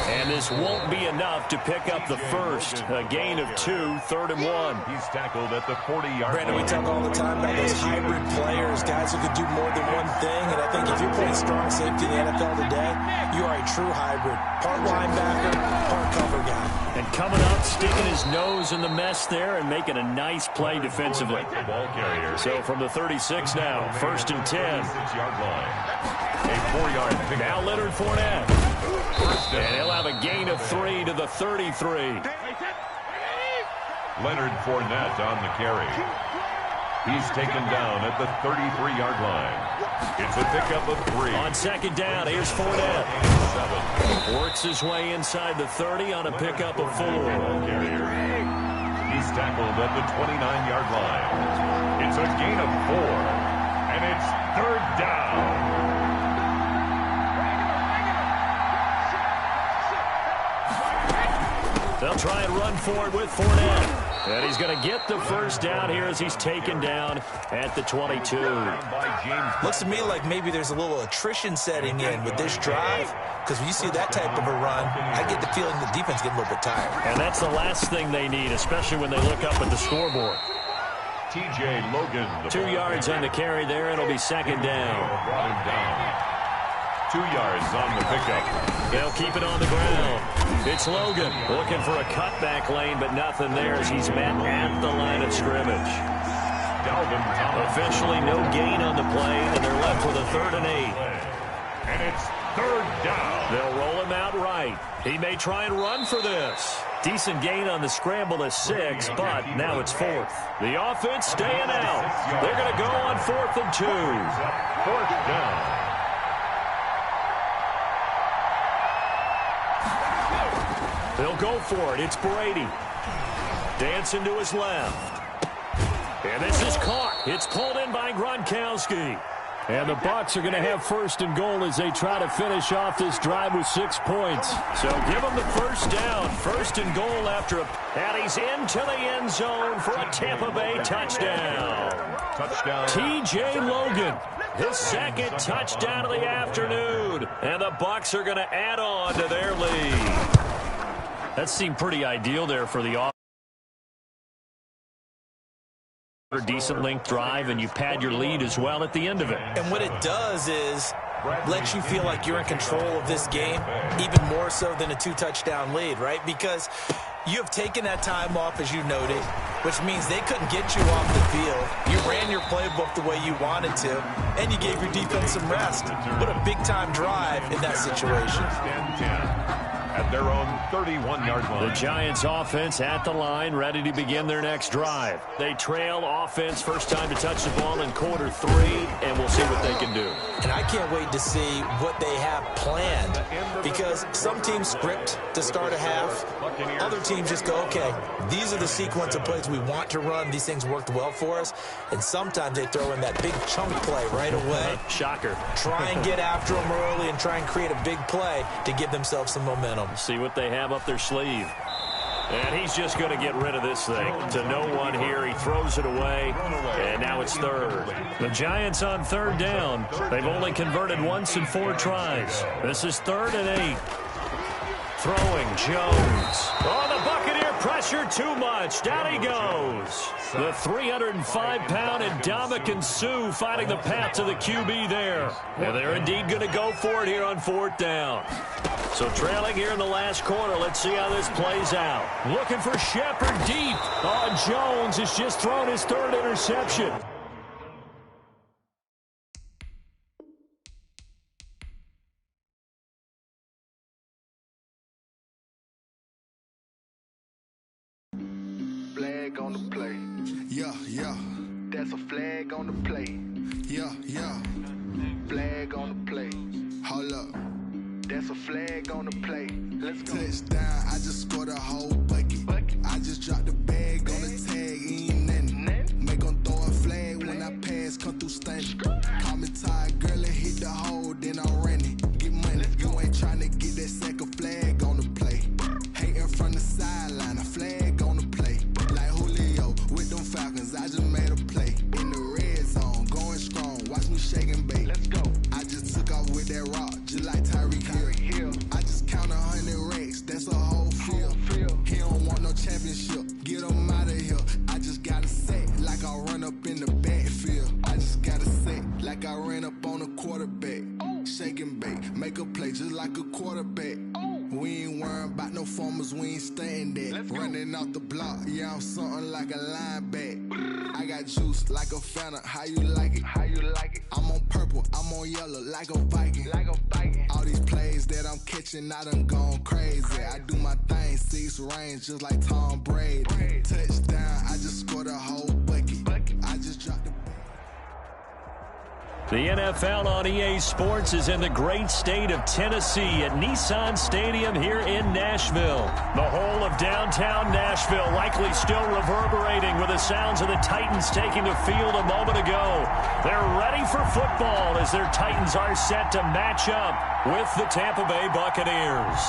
And this won't be enough to pick up the first. A gain of 2, 3rd and 1. He's tackled at the 40-yard line. Brandon, we talk all the time about those hybrid players, guys who could do more than one thing. And I think if you're playing strong safety in the NFL today, you are a true hybrid. Part linebacker, part cover guy. And coming up, sticking his nose in the mess there and making a nice play defensively. Ball carrier. So from the 36 now, 1st and 10. 6-yard line. A 4-yard pick. Now Leonard Fournette. And he'll have a gain of 3 to the 33. Leonard Fournette on the carry. He's taken down at the 33-yard line. It's a pickup of 3. On 2nd down, here's Fournette. Works his way inside the 30 on a pickup of 4. He's tackled at the 29-yard line. It's a gain of 4. And it's 3rd down. They'll try and run for it with Fournette. And he's going to get the first down here as he's taken down at the 22. Looks to me like maybe there's a little attrition setting in with this drive, because when you see that type of a run, I get the feeling the defense getting a little bit tired. And that's the last thing they need, especially when they look up at the scoreboard. TJ Logan. 2 yards on the carry there. It'll be 2nd down. Brought him down. 2 yards on the pickup. They'll keep it on the ground. It's Logan looking for a cutback lane, but nothing there as he's met at the line of scrimmage. Dalvin Thomas. Officially no gain on the play, and they're left with a 3rd and 8. And it's 3rd down. They'll roll him out right. He may try and run for this. Decent gain on the scramble to 6, but now it's 4th. The offense staying out. They're going to go on 4th and 2. 4th down. They'll go for it. It's Brady. Dancing to his left. And this is caught. It's pulled in by Gronkowski. And the Bucs are going to have 1st and goal as they try to finish off this drive with 6 points. So give them the first down. 1st and goal after a... And he's into the end zone for a Tampa Bay touchdown. Touchdown. TJ Logan. His 2nd touchdown of the afternoon. And the Bucs are going to add on to their lead. That seemed pretty ideal there for the offense. A decent length drive, and you pad your lead as well at the end of it. And what it does is let you feel like you're in control of this game, even more so than a 2-touchdown lead, right? Because you have taken that time off, as you noted, which means they couldn't get you off the field. You ran your playbook the way you wanted to, and you gave your defense some rest. What a big-time drive in that situation. At their own 31-yard line. The Giants offense at the line, ready to begin their next drive. They trail offense, first time to touch the ball in quarter 3, and we'll see what they can do. And I can't wait to see what they have planned, because some teams script to start a half. Other teams just go, okay, these are the sequence of plays we want to run. These things worked well for us. And sometimes they throw in that big chunk play right away. Shocker. Try and get after them early and try and create a big play to give themselves some momentum. See what they have up their sleeve. And he's just going to get rid of this thing. To no one here. He throws it away. And now it's 3rd. The Giants on 3rd down. They've only converted once in 4 tries. This is 3rd and 8. Throwing Jones. Oh, the Buccaneer pressure too much. Down he goes. The 305-pound Ndamukong Suh fighting the path to the QB there. And they're indeed going to go for it here on 4th down. So trailing here in the last quarter. Let's see how this plays out. Looking for Shepard deep. Oh, Jones has just thrown his 3rd interception. Flag on the play. Yeah, yeah. That's a flag on the play. Yeah, yeah. Flag on the play. Hold up. That's a flag on the play. Let's go. Touchdown, I just scored a whole bucket. I just dropped the bag on the tag, ain't nothing. Make them throw a flag when I pass, come through stank. run that. Running off the block, yeah, I'm something like a linebacker. I got juice like a Fanta, how you like it? How you like it? I'm on purple, I'm on yellow, like a Viking. Like a Viking. All these plays that I'm catching, I done gone crazy. I do my thing, 6 range, just like Tom Brady. Touchdown, I just scored a whole bucket. I just dropped the... The NFL on EA Sports is in the great state of Tennessee at Nissan Stadium here in Nashville. The whole of downtown Nashville likely still reverberating with the sounds of the Titans taking the field a moment ago. They're ready for football as their Titans are set to match up with the Tampa Bay Buccaneers.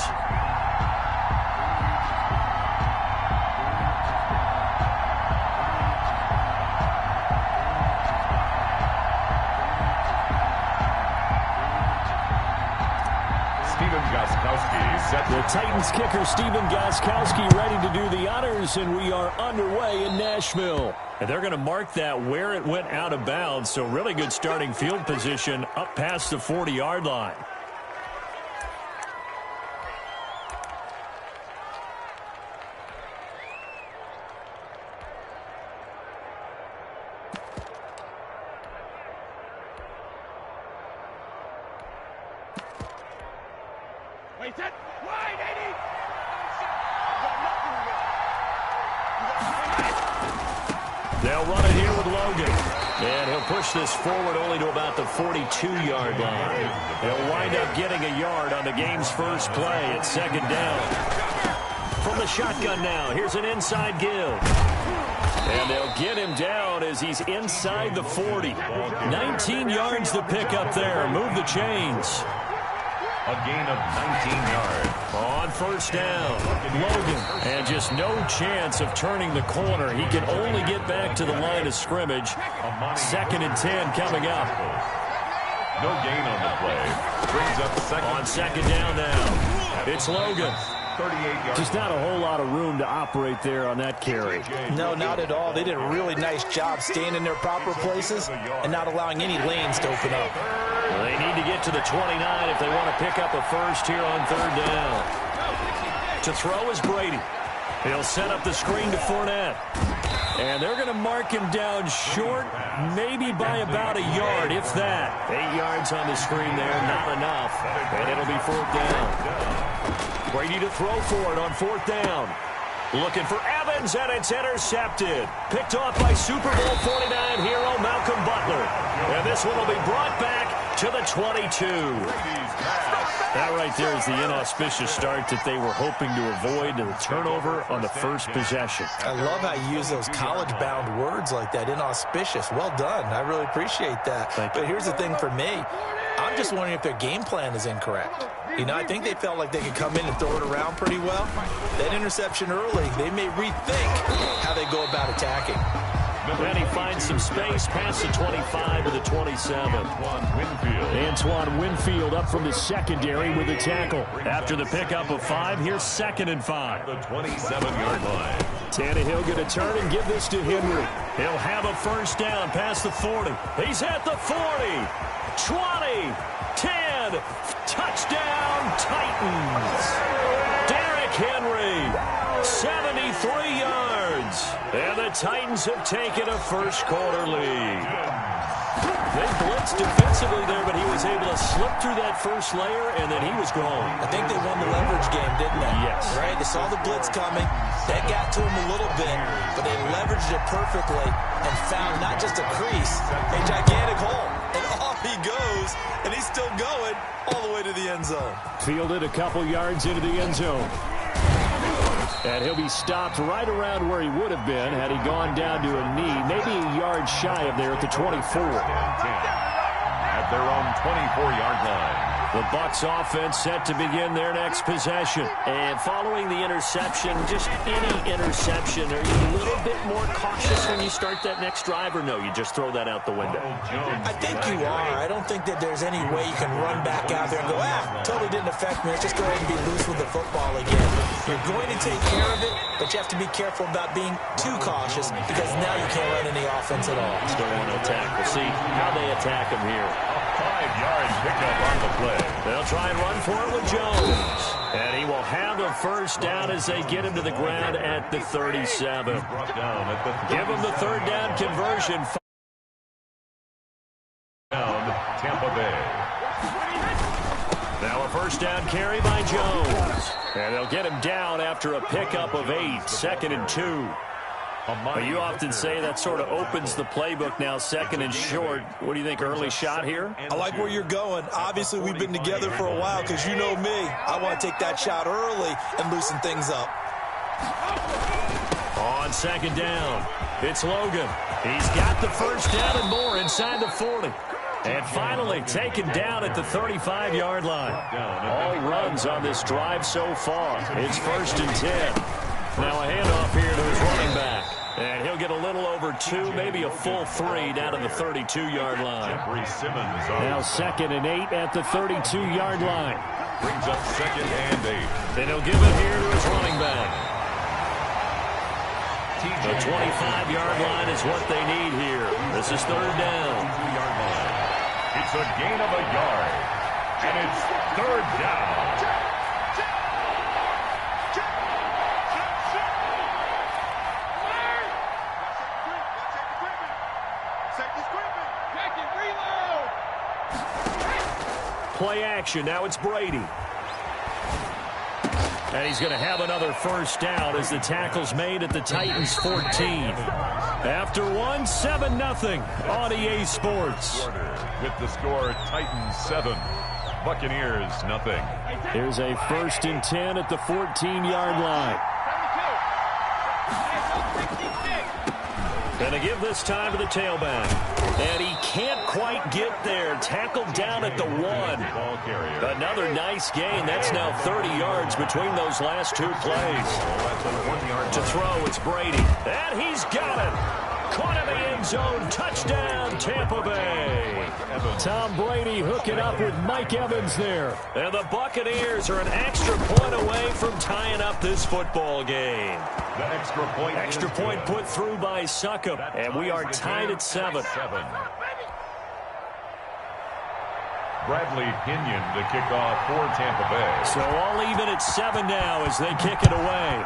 The Titans kicker Stephen Gostkowski ready to do the honors, and we are underway in Nashville. And they're going to mark that where it went out of bounds, so really good starting field position up past the 40-yard line. They'll run it here with Logan. And he'll push this forward only to about the 42-yard line. He'll wind up getting a yard on the game's first play at second down. From the shotgun now, here's an inside give. And they'll get him down as he's inside the 40. 19 yards to pick up there. Move the chains. A gain of 19 yards. On first down, Logan. And just no chance of turning the corner. He can only get back to the line of scrimmage. 2nd and 10 coming up. No gain on the play. Brings up second. On second down now, it's Logan. 38 yards. Just not a whole lot of room to operate there on that carry. No, not at all. They did a really nice job staying in their proper places and not allowing any lanes to open up. Well, they need to get to the 29 if they want to pick up a first here on third down. To throw is Brady. He'll set up the screen to Fournette. And they're going to mark him down short, maybe by about a yard, if that. 8 yards on the screen there, not enough. And it'll be fourth down. Brady to throw for it on fourth down. Looking for Evans, and it's intercepted. Picked off by Super Bowl 49 hero Malcolm Butler. And this one will be brought back to the 22. That right there is the inauspicious start that they were hoping to avoid, the turnover on the first possession. I love how you use those college-bound words like that, inauspicious. Well done. I really appreciate that. But here's the thing for me. I'm just wondering if their game plan is incorrect. You know, I think they felt like they could come in and throw it around pretty well. That interception early, they may rethink how they go about attacking. Then he finds some space past the 25 to the 27. Antoine Winfield up from the secondary with the tackle. After the pickup of 5, here's 2nd and 5. The 27-yard line. Tannehill going to turn and give this to Henry. He'll have a first down past the 40. He's at the 40. 20. 10. Touchdown, Titans. Derrick Henry. 73 yards. And the Titans have taken a first-quarter lead. They blitzed defensively there, but he was able to slip through that first layer, and then he was gone. I think they won the leverage game, didn't they? Yes. Right? They saw the blitz coming. That got to him a little bit, but they leveraged it perfectly and found not just a crease, a gigantic hole. And off he goes, and he's still going all the way to the end zone. Fielded a couple yards into the end zone. And he'll be stopped right around where he would have been had he gone down to a knee, maybe a yard shy of there at the 24. At their own 24-yard line. The Bucs offense set to begin their next possession. And following the interception, just any interception, are you a little bit more cautious when you start that next drive, or no, you just throw that out the window? I think you are. I don't think that there's any way you can run back out there and go, totally didn't affect me. Let's just go ahead and be loose with the football again. You're going to take care of it, but you have to be careful about being too cautious because now you can't run any offense at all. Still want to attack. We'll see how they attack him here. 5-yard pickup on the play. They'll try and run for it with Jones. And he will have a first down as they get him to the ground at the 37. Give him the third down conversion. Tampa Bay. Now a first down carry by Jones. And they'll get him down after a pickup of 8, 2nd and 2. But you often say that sort of opens the playbook now, 2nd and short. What do you think, early shot here? I like where you're going. Obviously, we've been together for a while because you know me. I want to take that shot early and loosen things up. On 2nd down, it's Logan. He's got the first down and more inside the 40. And finally taken down at the 35-yard line. All runs on this drive so far. It's 1st and 10. Now a handoff here to his running back. And he'll get a little over 2, maybe a full 3 down to the 32-yard line. Now 2nd and 8 at the 32-yard line. Brings up 2nd and 8. And he'll give it here to his running back. The 25-yard line is what they need here. This is 3rd down. It's a gain of a yard. And it's 3rd down. Play action. Now it's Brady. And he's going to have another first down as the tackle's made at the Titans' 14. After one, 7-0 on EA Sports. With the score, Titans 7, Buccaneers nothing. Here's a 1st and 10 at the 14-yard line. Going to give this time to the tailback. And he can't quite get there. Tackled down at the 1. Another nice gain. That's now 30 yards between those last 2 plays. To throw, it's Brady. And he's got it. Caught in the end zone. Touchdown, Tampa Bay. Tom Brady hooking up with Mike Evans there. And the Buccaneers are an extra point away from tying up this football game. The extra point put through by Succop. And we are tied at 7. Bradley Pinion to kick off for Tampa Bay. So all even at 7 now as they kick it away.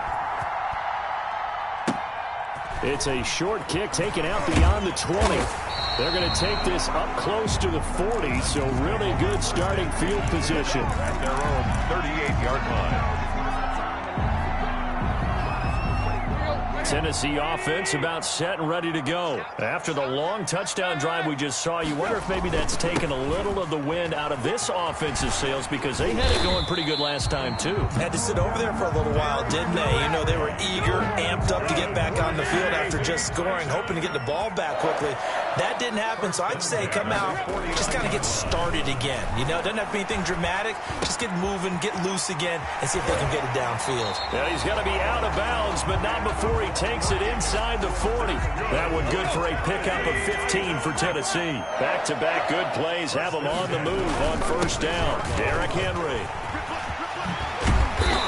It's a short kick taken out beyond the 20. They're going to take this up close to the 40, so really good starting field position. At their own 38-yard line. Tennessee offense about set and ready to go. After the long touchdown drive we just saw, you wonder if maybe that's taken a little of the wind out of this offensive sails because they had it going pretty good last time, too. Had to sit over there for a little while, didn't they? You know, they were eager, amped up to get back on the field after just scoring, hoping to get the ball back quickly. That didn't happen, so I'd say come out, just kind of get started again. You know, it doesn't have to be anything dramatic. Just get moving, get loose again, and see if they can get it downfield. Yeah, he's got to be out of bounds, but not before he takes it inside the 40. That one good for a pickup of 15 for Tennessee. Back-to-back good plays have them on the move on 1st down. Derrick Henry.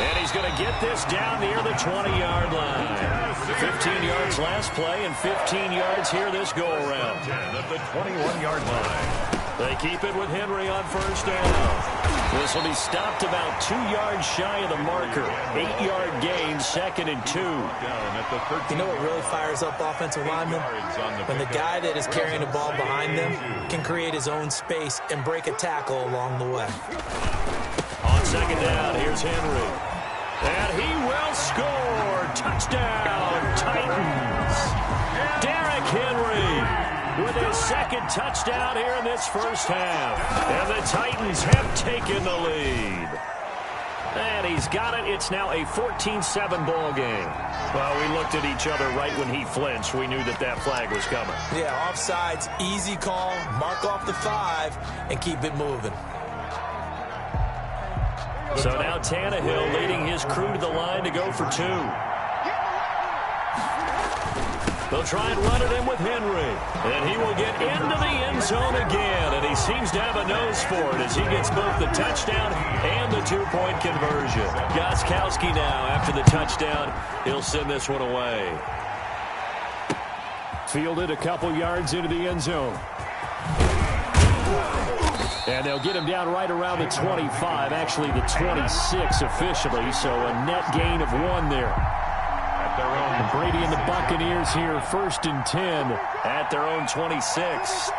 And he's going to get this down near the 20-yard line. 15 yards last play and 15 yards here this go-around. At the 21-yard line. They keep it with Henry on 1st down. This will be stopped about 2 yards shy of the marker. 8-yard gain, 2nd and 2. You know what really fires up offensive linemen? When the guy that is carrying the ball behind them can create his own space and break a tackle along the way. On 2nd down, here's Henry. And he will score. Touchdown, Titans. Derrick Henry with his 2nd touchdown here in this 1st half. And the Titans have taken the lead. And he's got it. It's now a 14-7 ball game. Well, we looked at each other right when he flinched. We knew that that flag was coming. Yeah, offsides, easy call, mark off the 5, and keep it moving. So now Tannehill leading his crew to the line to go for 2. They'll try and run it in with Henry. And he will get into the end zone again. And he seems to have a nose for it as he gets both the touchdown and the 2-point conversion. Gostkowski now, after the touchdown, he'll send this one away. Fielded a couple yards into the end zone. And they'll get him down right around the 25, actually the 26 officially, so a net gain of 1 there. And Brady and the Buccaneers here, 1st and 10 at their own 26.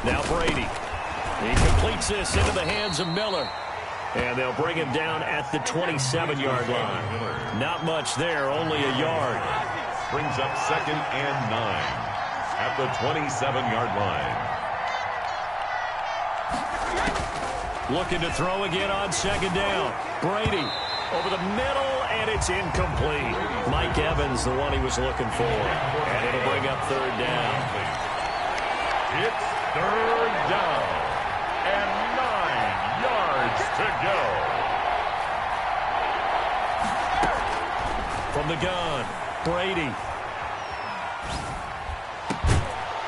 Now Brady. He completes this into the hands of Miller. And they'll bring him down at the 27-yard line. Not much there, only a yard. Brings up 2nd and 9 at the 27-yard line. Looking to throw again on 2nd down. Brady over the middle, and it's incomplete. Mike Evans, the one he was looking for. And it'll bring up 3rd down. It's 3rd down and 9 yards to go. From the gun, Brady.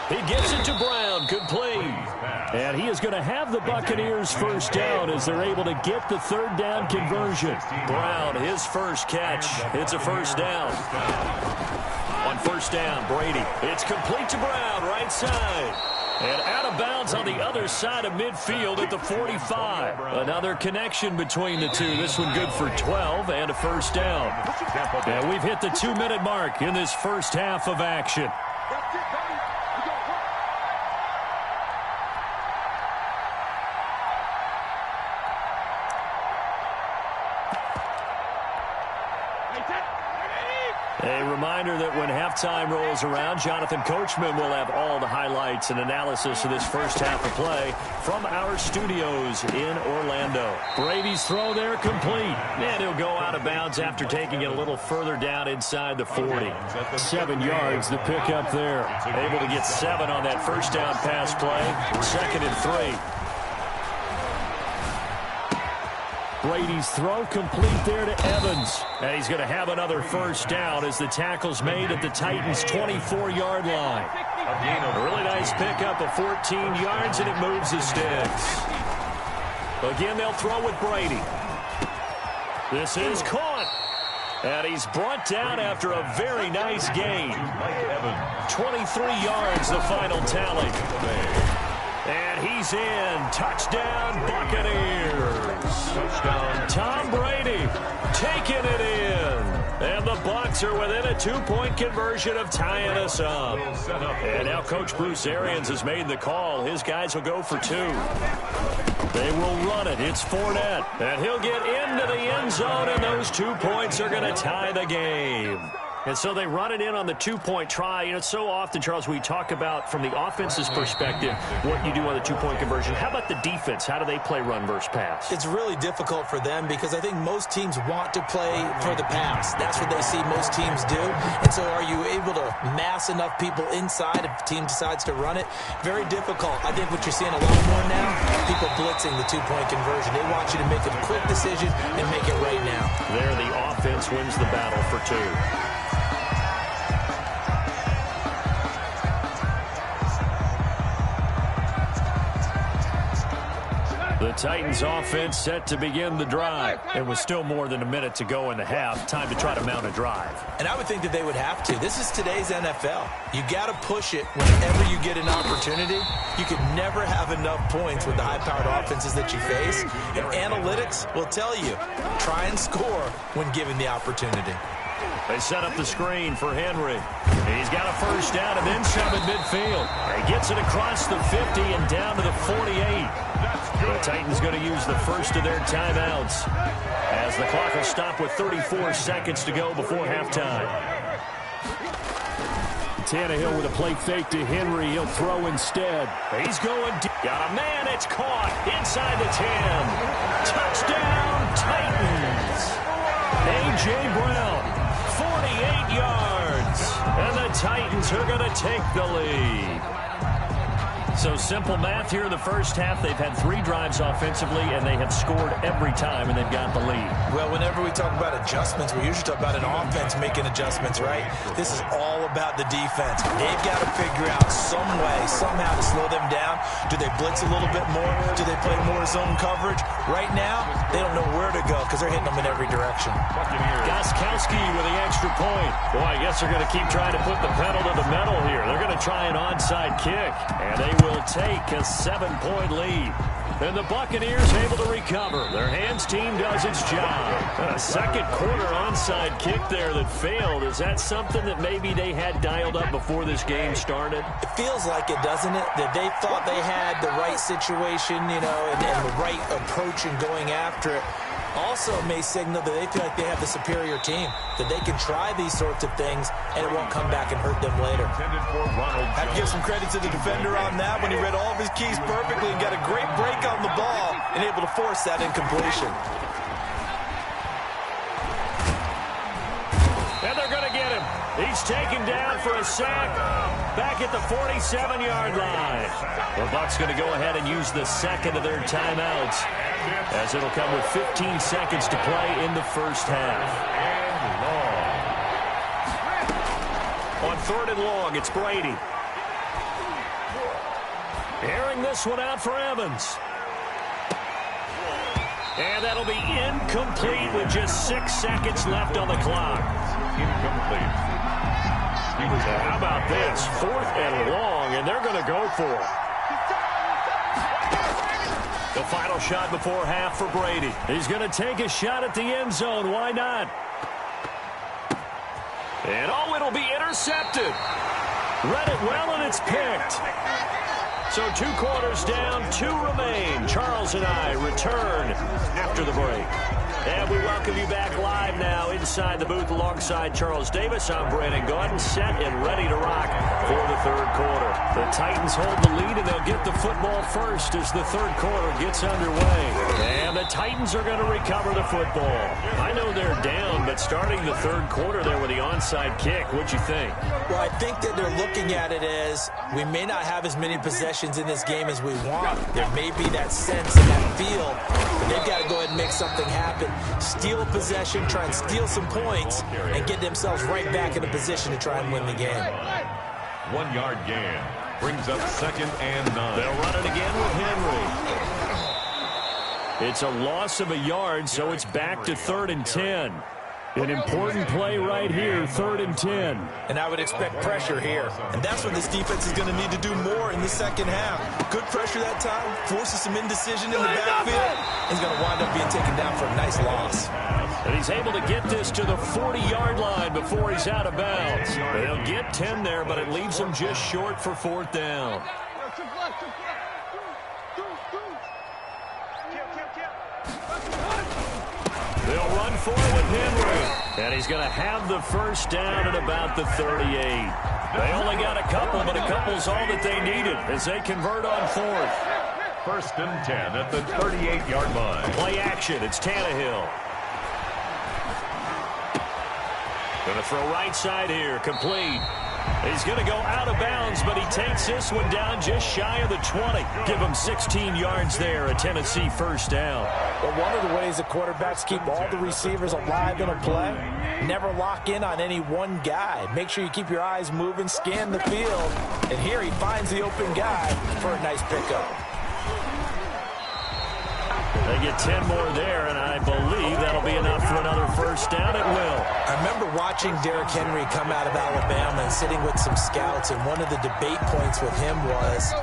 He gets it to Brown, complete. And he is going to have the Buccaneers 1st down as they're able to get the 3rd down conversion. Brown, his first catch. It's a 1st down. On 1st down, Brady. It's complete to Brown, right side. And out of bounds on the other side of midfield at the 45. Another connection between the two. This one good for 12 and a 1st down. And we've hit the 2-minute mark in this first half of action. A reminder that when halftime rolls around, Jonathan Coachman will have all the highlights and analysis of this first half of play from our studios in Orlando. Brady's throw there complete. And he'll go out of bounds after taking it a little further down inside the 40. 7 yards, the pickup there. Able to get 7 on that 1st down pass play. 2nd and 3. Brady's throw complete there to Evans. And he's going to have another 1st down as the tackle's made at the Titans' 24-yard line. A really nice pickup of 14 yards, and it moves the sticks. Again, they'll throw with Brady. This is caught. And he's brought down after a very nice gain. 23 yards, the final tally. And he's in. Touchdown, Buccaneers. Touchdown, Tom Brady taking it in. And the Bucs are within a 2-point conversion of tying us up. And now Coach Bruce Arians has made the call. His guys will go for 2. They will run it. It's Fournette. And he'll get into the end zone, and those 2 points are going to tie the game. And so they run it in on the 2-point try. You know, so often, Charles, we talk about from the offense's perspective what you do on the 2-point conversion. How about the defense? How do they play run versus pass? It's really difficult for them because I think most teams want to play for the pass. That's what they see most teams do. And so are you able to mass enough people inside if the team decides to run it? Very difficult. I think what you're seeing a lot more now, people blitzing the 2-point conversion. They want you to make a quick decision and make it right now. There, the offense wins the battle for 2. The Titans offense set to begin the drive. And with still more than a minute to go in the half, time to try to mount a drive. And I would think that they would have to. This is today's NFL. You got to push it whenever you get an opportunity. You could never have enough points with the high-powered offenses that you face. And analytics will tell you, try and score when given the opportunity. They set up the screen for Henry. He's got a 1st down and then some at midfield. He gets it across the 50 and down to the 48. The Titans going to use the first of their timeouts as the clock will stop with 34 seconds to go before halftime. Tannehill with a play fake to Henry. He'll throw instead. He's going deep. Got a man. It's caught inside the 10. Touchdown, Titans. A.J. Brown, 48 yards. And the Titans are going to take the lead. So simple math here in the first half. They've had 3 drives offensively, and they have scored every time, and they've got the lead. Well, whenever we talk about adjustments, we usually talk about an offense making adjustments, right? This is all about the defense. They've got to figure out some way, somehow to slow them down. Do they blitz a little bit more? Do they play more zone coverage? Right now, they don't know where to go because they're hitting them in every direction. Gostkowski with the extra point. Boy, I guess they're going to keep trying to put the pedal to the metal here. They're going to try an onside kick, and they will take a 7-point lead. And the Buccaneers able to recover. Their hands team does its job. A second quarter onside kick there that failed. Is that something that maybe they had dialed up before this game started? It feels like it, doesn't it? That they thought they had the right situation, you know, and the right approach in going after it. Also may signal that they feel like they have the superior team, that they can try these sorts of things and it won't come back and hurt them later. Have to give some credit to the defender on that when he read all of his keys perfectly and got a great break on the ball and able to force that incompletion. And they're going to get him. He's taken down for a sack back at the 47-yard line. The Bucs going to go ahead and use the second of their timeouts, as it'll come with 15 seconds to play in the first half. On 3rd and long, it's Brady. Airing this one out for Evans. And that'll be incomplete with just 6 seconds left on the clock. Incomplete. How about this? 4th and long, and they're going to go for it. The final shot before half for Brady. He's going to take a shot at the end zone. Why not? And oh, it'll be intercepted. Read it well, and it's picked. So 2 quarters down, 2 remain. Charles and I return after the break. And we welcome you back live now inside the booth alongside Charles Davis. I'm Brandon Gaudin, set and ready to rock for the 3rd quarter. The Titans hold the lead, and they'll get the football first as the 3rd quarter gets underway. And the Titans are going to recover the football. I know they're down, but starting the 3rd quarter there with the onside kick, what'd you think? Well, I think that they're looking at it as we may not have as many possessions in this game as we want. There may be that sense and that feel, but they've got to go ahead and make something happen. Steal a possession, try and steal some points, and get themselves right back in a position to try and win the game. 1-yard gain brings up 2nd and 9. They'll run it again with Henry. It's a loss of a yard, so it's back to 3rd and 10. An important play right here, 3rd and 10. And I would expect pressure here. And that's what this defense is going to need to do more in the second half. Good pressure that time, forces some indecision in the backfield. He's going to wind up being taken down for a nice loss. And he's able to get this to the 40-yard line before he's out of bounds. They'll get 10 there, but it leaves him just short for 4th down. They'll run for it with Henry. And he's going to have the first down at about the 38. They only got a couple, but a couple's all that they needed as they convert on 4th. 1st and 10 at the 38-yard line. Play action. It's Tannehill. Going to throw right side here. Complete. He's going to go out of bounds, but he takes this one down just shy of the 20. Give him 16 yards there, a Tennessee 1st down. But one of the ways the quarterbacks keep all the receivers alive in a play, never lock in on any one guy. Make sure you keep your eyes moving, scan the field, and here he finds the open guy for a nice pickup. They get 10 more there, and I believe that'll be enough for another 1st down. It will. I remember watching Derrick Henry come out of Alabama and sitting with some scouts, and one of the debate points with him was,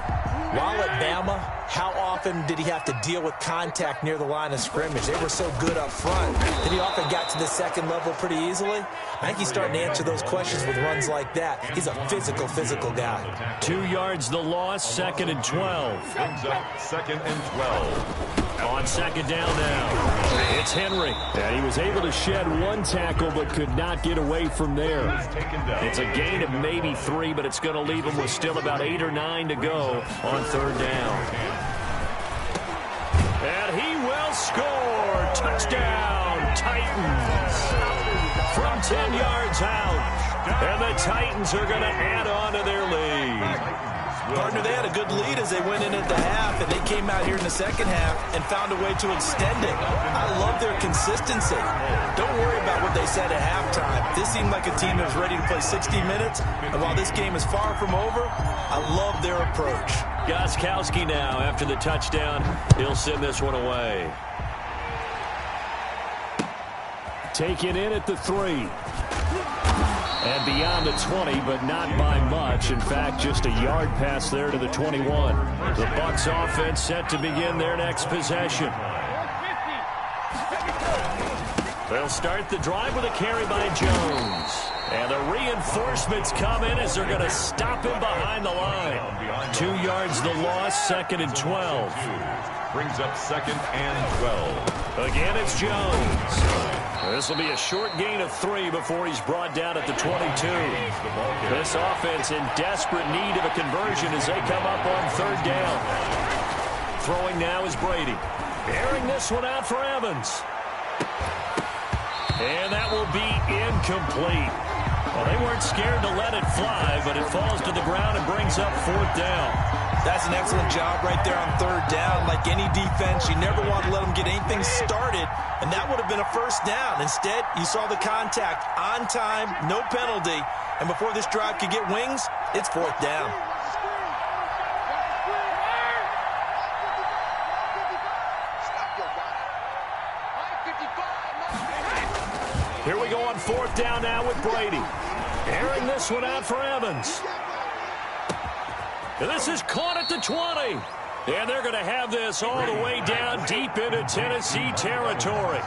while at Bama, how often did he have to deal with contact near the line of scrimmage? They were so good up front that he often got to the 2nd level pretty easily. I think he's starting to answer those questions with runs like that. He's a physical guy. 2 yards the loss, 2nd and 12. Brings up 2nd and 12. On 2nd down now, it's Henry. And he was able to shed 1 tackle but could not get away from there. It's a gain of maybe 3, but it's going to leave him with still about 8 or 9 to go on 3rd down. And he will score. Touchdown, Titans. From 10 yards out. And the Titans are going to add on to their lead. Partner, they had a good lead as they went in at the half, and they came out here in the second half and found a way to extend it. I love their consistency. Don't worry about what they said at halftime. This seemed like a team that was ready to play 60 minutes, and while this game is far from over, I love their approach. Gostkowski now, after the touchdown, he'll send this one away. Taken in at the 3. And beyond the 20, but not by much. In fact, just a yard pass there to the 21. The Bucs offense set to begin their next possession. They'll start the drive with a carry by Jones. And the reinforcements come in as they're going to stop him behind the line. 2 yards the loss, 2nd and 12. Brings up 2nd and 12. Again, it's Jones. This will be a short gain of 3 before he's brought down at the 22. This offense in desperate need of a conversion as they come up on 3rd down. Throwing now is Brady. Airing this one out for Evans. And that will be incomplete. Well, they weren't scared to let it fly, but it falls to the ground and brings up 4th down. That's an excellent job right there on 3rd down. Like any defense, you never want to let them get anything started, and that would have been a 1st down. Instead, you saw the contact on time, no penalty, and before this drive could get wings, it's 4th down. Here we go on 4th down now with Brady. Airing this one out for Evans. And this is caught at the 20. And they're going to have this all the way down deep into Tennessee territory.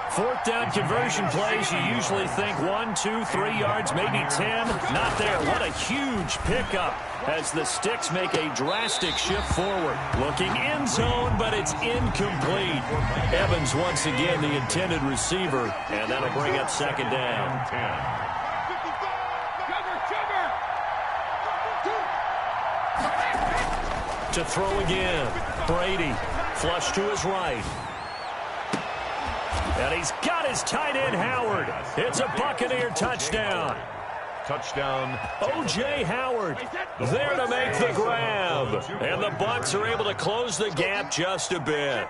4th down conversion plays, you usually think 1, 2, 3 yards, maybe 10. Not there. What a huge pickup as the Sticks make a drastic shift forward. Looking end zone, but it's incomplete. Evans once again the intended receiver, and that'll bring up 2nd down. To throw again. Brady flush to his right. And he's got his tight end, Howard. It's a Buccaneer touchdown. Touchdown. O.J. Howard there to make the grab. And the Bucs are able to close the gap just a bit.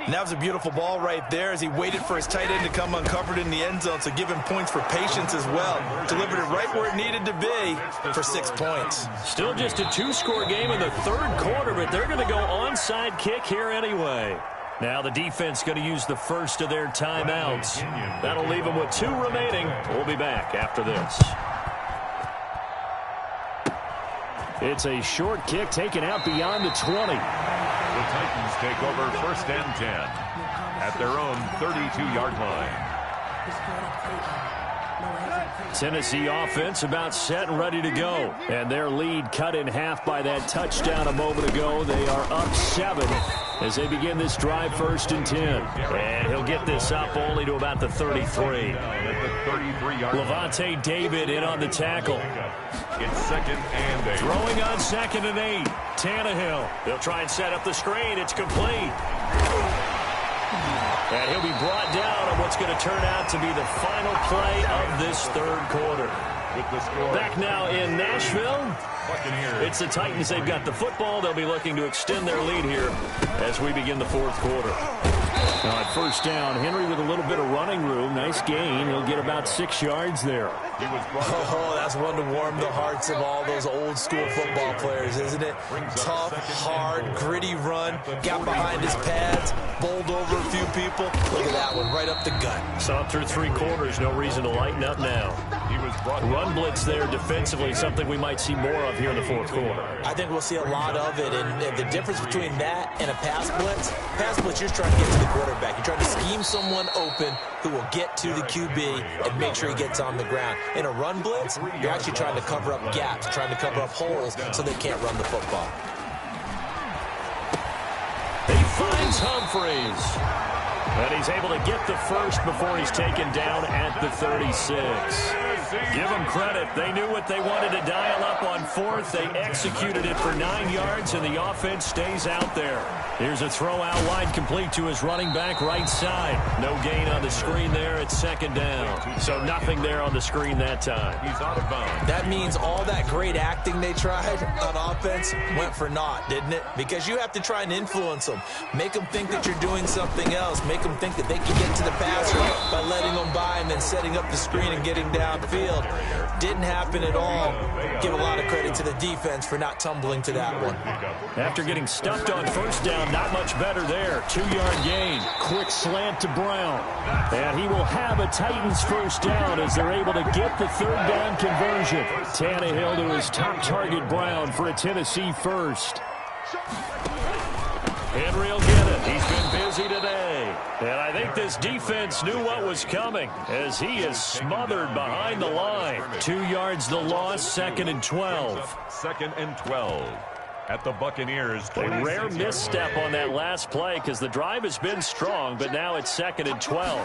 And that was a beautiful ball right there as he waited for his tight end to come uncovered in the end zone, so give him points for patience as well. Delivered it right where it needed to be for 6 points. Still just a 2-score game in the 3rd quarter, but they're going to go onside kick here anyway. Now the defense going to use the first of their timeouts. That'll leave them with 2 remaining. We'll be back after this. It's a short kick taken out beyond the 20. The Titans take over 1st and 10 at their own 32-yard line. Tennessee offense about set and ready to go. And their lead cut in half by that touchdown a moment ago. They are up 7 as they begin this drive 1st and 10. And he'll get this up only to about the 33. Levante David in on the tackle. It's 2nd and 8. Throwing on 2nd and 8. Tannehill. They'll try and set up the screen. It's complete. And he'll be brought down on what's going to turn out to be the final play of this 3rd quarter. Back now in Nashville. It's the Titans. They've got the football. They'll be looking to extend their lead here as we begin the 4th quarter. Now at 1st down, Henry with a little bit of running room. Nice gain. He'll get about 6 yards there. Oh, that's one to warm the hearts of all those old school football players, isn't it? Tough, hard, gritty run. Got behind his pads, bowled over a few people. Look at that one, right up the gut. Saw it through 3 quarters. No reason to lighten up now. Run blitz there defensively, something we might see more of here in the 4th quarter. I think we'll see a lot of it, and the difference between that and a pass blitz, you're trying to get to the quarterback. You're trying to scheme someone open who will get to the QB and make sure he gets on the ground. In a run blitz, you're actually trying to cover up gaps, trying to cover up holes so they can't run the football. He finds Humphreys. And he's able to get the first before he's taken down at the 36. Give them credit. They knew what they wanted to dial up on fourth. They executed it for 9 yards, and the offense stays out there. Here's a throw out wide, complete to his running back right side. No gain on the screen there. It's second down. So nothing there on the screen that time. He's out of bounds. That means all that great acting they tried on offense went for naught, didn't it? Because you have to try and influence them. Make them think that you're doing something else. Make them think that they can get to the passer by letting them by and then setting up the screen and getting downfield. Didn't happen at all. Give a lot of credit to the defense for not tumbling to that one. After getting stuffed on first down, not much better there. 2-yard gain. Quick slant to Brown. And he will have a Titans first down as they're able to get the third down conversion. Tannehill to his top target, Brown, for a Tennessee first. Henry will get it. He's been busy today. And I think this defense knew what was coming as he is smothered behind the line. 2 yards the loss, 2nd and 12. 2nd and 12. At the Buccaneers. A rare misstep on that last play because the drive has been strong, but now it's 2nd and 12.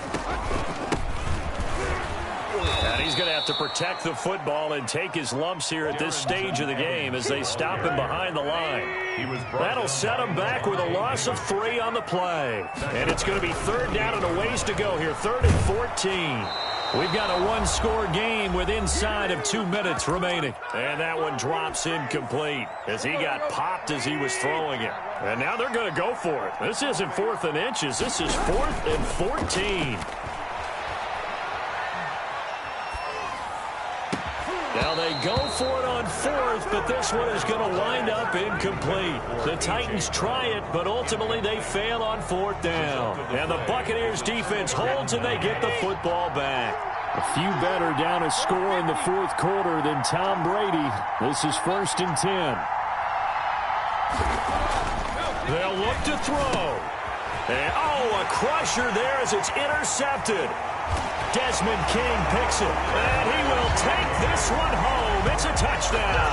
And he's going to have to protect the football and take his lumps here at this stage of the game as they stop him behind the line. That'll set him back with a loss of 3 on the play. And it's going to be third down and a ways to go here, 3rd and 14. We've got a one-score game with inside of 2 minutes remaining. And that one drops incomplete as he got popped as he was throwing it. And now they're going to go for it. This isn't 4th and inches. This is 4th and 14. Now they go for it on 4th, but this one is going to wind up incomplete. The Titans try it, but ultimately they fail on 4th down. And the Buccaneers defense holds and they get the football back. A few better down a score in the 4th quarter than Tom Brady. This is 1st and 10. They'll look to throw. And, a crusher there as it's intercepted. Desmond King picks it, and he will take this one home. It's a touchdown.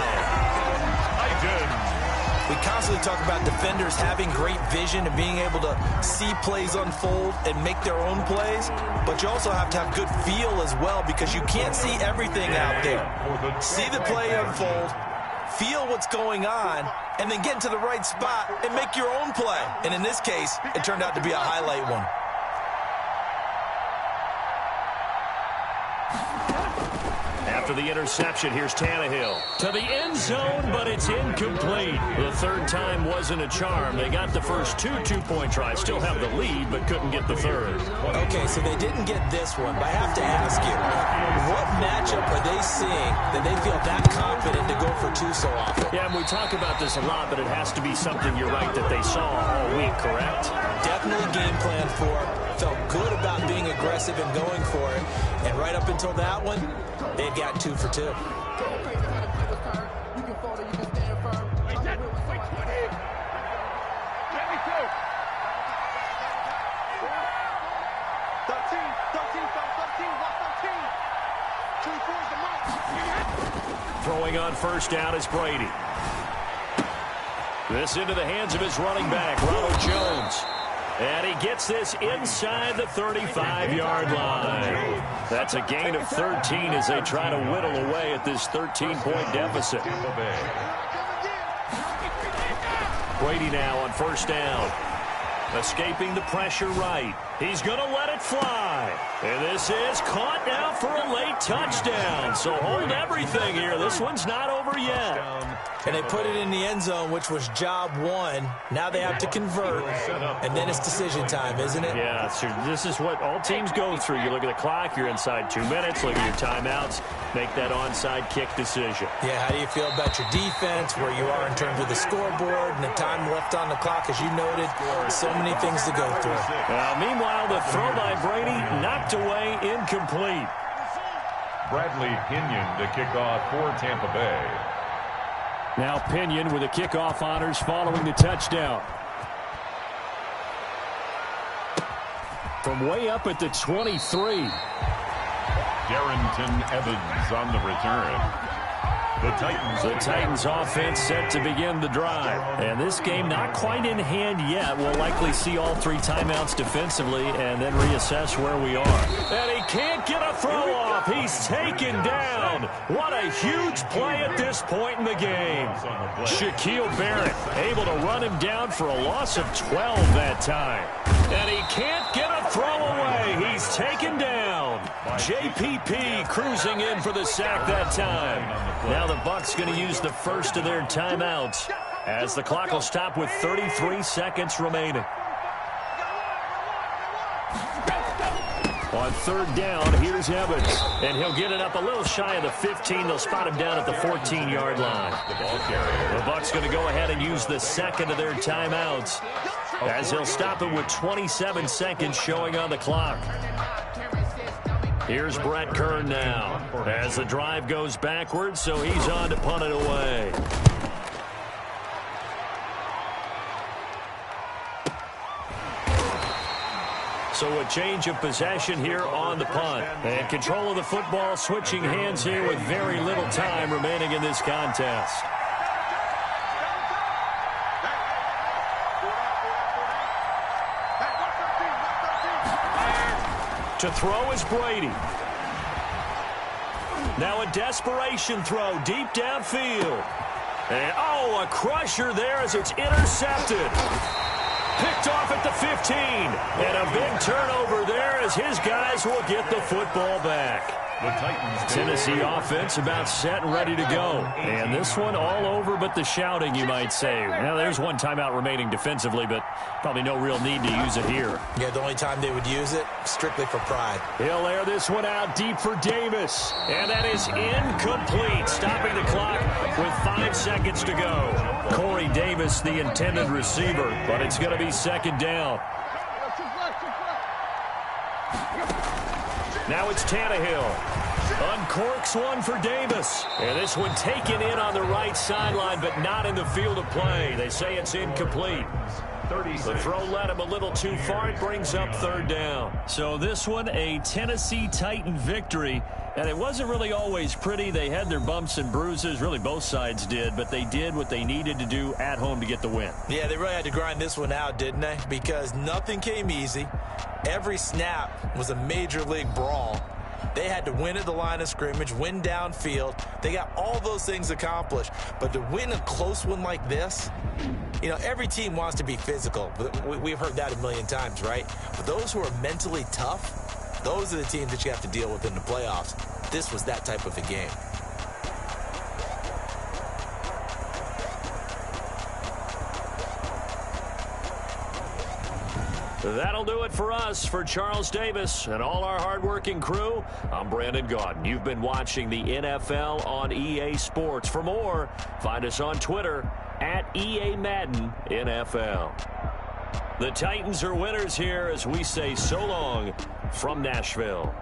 We constantly talk about defenders having great vision and being able to see plays unfold and make their own plays, but you also have to have good feel as well because you can't see everything out there. See the play unfold, feel what's going on, and then get into the right spot and make your own play. And in this case, it turned out to be a highlight one. After the interception, here's Tannehill to the end zone, but it's incomplete. The third time wasn't a charm. They got the first 2 two-point tries, still have the lead, but couldn't get the third. Okay, so they didn't get this one, but I have to ask you, what matchup are they seeing that they feel that confident to go for 2 so often? Yeah, and we talk about this a lot, but it has to be something, you're right, that they saw all week, correct? Definitely game plan for it. Felt good about being aggressive and going for it. And right up until that one, they've got 2 for 2. Throwing on first down is Brady. This into the hands of his running back, Ronald Jones. And he gets this inside the 35-yard line. That's a gain of 13 as they try to whittle away at this 13-point deficit. Brady now on first down. Escaping the pressure right. He's going to let it fly. And this is caught now for a late touchdown. So hold everything here. This one's not over yet. And they put it in the end zone, which was job 1. Now they have to convert, and then it's decision time, isn't it? Yeah, so this is what all teams go through. You look at the clock, you're inside 2 minutes, look at your timeouts, make that onside kick decision. Yeah, how do you feel about your defense, where you are in terms of the scoreboard and the time left on the clock, as you noted? So many things to go through. Meanwhile, the throw by Brady knocked away, incomplete. Bradley Pinion to kick off for Tampa Bay. Now Pinion with the kickoff honors following the touchdown. From way up at the 23. Darrington Evans on the return. The Titans offense set to begin the drive. And this game not quite in hand yet. We'll likely see all 3 timeouts defensively and then reassess where we are. And he can't get a throw off. He's taken down. What a huge play at this point in the game. Shaquille Barrett able to run him down for a loss of 12 that time. And he can't get a throw away. He's taken down. JPP cruising in for the sack that time. Now the Bucs going to use the first of their timeouts as the clock will stop with 33 seconds remaining. On 3rd down, here's Evans. And he'll get it up a little shy of the 15. They'll spot him down at the 14-yard line. The Bucs going to go ahead and use the second of their timeouts as he'll stop it with 27 seconds showing on the clock. Here's Brett Kern now as the drive goes backwards, so he's on to punt it away. So a change of possession here on the punt. And control of the football switching hands here with very little time remaining in this contest. To throw is Brady. Now a desperation throw deep downfield. And, a crusher there as it's intercepted. Picked off at the 15. And a big turnover there as his guys will get the football back. Tennessee offense about set and ready to go. And this one all over but the shouting, you might say. Now, there's one timeout remaining defensively, but probably no real need to use it here. Yeah, the only time they would use it, strictly for pride. He'll air this one out deep for Davis. And that is incomplete, stopping the clock with 5 seconds to go. Corey Davis, the intended receiver, but it's going to be 2nd down. Now it's Tannehill. Uncorks one for Davis. And this one taken in on the right sideline, but not in the field of play. They say it's incomplete. The throw led him a little too far. It brings up 3rd down. So this one, a Tennessee Titan victory. And it wasn't really always pretty. They had their bumps and bruises. Really, both sides did. But they did what they needed to do at home to get the win. Yeah, they really had to grind this one out, didn't they? Because nothing came easy. Every snap was a major league brawl. They had to win at the line of scrimmage, win downfield. They got all those things accomplished. But to win a close one like this, you know, every team wants to be physical. We've heard that a million times, right? But those who are mentally tough, those are the teams that you have to deal with in the playoffs. This was that type of a game. That'll do it for us. For Charles Davis and all our hardworking crew, I'm Brandon Gaudin. You've been watching the NFL on EA Sports. For more, find us on Twitter at EA Madden NFL. The Titans are winners here as we say so long from Nashville.